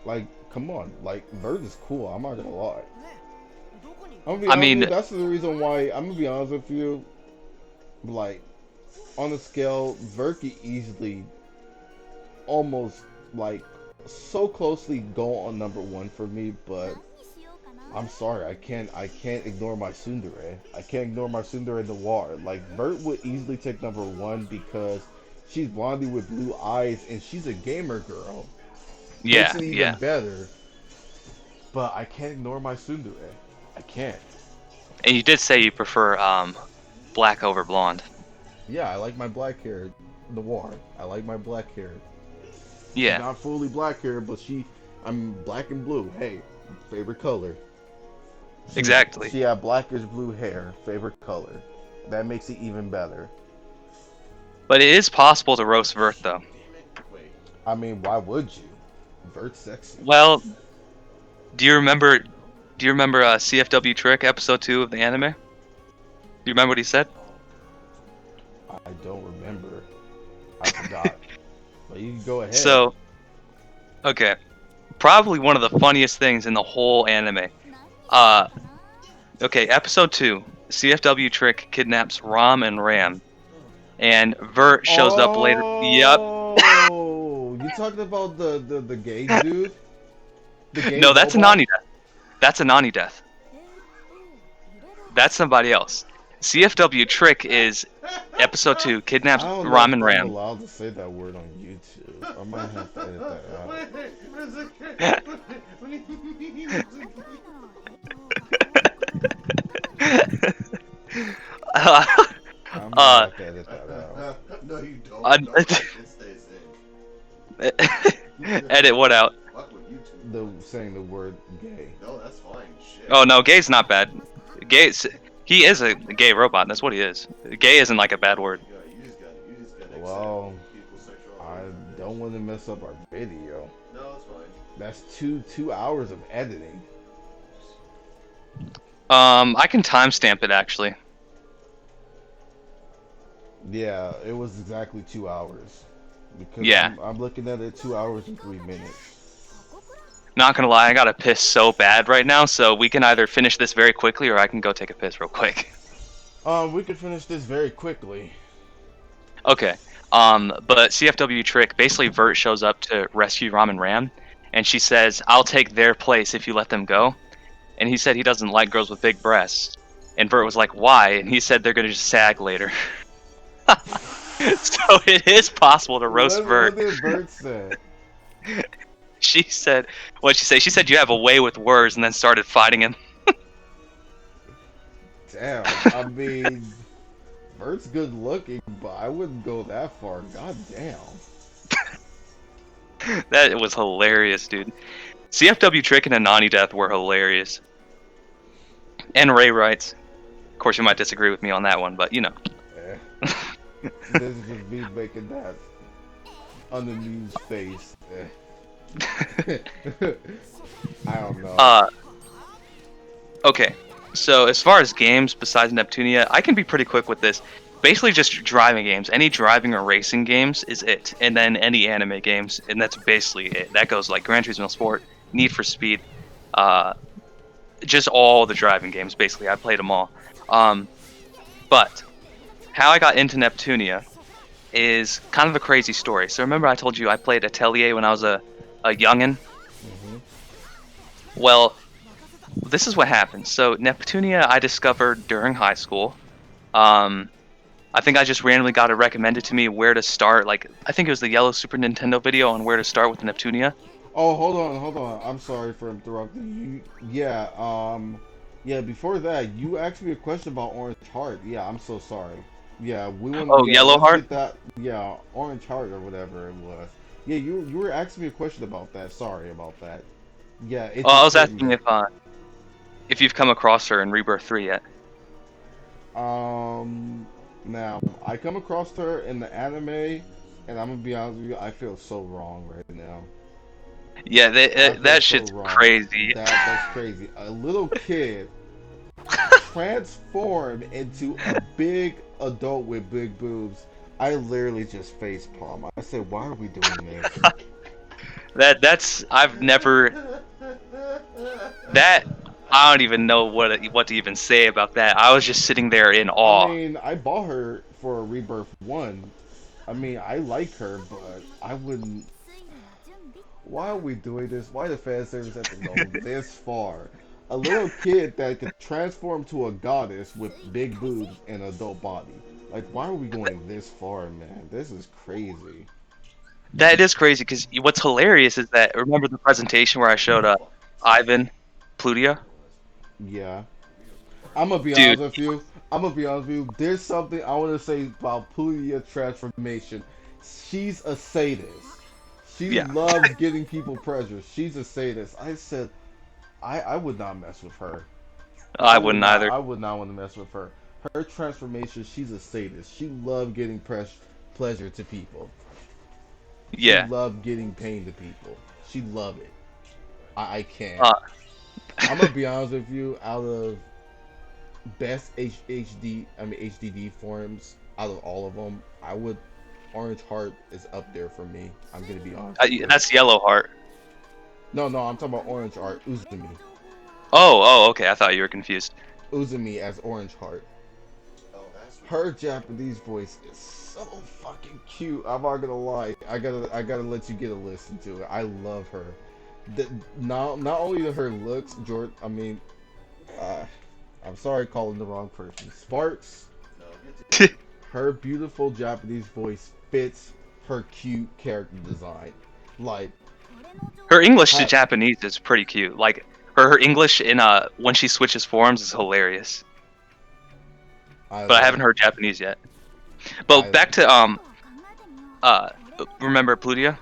Like, come on, like Vert is cool. I'm not gonna lie. I'm gonna be I honest with mean, you. That's the reason why I'm gonna be honest with you. Like, on the scale, Vert could easily, almost like, so closely go on number one for me. But I'm sorry, I can't ignore my tsundere. I can't ignore my tsundere Noir. Like Vert would easily take number one because she's blondie with blue eyes and she's a gamer girl. Makes yeah, it even yeah. better. But I can't ignore my tsundere. I can't. And you did say you prefer black over blonde. Yeah, I like my black hair Noir. I like my black hair. She's Yeah, not fully black hair, but I'm black and blue. Hey, favorite color. exactly. She had blackish blue hair, favorite color. That makes it even better. But it is possible to roast Vert though. Wait. I mean, why would you? Vert's sexy. Well, do you remember? Do you remember CFW Trick episode 2 of the anime? Do you remember what he said? I don't remember. I forgot. But you can go ahead. So, okay, probably one of the funniest things in the whole anime. Okay, episode 2, CFW Trick kidnaps Ram and Ram, and Vert shows up later. Yep. Oh, you talking about the gay dude? The gay No, that's a robot? Nani death. That's a Nani death. That's somebody else. CFW Trick is episode 2, I kidnaps don't know Ram if and I'm Ram. allowed to say that word on YouTube. I might have to edit that out. Wait, there's a uh, I'm gonna uh, have to edit that out. No, you don't. uh, No, it stays in. edit what out? Fuck with YouTube. Saying the word gay. No, that's fine. Shit. Oh no, gay's not bad. He is a gay robot. That's what he is. Gay isn't like a bad word. Yeah, you just gotta accept Well, people's sexual I orientation. don't want to mess up our video. No, it's fine. That's two hours of editing. I can timestamp it actually. Yeah, it was exactly 2 hours. Because Yeah. I'm looking at it 2 hours and 3 minutes. Not gonna lie, I gotta piss so bad right now, so we can either finish this very quickly or I can go take a piss real quick. We could finish this very quickly. Okay. But CFW Trick, basically Vert shows up to rescue Ram and Ram, and she says, "I'll take their place if you let them go." And he said he doesn't like girls with big breasts. And Vert was like, "Why?" And he said they're gonna just sag later. So it is possible to roast Vert. What did Bert say? She said, what'd she say? She said you have a way with words, and then started fighting him. Damn, I mean, Bert's good looking, but I wouldn't go that far. God damn. That was hilarious, dude. CFW Trick and Anani Death were hilarious. And Ray writes. Of course, you might disagree with me on that one, but you know. This is just me making that unamused face. I don't know. Okay. So as far as games besides Neptunia, I can be pretty quick with this. Basically just driving games. Any driving or racing games is it. And then any anime games, and that's basically it. That goes like Gran Turismo Sport, Need for Speed, just all the driving games, basically. I played them all. But how I got into Neptunia is kind of a crazy story. So remember I told you I played Atelier when I was a youngin'? Well, this is what happened. So Neptunia I discovered during high school. I think I just randomly got it recommended to me where to start. Like, I think it was the Yellow Super Nintendo video on where to start with Neptunia. Oh, hold on. I'm sorry for interrupting you. Yeah, before that, you asked me a question about Orange Heart. Yeah, I'm so sorry. Yeah, we want Oh, to Yellow let's Heart? get that. Yeah, Orange Heart or whatever it was. Yeah, you were asking me a question about that. Sorry about that. Yeah, it Oh, I was just hit asking me. if you've come across her in Rebirth 3 yet. Now I come across her in the anime, and I'm gonna be honest with you, I feel so wrong right now. Yeah, I feel that so shit's wrong. crazy. That's crazy. A little kid transformed into a big adult with big boobs. I literally just face palm. I said, why are we doing this? I've never that I don't even know what to even say about that. I was just sitting there in I awe. mean, I bought her for Rebirth 1. I mean, I like her, but I wouldn't. Why are we doing this? Why the fan service have to go this far? A little kid that could transform to a goddess with big boobs and adult body. Like, why are we going this far, man? This is crazy. That is crazy because what's hilarious is that remember the presentation where I showed Ivan Plutia? Yeah. I'm gonna be honest Dude, with you. There's something I want to say about Plutia transformation. She's a sadist. She yeah, loves getting people pleasure. She's a sadist. I said, I would not mess with her. I wouldn't either. I would not want to mess with her. Her transformation, she's a sadist. She loved getting pleasure to people. She Yeah. loved getting pain to people. She loved it. I can't. Uh, I'm gonna be honest with you. Out of best HDD forms, out of all of them, I would. Orange Heart is up there for me. I'm gonna be honest with you. that's Yellow Heart. No, I'm talking about Orange Heart. Uzumi. Oh, okay. I thought you were confused. Uzumi as Orange Heart. Her Japanese voice is so fucking cute. I'm not gonna lie. I gotta let you get a listen to it. I love her. Not only her looks, George. I mean, I'm sorry calling the wrong person. Sparks. Her beautiful Japanese voice fits her cute character design. Like Her English to Japanese is pretty cute. Like Her English in when she switches forms is hilarious. But I haven't heard Japanese yet. But back to uh remember Plutia?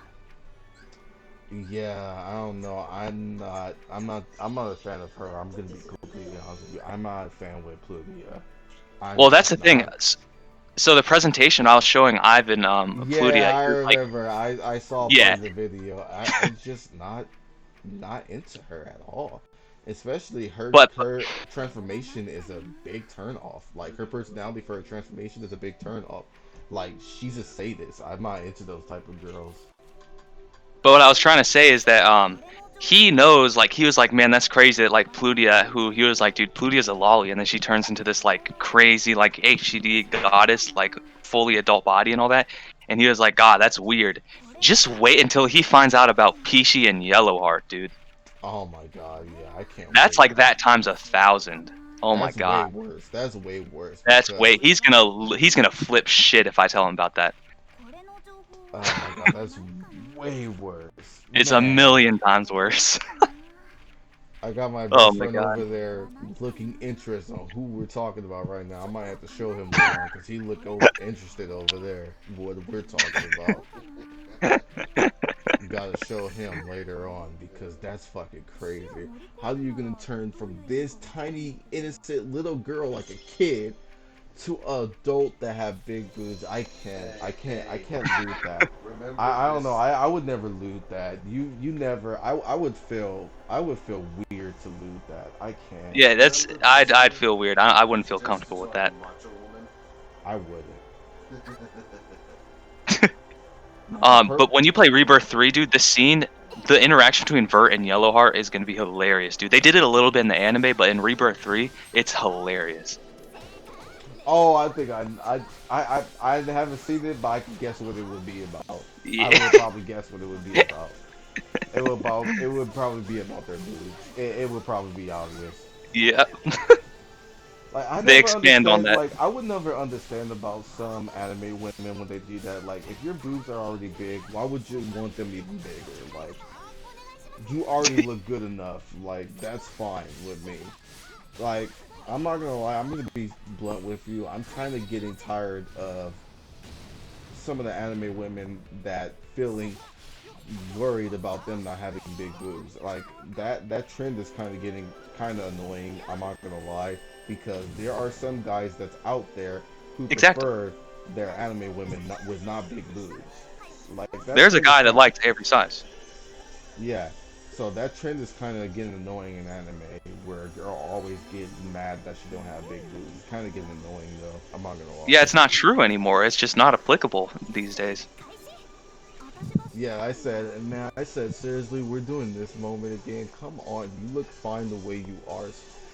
Yeah, I don't know. I'm not a fan of her. I'm gonna be completely honest with you. I'm not a fan with Pluvia. I'm Well, that's the just thing. not. So the presentation I was showing Ivan Yeah, Plutia, I you're like, remember. I saw part yeah. of the video. I'm just not into her at all. Especially But her transformation is a big turn off. Like her personality for her transformation is a big turn off. Like she's a sadist. I'm not into those type of girls. what I was trying to say is that he knows, like he was like, man, that's crazy that like Plutia, who he was like, dude, Plutia's a lolly, and then she turns into this like crazy like HDD goddess, like fully adult body and all that, and he was like, God, that's weird. Just wait until he finds out about Peachy and Yellowheart, dude. Oh my god, yeah, I can't That's wait. like that times 1,000. Oh my That's way God, worse. That's way worse that's way because he's gonna flip shit if I tell him about that. oh my god, that's way worse. It's a Man, million times worse. I got my Oh best my friend God. over there looking interested on who we're talking about right now. I might have to show him later on because he looked interested over there. What we're talking about. You gotta show him later on because that's fucking crazy. How are you gonna turn from this tiny, innocent little girl like a kid to an adult that have big boobs? I can't loot that. I don't know. I would never loot that. You never. I would feel weird to loot that. I can't. Yeah, that's I'd feel weird. I wouldn't feel comfortable with that. I wouldn't. Nah, But when you play Rebirth 3, dude, the interaction between Vert and Yellowheart is gonna be hilarious, dude. They did it a little bit in the anime, but in Rebirth 3, it's hilarious. Oh, I think I haven't seen it, but I can guess what it would be about. I Yeah. would probably guess what it would be about. It would probably be about their boobs. It would probably be obvious. Yeah. Like I They never expand on understand. that. Like I would never understand about some anime women when they do that. Like if your boobs are already big, why would you want them even bigger? Like you already look good enough. Like that's fine with me. Like I'm not gonna lie. I'm gonna be blunt with you. I'm kind of getting tired of some of the anime women that feeling worried about them not having big boobs. Like that trend is kind of getting kind of annoying. I'm not gonna lie because there are some guys that's out there who Exactly. prefer their anime women with not big boobs. Like that There's a trend is guy that kind likes every size. yeah. So that trend is kind of getting annoying in anime, where a girl always gets mad that she don't have big boobs. It's kind of getting annoying though. I'm not gonna lie. Yeah, it's not true anymore. It's just not applicable these days. Yeah, I said, seriously, we're doing this moment again. Come on, you look fine the way you are.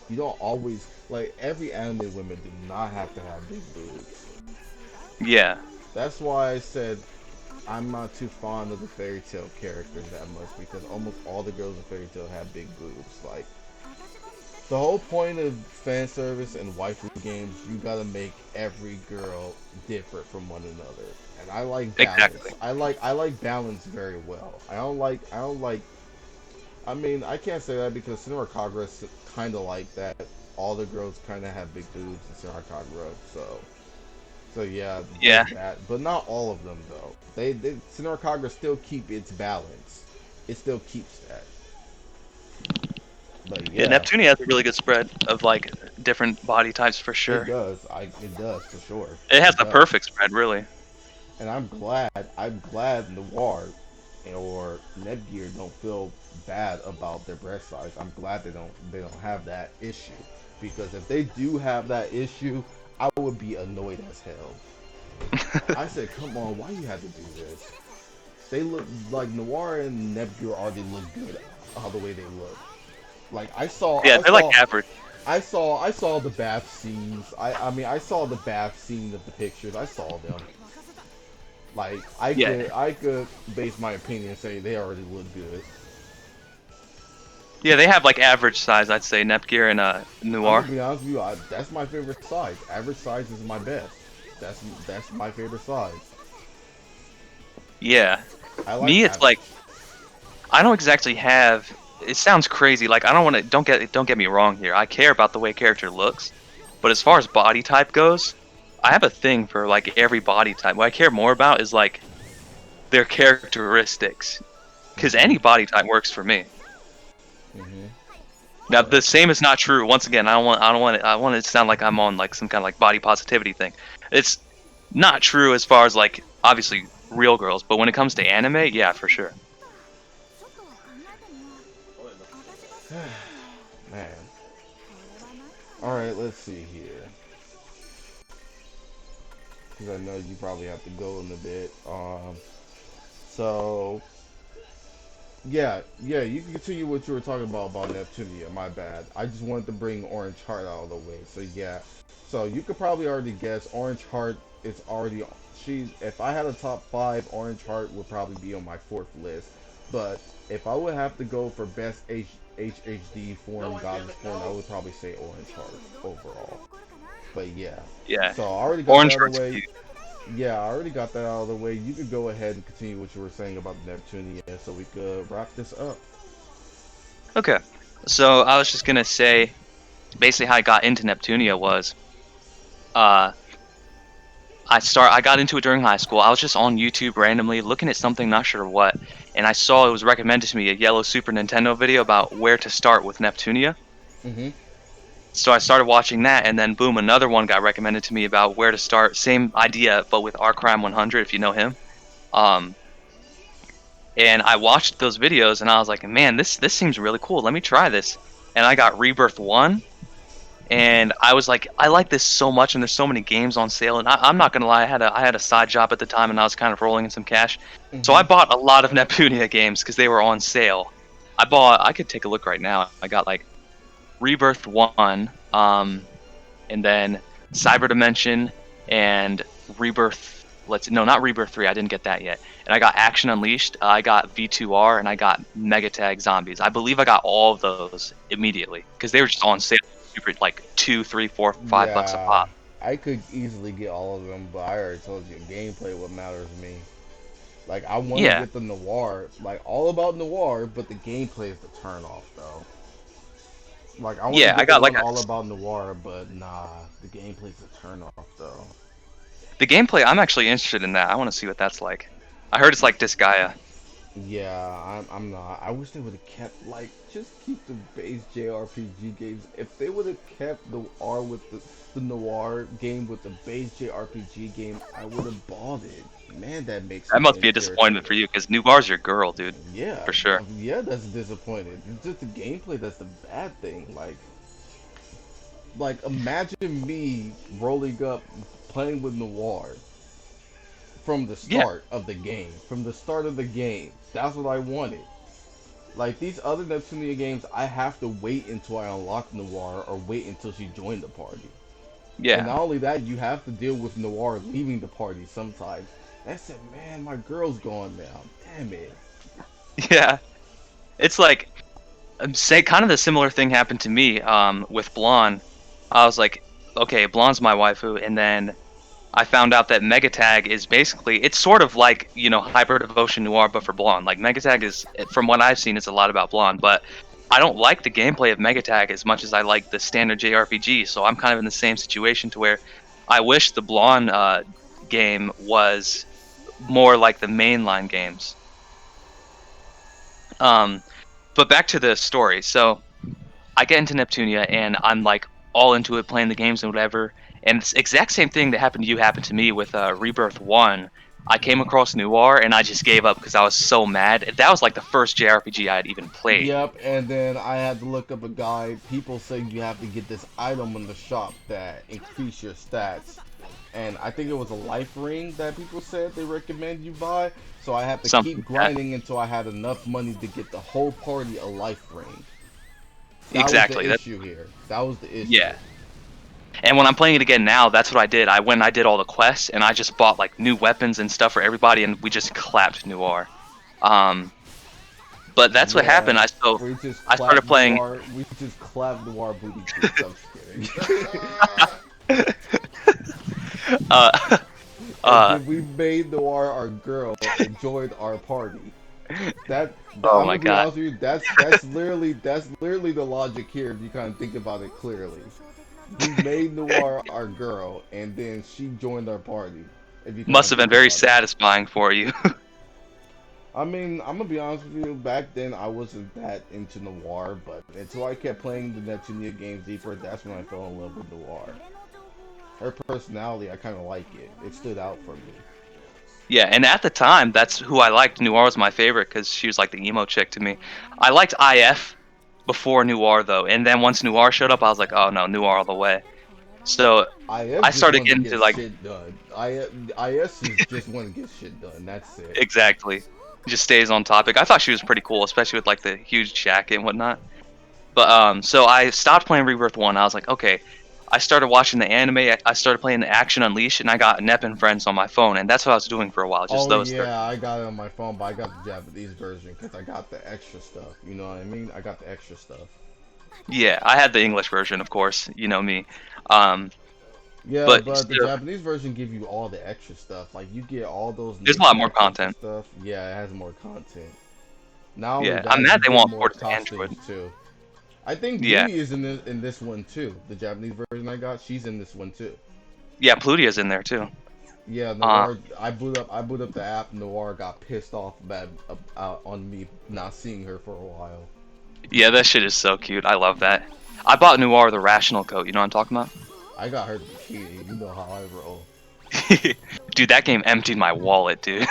You don't always, like, every anime women do not have to have big boobs. Yeah. That's why I said I'm not too fond of the fairy tale characters that much, because almost all the girls in fairy tale have big boobs. Like, the whole point of fan service and waifu games, you gotta make every girl different from one another. And I like balance. Exactly. I like balance very well. I don't like I mean I can't say that because Sonora Kagura is kinda like that. All the girls kinda have big boobs in Sonora Kagura, so yeah, Yeah. there's that. But not all of them though. They Sonora Kagura still keep its balance. It still keeps that. But Yeah, yeah. Neptunia has a really good spread of like different body types for It sure. does. It does for sure. It has It the does. perfect spread, really. And I'm glad Noir or Netgear don't feel bad about their breast size. I'm glad they don't have that issue. Because if they do have that issue, I would be annoyed as hell. I said, come on, why you have to do this? They look like Noir and Netgear already look good how the way they look. Like Yeah, they're like average. I saw the bath scenes. I mean I saw the bath scenes of the pictures. I saw them. Like Yeah. I could base my opinion and say they already look good. Yeah, they have like average size, I'd say, Nepgear and I'm Noir. gonna be honest with you. That's my favorite size. Average size is my best. That's my favorite size. Yeah. I like Me, it's average. like I don't exactly have it sounds crazy. Like, I don't want to. Don't get me wrong here. I care about the way a character looks, but as far as body type goes, I have a thing for like every body type. What I care more about is like their characteristics, because Mm-hmm. any body type works for me. Mm-hmm. Now, Right. the same is not true. Once again, I don't want it. I want it to sound like I'm on like some kind of like body positivity thing. It's not true as far as like obviously real girls, but when it comes to anime, yeah, for sure. Man. All right, let's see here. Because I know you probably have to go in a bit. So yeah, you can continue what you were talking about Neptunia. My bad. I just wanted to bring Orange Heart out of the way. So yeah, so you could probably already guess Orange Heart is already. She. If I had a top five, Orange Heart would probably be on my fourth list. But if I would have to go for best HHD form, goddess form, I would probably say Orange Heart overall. But yeah, Yeah, so I already got that orange out of the heart's way. cute. Yeah, I already got that out of the way. You could go ahead and continue what you were saying about Neptunia so we could wrap this up. Okay, so I was just gonna say basically how I got into Neptunia was uh I got into it during high school. I was just on YouTube randomly looking at something, not sure what, and I saw it was recommended to me a yellow Super Nintendo video about where to start with Neptunia. Mm-hmm. So I started watching that, and then boom, another one got recommended to me about where to start. Same idea, but with R Crime 100, if you know him. Um, and I watched those videos, and I was like, man, this seems really cool. Let me try this. And I got Rebirth 1, and I was like, I like this so much, and there's so many games on sale. And I'm not gonna lie, I had a side job at the time, and I was kind of rolling in some cash. So I Mm-hmm. bought a lot of Neptunia games because they were on sale. I could take a look right now. I got like Rebirth 1, and then Cyber Dimension and Rebirth. No, not Rebirth 3. I didn't get that yet. And I got Action Unleashed. I got V2R, and I got Mega Tag Zombies. I believe I got all of those immediately because they were just on sale, super like 2, 3, 4, $5 a Yeah, pop. I could easily get all of them, but I already told you, gameplay what matters to me. Like, I want to Yeah, get the noir, like, all about noir, but the gameplay is the turn off, though. Like, I want to yeah. I get the got like one all about noir, but nah, the gameplay's a turn off, though. the gameplay. I'm actually interested in that. I want to see what that's like. I heard it's like Disgaea. Yeah, I'm not. I wish they would have kept, like, just keep the base JRPG games. If they would have kept the R with the noir game with the base JRPG game, I would have bought it. Man, that makes That me must be a interested. disappointment for you because New Bar's your girl, dude, Yeah, for sure. yeah, that's disappointing. It's just the gameplay that's the bad thing. Like imagine me rolling up, playing with noir from the Yeah, start of the game. From the start of the game, that's what I wanted. Like these other Neptunia games, I have to wait until I unlock Noir or wait until she joined the party. And yeah, not only that, you have to deal with Noir leaving the party sometimes. I said, man, my girl's gone now. Damn it. yeah. It's like say kind of the similar thing happened to me with Blonde. I was like, okay, Blonde's my waifu, and then I found out that Megatag is basically it's sort of like Hyper Devotion Noir, but for Blonde. Like Megatag is, from what I've seen, it's a lot about Blonde, but I don't like the gameplay of Megatag as much as I like the standard JRPG. So I'm kind of in the same situation to where I wish the Blonde game was more like the mainline games. Um, but back to the story. So I get into Neptunia and I'm like all into it, playing the games and whatever. And it's exact same thing that happened to you happened to me with Rebirth 1. I came Hmm. across Noir and I just gave up because I was so mad. That was like the first JRPG I had even played. Yep, and then I had to look up a guide. People say you have to get this item in the shop that increase your stats. And I think it was a life ring that people said they recommend you buy. So I had to Something keep like that. grinding until I had enough money to get the whole party a life ring. That was the Exactly. That issue here. That was the issue. yeah. And when I'm playing it again now, that's what I did. I went and I did all the quests and I just bought like new weapons and stuff for everybody and we just clapped Noir. Um, but that's what happened. Yeah, we just I started clapped playing. noir. We just clapped noir booty cheeks. I'm just kidding. uh, And uh, then we made Noir our girl and joined our party. That, Oh I'm my gonna be god. honest with you. That's literally the logic here. If you kind of think about it clearly, we made Noir our girl, and then she joined our party. If you kind Must of have been think very about it. satisfying for you. I mean, I'm gonna be honest with you. Back then, I wasn't that into Noir, but until I kept playing the Neptunia games deeper, that's when I fell in love with Noir. Her personality, I kind of like it. It stood out for me. Yeah, and at the time, that's who I liked. Noir was my favorite because she was like the emo chick to me. I liked IF before Noir though, and then once Noir showed up, I was like, oh no, Noir all the way. So IF I just started wanted to getting get to like shit done. IS is just want to get shit done. That's it. exactly, just stays on topic. I thought she was pretty cool, especially with like the huge jacket and whatnot. But so I stopped playing Rebirth 1. I was like, okay. I started watching the anime. I started playing the Action Unleashed, and I got Nep and Friends on my phone, and that's what I was doing for a while, just Oh those three. yeah, I got it on my phone, but I got the Japanese version because I got the extra stuff. You know what I mean? I got the extra stuff. Yeah, I had the English version, of course. You know me. Um, Yeah, but but the still, Japanese version give you all the extra stuff. Like you get all those there's a new lot more tactics and content. stuff. Yeah, it has more content. Not only Yeah, I'm that, mad you they get won't more port it to Android. costumes too. I think Yeah, Beauty is in this one too. The Japanese version I got, she's in this one too. yeah, Plutia's in there too. Yeah, Uh, Noir. I boot up the app. Noir got pissed off on me not seeing her for a while. yeah, that shit is so cute. I love that. I bought Noir the Rational coat. You know what I'm talking I got her the bikini. You know how I roll. about? Dude, that game emptied my wallet, dude.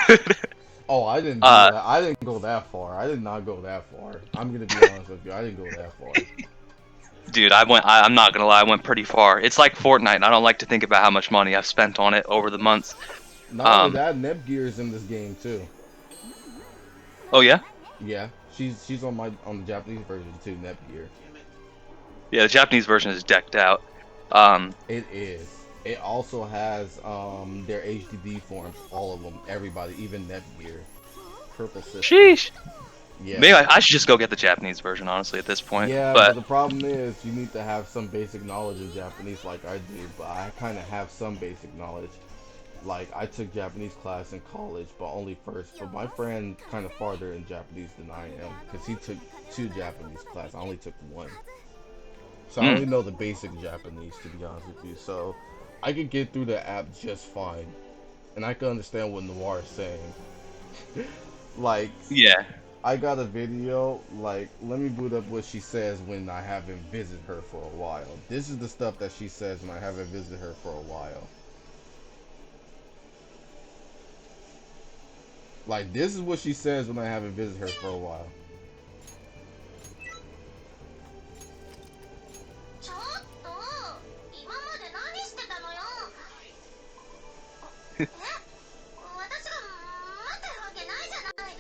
Oh, I didn't do uh, that. I didn't go that far. I did not go that far. I'm gonna be honest with you. I didn't go that far. dude, I'm not gonna lie. I went pretty far. It's like Fortnite. I don't like to think about how much money I've spent on it over the months. Not only Um, that, Nepgear is in this game too. oh yeah, Yeah, she's on the Japanese version too. Nepgear. yeah. The Japanese version is decked out. Um, It is. It also has their HDD forms, all of them, everybody, even Nepgear. Purple Sister. sheesh. Yeah. Maybe I should just go get the Japanese version, honestly, at this point. Yeah, but But the problem is you need to have some basic knowledge of Japanese like I do, but I kind of have some basic knowledge. Like I took Japanese class in college, but only first. But my friend kind of farther in Japanese than I am because he took two Japanese class. I only took one, so I only mm, know the basic Japanese to be honest with you. So I could get through the app just fine, and I can understand what Noir is saying. Like yeah, I got a video, like, let me boot up what she says when I haven't visited her for a while. This is the stuff that she says when I haven't visited her for a while. Like, this is what she says when I haven't visited her for a while. ちょっと今まで何してたのよえ私が待ってるわけないじゃない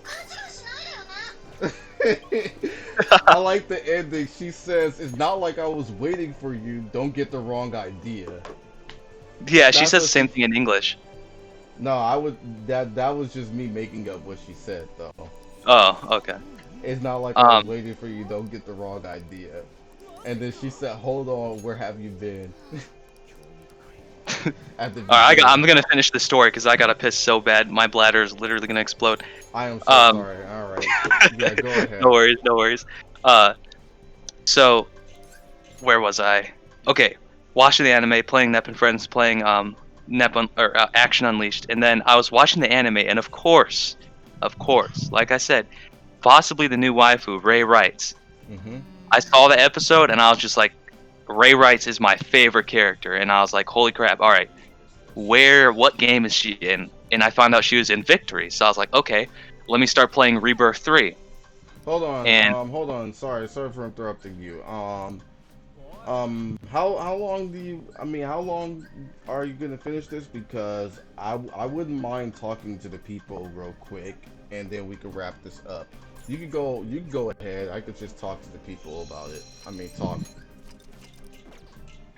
勘違いしないでよね I like the ending. She says, it's not like I was waiting for you. Don't get the wrong idea. yeah. She That's says the what same she... thing in English. No, I would... That was just me making up what she said, though. Oh, okay. It's not like I was Um, waiting for you. Don't get the wrong idea. And then she said, "Hold on, where have you been?" At the all right, I'm beginning. gonna finish the story because I gotta piss so bad. My bladder is literally gonna explode. I am so Um, sorry. All right. Yeah, go ahead. no worries, no worries. Uh, so where was I? Okay, watching the anime, playing Nep and Friends, playing Action Unleashed, and then I was watching the anime, and of course, like I said, possibly the new waifu, Ray Wrights. Mhm. I saw the episode, and I was just like, Ray Wrights is my favorite character, and I was like, holy crap! All right, what game is she in? And I found out she was in Victory, so I was like, okay, let me start playing Rebirth 3. Hold on. And Hold on. Sorry for interrupting you. How long do you? I mean, how long are you gonna finish this? Because I wouldn't mind talking to the people real quick, and then we could wrap this up. You could go. You can go ahead. I could just talk to the people about it. I mean, talk.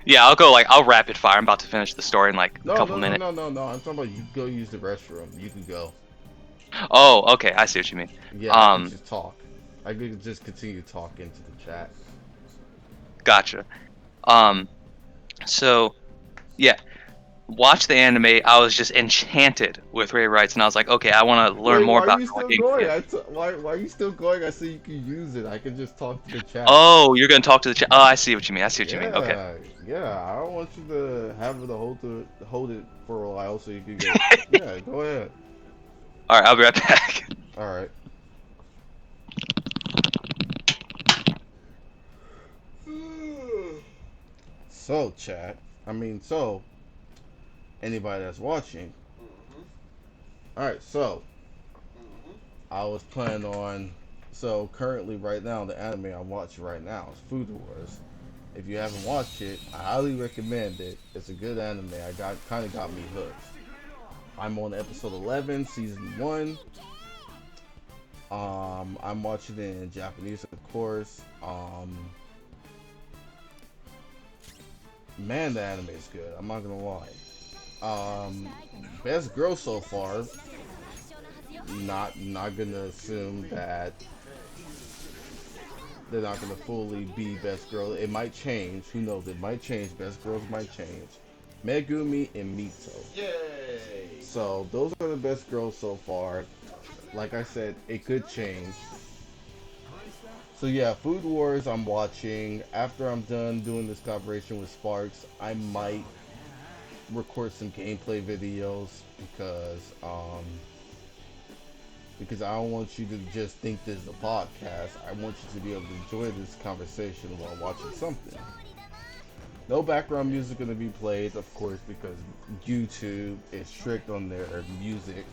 yeah, I'll rapid fire. I'm about to finish the story in like a No, couple no, no, minutes. no, no, no. I'm talking about you go use the restroom. You can go. Oh, okay, I see what you mean. Yeah, I can Um, just talk. I could just continue talking to the chat. gotcha. Um, so yeah, watched the anime. I was just enchanted with Ray Rights, and I was like, okay, I want to learn Wait, more why are about you how still games going? get. Why are you still going? I said you can use it. I can just talk to the chat. Oh, you're gonna talk to the chat. Oh, I see what you mean. I see what you mean. Okay. Yeah, yeah. I don't want you to have to hold it for a while so you can get. Yeah, go ahead. All right, I'll be right back. All right. So, chat. So anybody that's watching. All right. So I was planning on. So currently, right now, the anime I'm watching right now is Food Wars. If you haven't watched it, I highly recommend it. It's a good anime. Kind of got me hooked. I'm on episode 11, season 1. I'm watching it in Japanese, of course. Man, the anime is good. I'm not gonna lie. Best girl so far. Not gonna assume that they're not gonna fully be best girl. It might change. Who knows? It might change. Best girls might change. Megumi and Mito. Yay! So those are the best girls so far. Like I said, it could change. So yeah, Food Wars I'm watching. After I'm done doing this collaboration with Sparks, I might record some gameplay videos because I don't want you to just think this is a podcast. I want you to be able to enjoy this conversation while watching something. No background music going to be played, of course, because YouTube is strict on their music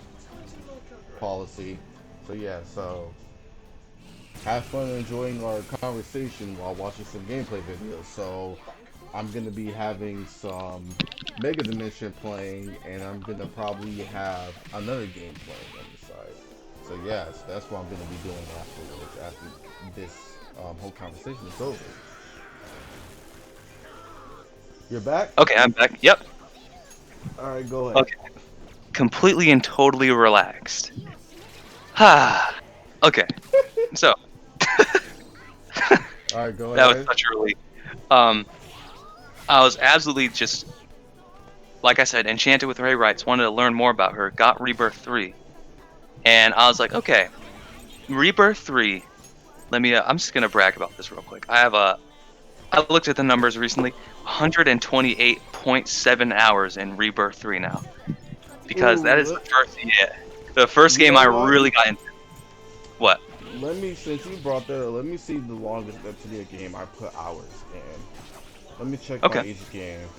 policy. So yeah, so have fun enjoying our conversation while watching some gameplay videos. So I'm going to be having some Mega Dimension playing, and I'm going to probably have another game playing on the side. So yeah, so that's what I'm going to be doing afterwards, after this whole conversation is over. You're back? Okay, I'm back. Yep. Alright, go ahead. Okay. Completely and totally relaxed. Ah. Okay. So. Alright, go That ahead. was such a relief. I was absolutely just, like I said, enchanted with Ray Rights. Wanted to learn more about her. Got Rebirth 3, and I was like, okay, Rebirth 3. Let me. I'm just gonna brag about this real quick. I looked at the numbers recently. 128.7 hours in Rebirth 3 now, because that is Ooh, the first You game know I what? really got into. What? Since you brought that up, let me see the longest Neptunia game I put hours in. Let me check Okay. my each game.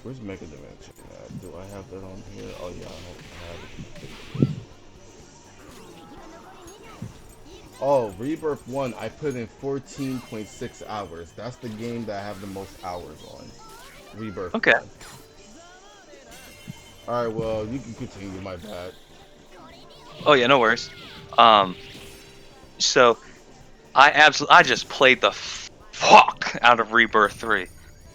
Where's Mega Dimension at? Do I have that on here? Oh yeah, I have it. Oh, Rebirth 1, I put in 14.6 hours. That's the game that I have the most hours on. Rebirth Okay. 1. Alright, well, you can continue, my bad. Oh yeah, no worries. So I just played the fuck out of Rebirth 3.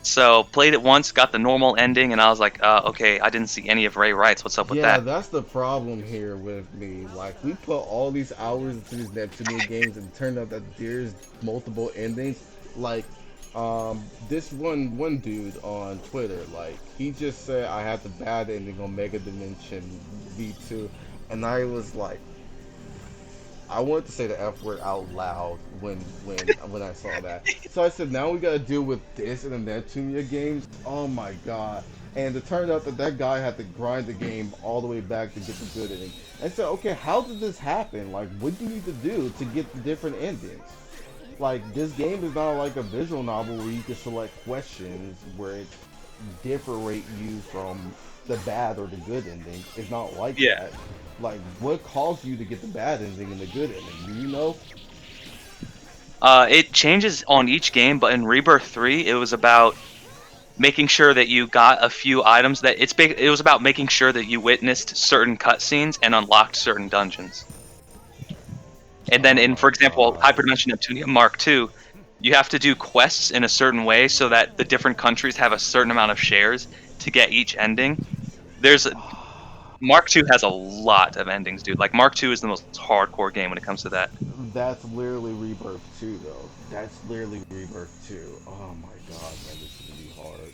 So played it once, got the normal ending, and I was like, okay, I didn't see any of Ray Rights. What's up with Yeah, that? that's the problem here with me. Like, we put all these hours into these Neptunia games, and it turned out that there's multiple endings. Like, this one dude on Twitter, like, he just said I had the bad ending on Mega Dimension V2, and I was like, I wanted to say the F word out loud when I saw that. So I said, now we gotta deal with this in the Neptunia games. Oh my god! And it turned out that that guy had to grind the game all the way back to get the good ending. And so, okay, how did this happen? Like, what do you need to do to get the different endings? Like, this game is not like a visual novel where you can select questions where it differentiate you from the bad or the good ending. It's not like Yeah. that. Like, what caused you to get the bad ending and the good ending? Do you know? It changes on each game, but in Rebirth 3, it was about making sure that you got a few items that it was about making sure that you witnessed certain cutscenes and unlocked certain dungeons. And then Oh in, for my example, god. Hyperdimension Neptunia Mark II, you have to do quests in a certain way so that the different countries have a certain amount of shares to get each ending. There's Mark II has a lot of endings, dude. Like Mark II is the most hardcore game when it comes to that. That's literally Rebirth 2, though. That's literally Rebirth 2. Oh my god, man, this is gonna be hard.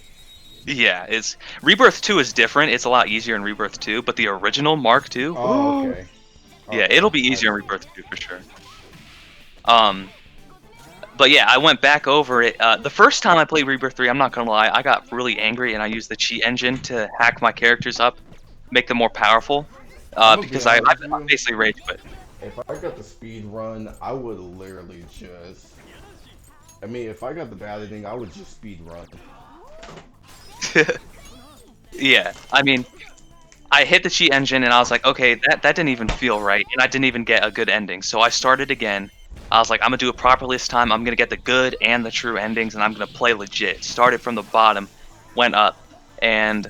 Yeah, it's Rebirth 2 is different. It's a lot easier in Rebirth 2, but the original Mark II, Oh, okay. yeah, Okay, it'll be I easier in see. Rebirth 2 for sure. Um, but yeah, I went back over it. The first time I played Rebirth 3, I'm not gonna lie, I got really angry and I used the cheat engine to hack my characters up, make them more powerful. I'm gonna be Because I honest with you. basically rage quit. If I got the speed run, I would literally just. I mean, if I got the bad ending, I would just speed run. Yeah, I mean, I hit the cheat engine and I was like, okay, that didn't even feel right, and I didn't even get a good ending. So I started again. I was like, I'm gonna do it properly this time. I'm gonna get the good and the true endings, and I'm gonna play legit. Started from the bottom, went up, and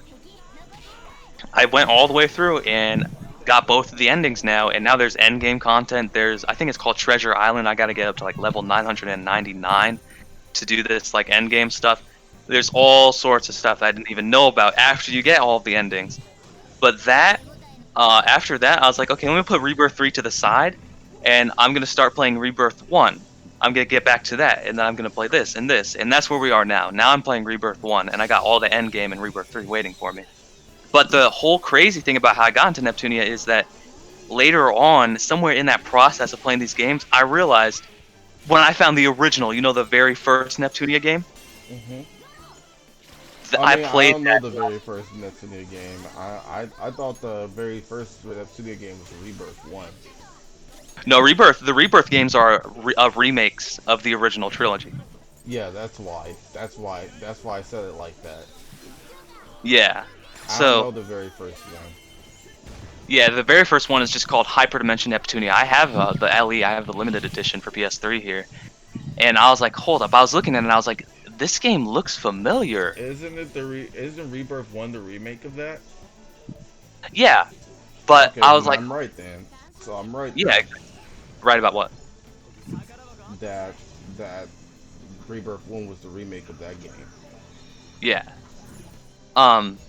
I went all the way through and got both of the endings now. And now there's end game content. There's, I think it's called Treasure Island. I gotta get up to like level 999 to do this like end game stuff. There's all sorts of stuff I didn't even know about after you get all of the endings. But that, after that, I was like, okay, let me put Rebirth 3 to the side, and I'm gonna start playing Rebirth 1. I'm gonna get back to that, and then I'm gonna play this, and that's where we are now. Now I'm playing Rebirth 1, and I got all the end game in Rebirth 3 waiting for me. But the whole crazy thing about how I got into Neptunia is that later on, somewhere in that process of playing these games, I realized when I found the original, you know, the very first Neptunia game, hmm I I played don't know that. the very first Neptunia game. I thought the very first Neptunia game was Rebirth 1. No, Rebirth. The Rebirth games are remakes of the original trilogy. Yeah, that's why. That's why I said it like that. Yeah. I don't know So, the very first one. yeah, the very first one is just called Hyperdimension Neptunia. I have the LE, I have the limited edition for PS3 here. And I was like, hold up. I was looking at it and I was like, this game looks familiar. Isn't Rebirth 1 the remake of that? Yeah. But Okay, I was then like, I'm right then. So I'm right yeah, then. right about what? That that Rebirth 1 was the remake of that game. Yeah. Um,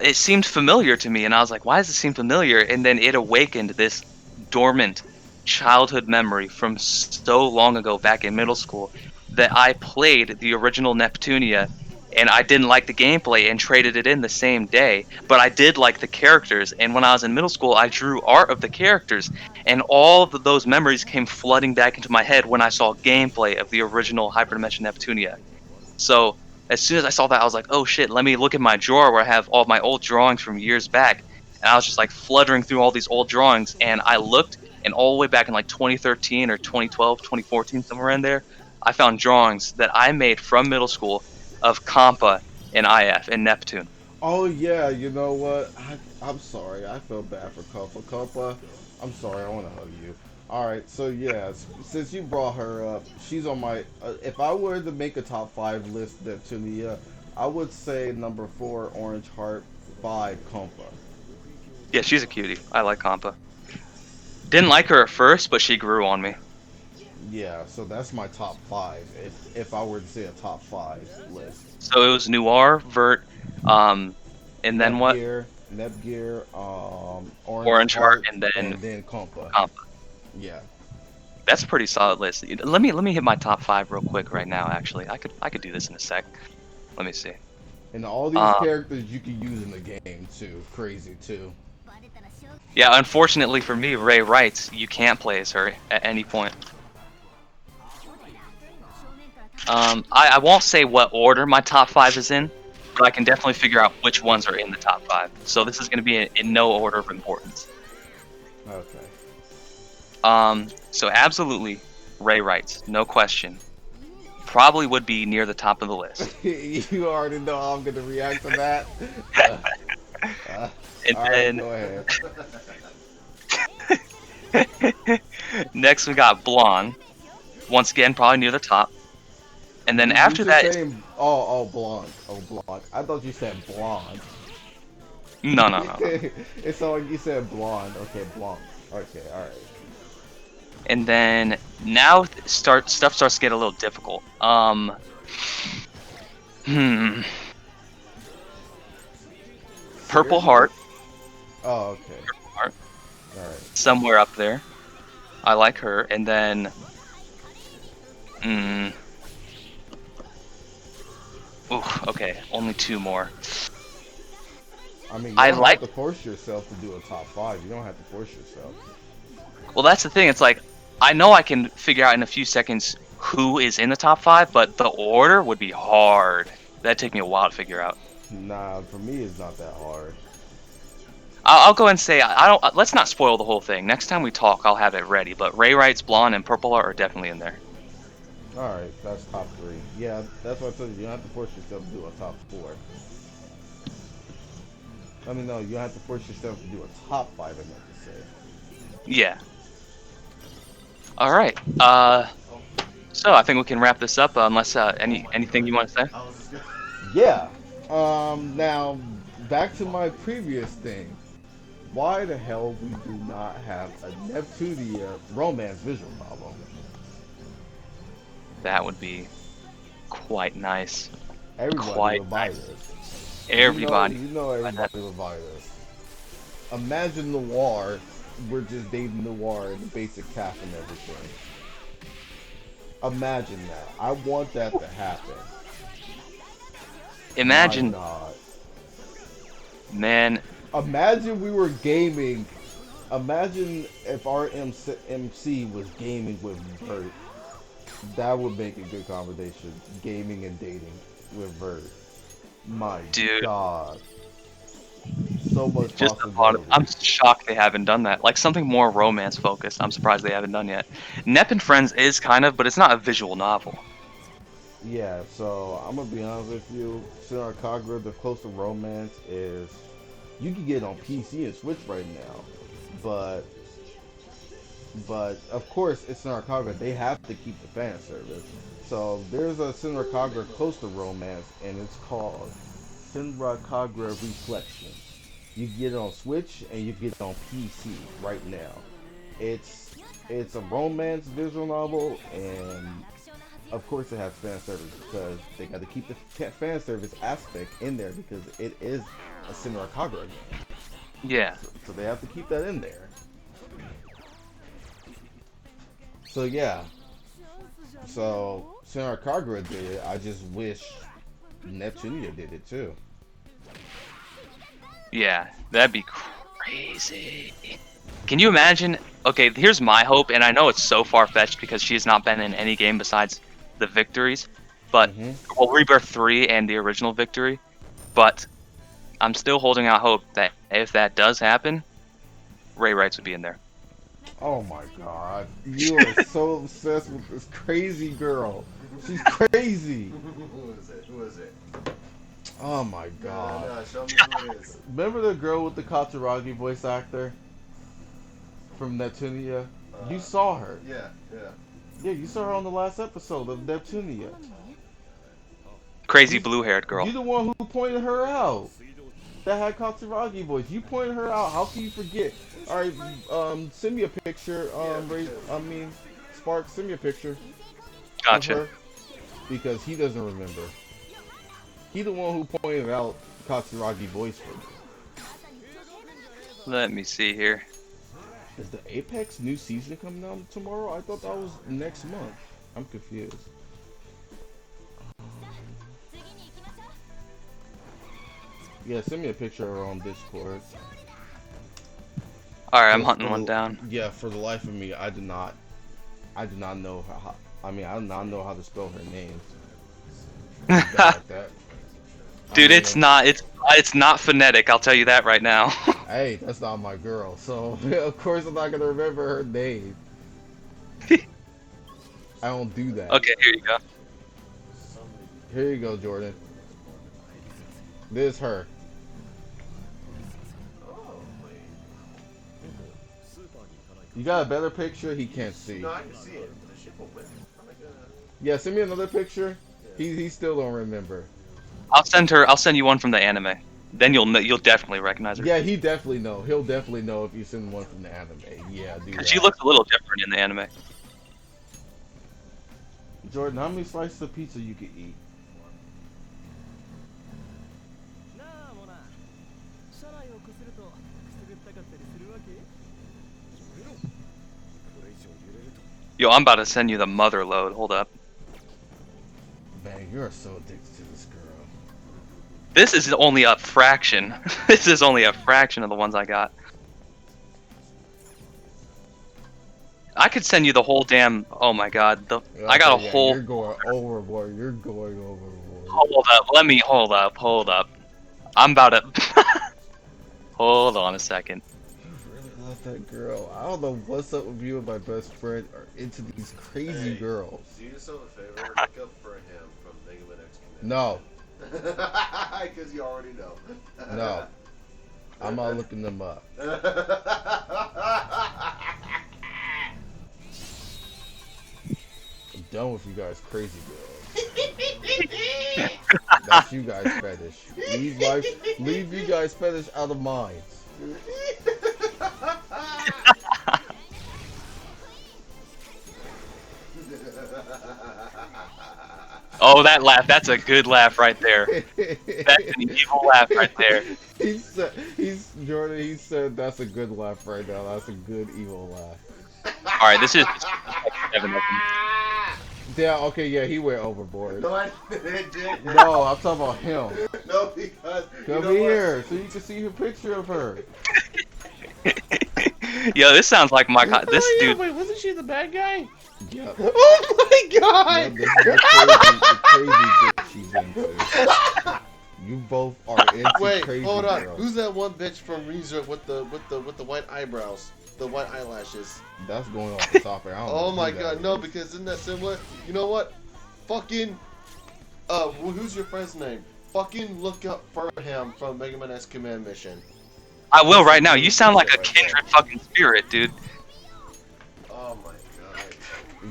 it seemed familiar to me, and I was like, why does it seem familiar? And then it awakened this dormant childhood memory from so long ago back in middle school that I played the original Neptunia and I didn't like the gameplay and traded it in the same day, but I did like the characters. And when I was in middle school, I drew art of the characters, and all of those memories came flooding back into my head when I saw gameplay of the original Hyperdimension Neptunia. So as soon as I saw that, I was like, oh shit, let me look at my drawer where I have all my old drawings from years back. And I was just like fluttering through all these old drawings, and I looked, and all the way back in like 2013 or 2012, 2014, somewhere in there, I found drawings that I made from middle school of Compa and IF and Neptune. Oh yeah, you know what? I'm sorry. I feel bad for Copa. I'm sorry. I want to hug you. All right. So yeah, since you brought her up, she's on my. If I were to make a top 5 list, Neptunia, I would say number 4, Orange Heart, 5, Compa. Yeah, she's a cutie. I like Compa. Didn't like her at first, but she grew on me. Yeah. So that's my top 5. If I were to say a top 5 list. So it was Noir, Vert, and then what? Nepgear, Orange Orange Heart, Heart, and then and then Compa. Compa. Yeah. That's a pretty solid list. Let me hit my top 5 real quick right now. Actually, I could do this in a sec. Let me see. And all these Um, characters you can use in the game too. Crazy too. yeah, unfortunately for me, Ray writes you can't play as her at any point. I won't say what order my top 5 is in, but I can definitely figure out which ones are in the top 5. So this is going to be in no order of importance. Okay. So absolutely, Ray writes, no question. Probably would be near the top of the list. You already know how I'm gonna react to that. And All right, then go ahead. next we got Blonde. Once again, probably near the top. And then You after just that, it's, saying, blonde. Oh, blonde. I thought you said blonde. no, no, no. It's all like you said blonde. Okay, blonde. Okay, all right. And then now stuff starts to get a little difficult. Purple Seriously? Heart. Oh, okay. Art. All right. Somewhere up there. I like her. And then... Ooh, okay. Only 2 more. I mean, you I don't like... have to force yourself to do a top 5. You don't have to force yourself. Well, that's the thing. It's like, I know I can figure out in a few seconds who is in the top 5, but the order would be hard. That'd take me a while to figure out. Nah, for me, it's not that hard. I'll go and say I don't. Let's not spoil the whole thing. Next time we talk, I'll have it ready. But Ray Wright's Blonde and Purple Heart are definitely in there. All right, that's top 3. Yeah, that's what I told you. You don't have to force yourself to do a top 4. I mean, no, you don't have to force yourself to do a top 5. I meant to say. Yeah. All right. So I think we can wrap this up. Unless anything you want to say. Yeah. Now back to my previous thing. Why the hell we do not have a Neptunia romance visual novel? That would be quite nice. Everybody would buy this. Everybody. You know everybody would buy this. Imagine Noir. We're just dating Noir in the basic cast and everything. Imagine that. I want that to happen. Imagine. My God. Man. Imagine we were gaming. Imagine if our MC was gaming with Vert. That would make a good combination. Gaming and dating with Vert. My Dude. God. So much Just possibility. I'm shocked they haven't done that. Like something more romance focused. I'm surprised they haven't done yet. Nep and Friends is kind of, but it's not a visual novel. Yeah, so I'm gonna be honest with you. Sinner Kagura, the closer romance is you can get it on PC and Switch right now, but of course it's Sinner Kagura. They have to keep the fan service. So there's a Sinner Kagura close to romance, and it's called Sinner Kagura Reflection. You can get it on Switch and you can get it on PC right now. It's a romance visual novel, and of course it has fan service because they got to keep the fan service aspect in there because it is a Sinner Kagura game. Yeah. So they have to keep that in there. So yeah. So Sinner Kagura did it. I just wish Neptunia did it too. Yeah, that'd be crazy. Can you imagine? Okay, here's my hope, and I know it's so far-fetched because she has not been in any game besides the Victories, but well, Rebirth 3 and the original Victory. But I'm still holding out hope that if that does happen, Ray Wrights would be in there. Oh my God, you are so obsessed with this crazy girl. She's crazy. Who is it? Who is it? Oh my God. No, show me who it is. Remember the girl with the Katsuragi voice actor from Neptunia? You saw her. Yeah, yeah. Yeah, you saw her on the last episode of Neptunia. Crazy blue-haired girl. You the one who pointed her out. That had Katsuragi voice. You pointed her out. How can you forget? All right, send me a picture. Sparks, send me a picture. Gotcha. Of her, because he doesn't remember. He the one who pointed out Katsuragi voice for me. Let me see here. Is the Apex new season coming out tomorrow? I thought that was next month. I'm confused. Yeah, send me a picture of her on Discord. Alright, I'm hunting one down. Yeah, for the life of me, I do not know how. I do not know how to spell her name. Like that. Dude, it's not phonetic. I'll tell you that right now. Hey, that's not my girl, so of course I'm not gonna remember her name. I don't do that. Okay, here you go. Here you go, Jordan. This is her. You got a better picture? He can't see. No, I can see it. Yeah, send me another picture. He still don't remember. I'll send you one from the anime. Then you'll definitely recognize her. Yeah, he definitely know. He'll definitely know if you send one from the anime. Yeah, do that. She looks a little different in the anime. Jordan, how many slices of pizza you can eat? Yo, I'm about to send you the mother load. Hold up. Man, you're so addicted to this girl. This is only a fraction. This is only a fraction of the ones I got. I could send you the whole damn. Oh my god. I got a Yeah, whole. You're going overboard. You're going overboard. Hold up. Let me. Hold up. I'm about to. Hold on a second. I really love that girl. I don't know what's up with you and my best friend are into these crazy girls. Do yourself a favor, look up for him from Mega Man X Command. No. Because you already know. No. I'm not looking them up. I'm done with you guys crazy girls. That's you guys fetish. Leave you guys fetish out of mine. Oh, that laugh. That's a good laugh right there. That's an evil laugh right there. Jordan, he said that's a good laugh right now. That's a good evil laugh. Alright, this is like 7 of them. Yeah, okay, yeah, he went overboard. No, I didn't. No, I'm talking about him. No, because Come here, so you can see a picture of her. Yo, this sounds like my. This Oh, yeah, dude. wait, wasn't she the bad guy? Yep. Oh my god! Yep, this is the crazy bitch she's into. You both are into Wait, crazy hold on. girls. Who's that one bitch from ReZero with the white eyebrows, the white eyelashes? That's going off the topic. I don't know Oh who my that god, is. no, because isn't that similar? You know what? Fucking, who's your friend's name? Fucking look up for him from Mega Man X Command Mission. I will right now. You sound like a kindred fucking spirit, dude. Oh my god.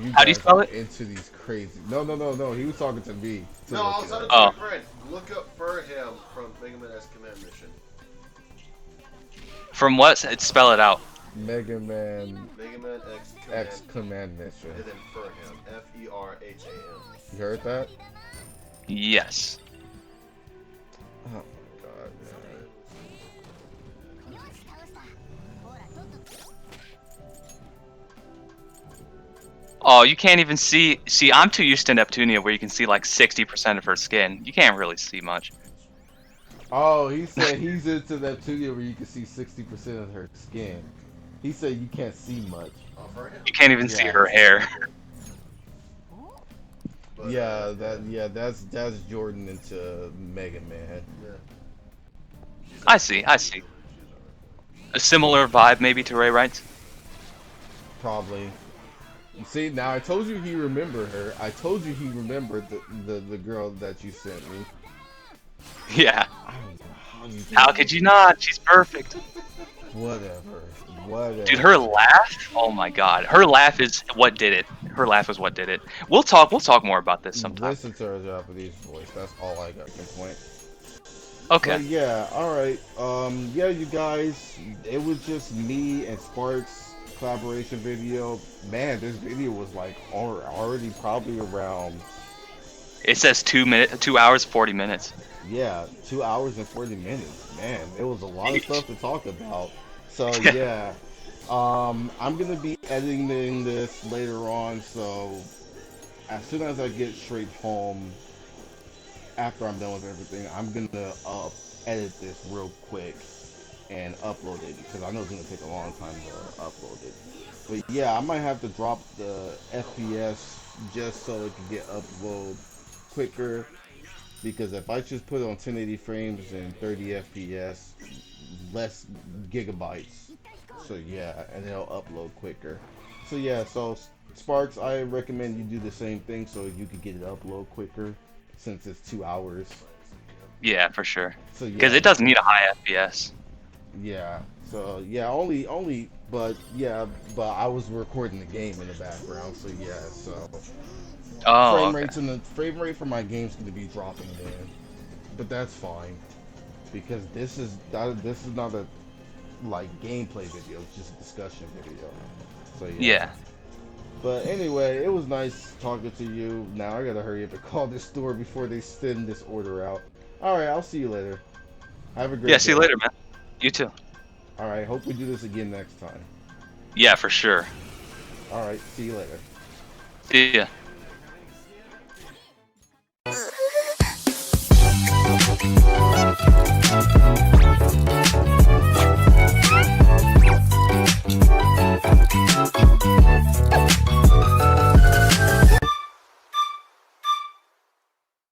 You How do you guys spell are it? Into these crazy. No. He was talking to me. to No, look I was it talking up. to your friend. Look up for him from Mega Man X Command Mission. From what? Spell it out. Mega Man Mega Man X Command Mission. And then for him. Ferham. You heard that? Yes. Oh my god, man. Oh, you can't even see. See, I'm too used to Neptunia where you can see like 60% of her skin. You can't really see much. Oh, he said he's into that studio where you can see 60% of her skin. He said you can't see much. Oh, for him. You can't even see her hair. But, Yeah, that's Jordan into Mega Man. Yeah. I see. A similar vibe maybe to Ray Wright's. Probably. You see, now I told you he remembered her. I told you he remembered the girl that you sent me. Yeah. I don't know how you did How it. could you not? She's perfect. Whatever. Dude, her laugh. Oh my god. Her laugh is what did it. Her laugh is what did it. We'll talk more about this sometime. Listen to her Japanese voice. That's all I got to point. Okay. But yeah, alright. Yeah, you guys, it was just me and Sparks collaboration video. Man, this video was like already probably around, It says 2 hours 40 minutes. yeah, 2 hours and 40 minutes. Man, it was a lot of stuff to talk about. So yeah, I'm gonna be editing this later on. So as soon as I get straight home, after I'm done with everything, I'm gonna edit this real quick and upload it because I know it's gonna take a long time to upload it. But yeah, I might have to drop the FPS just so it can get upload quicker, because if I just put it on 1080 frames and 30 FPS, less gigabytes. So yeah, and it'll upload quicker. So yeah, so Sparks, I recommend you do the same thing so you can get it upload quicker, since it's 2 hours. Yeah, for sure. So yeah, Because it doesn't need a high FPS. yeah. So yeah, but I was recording the game in the background. So yeah, so Oh, frame rate for my game's gonna be dropping then, but that's fine because this is not a like gameplay video. It's just a discussion video. So yeah. But anyway, it was nice talking to you. Now I gotta hurry up and call this store before they send this order out. All right, I'll see you later. Have a great day. Yeah, see you later, man. You too. All right. Hope we do this again next time. Yeah, for sure. All right. See you later. See ya.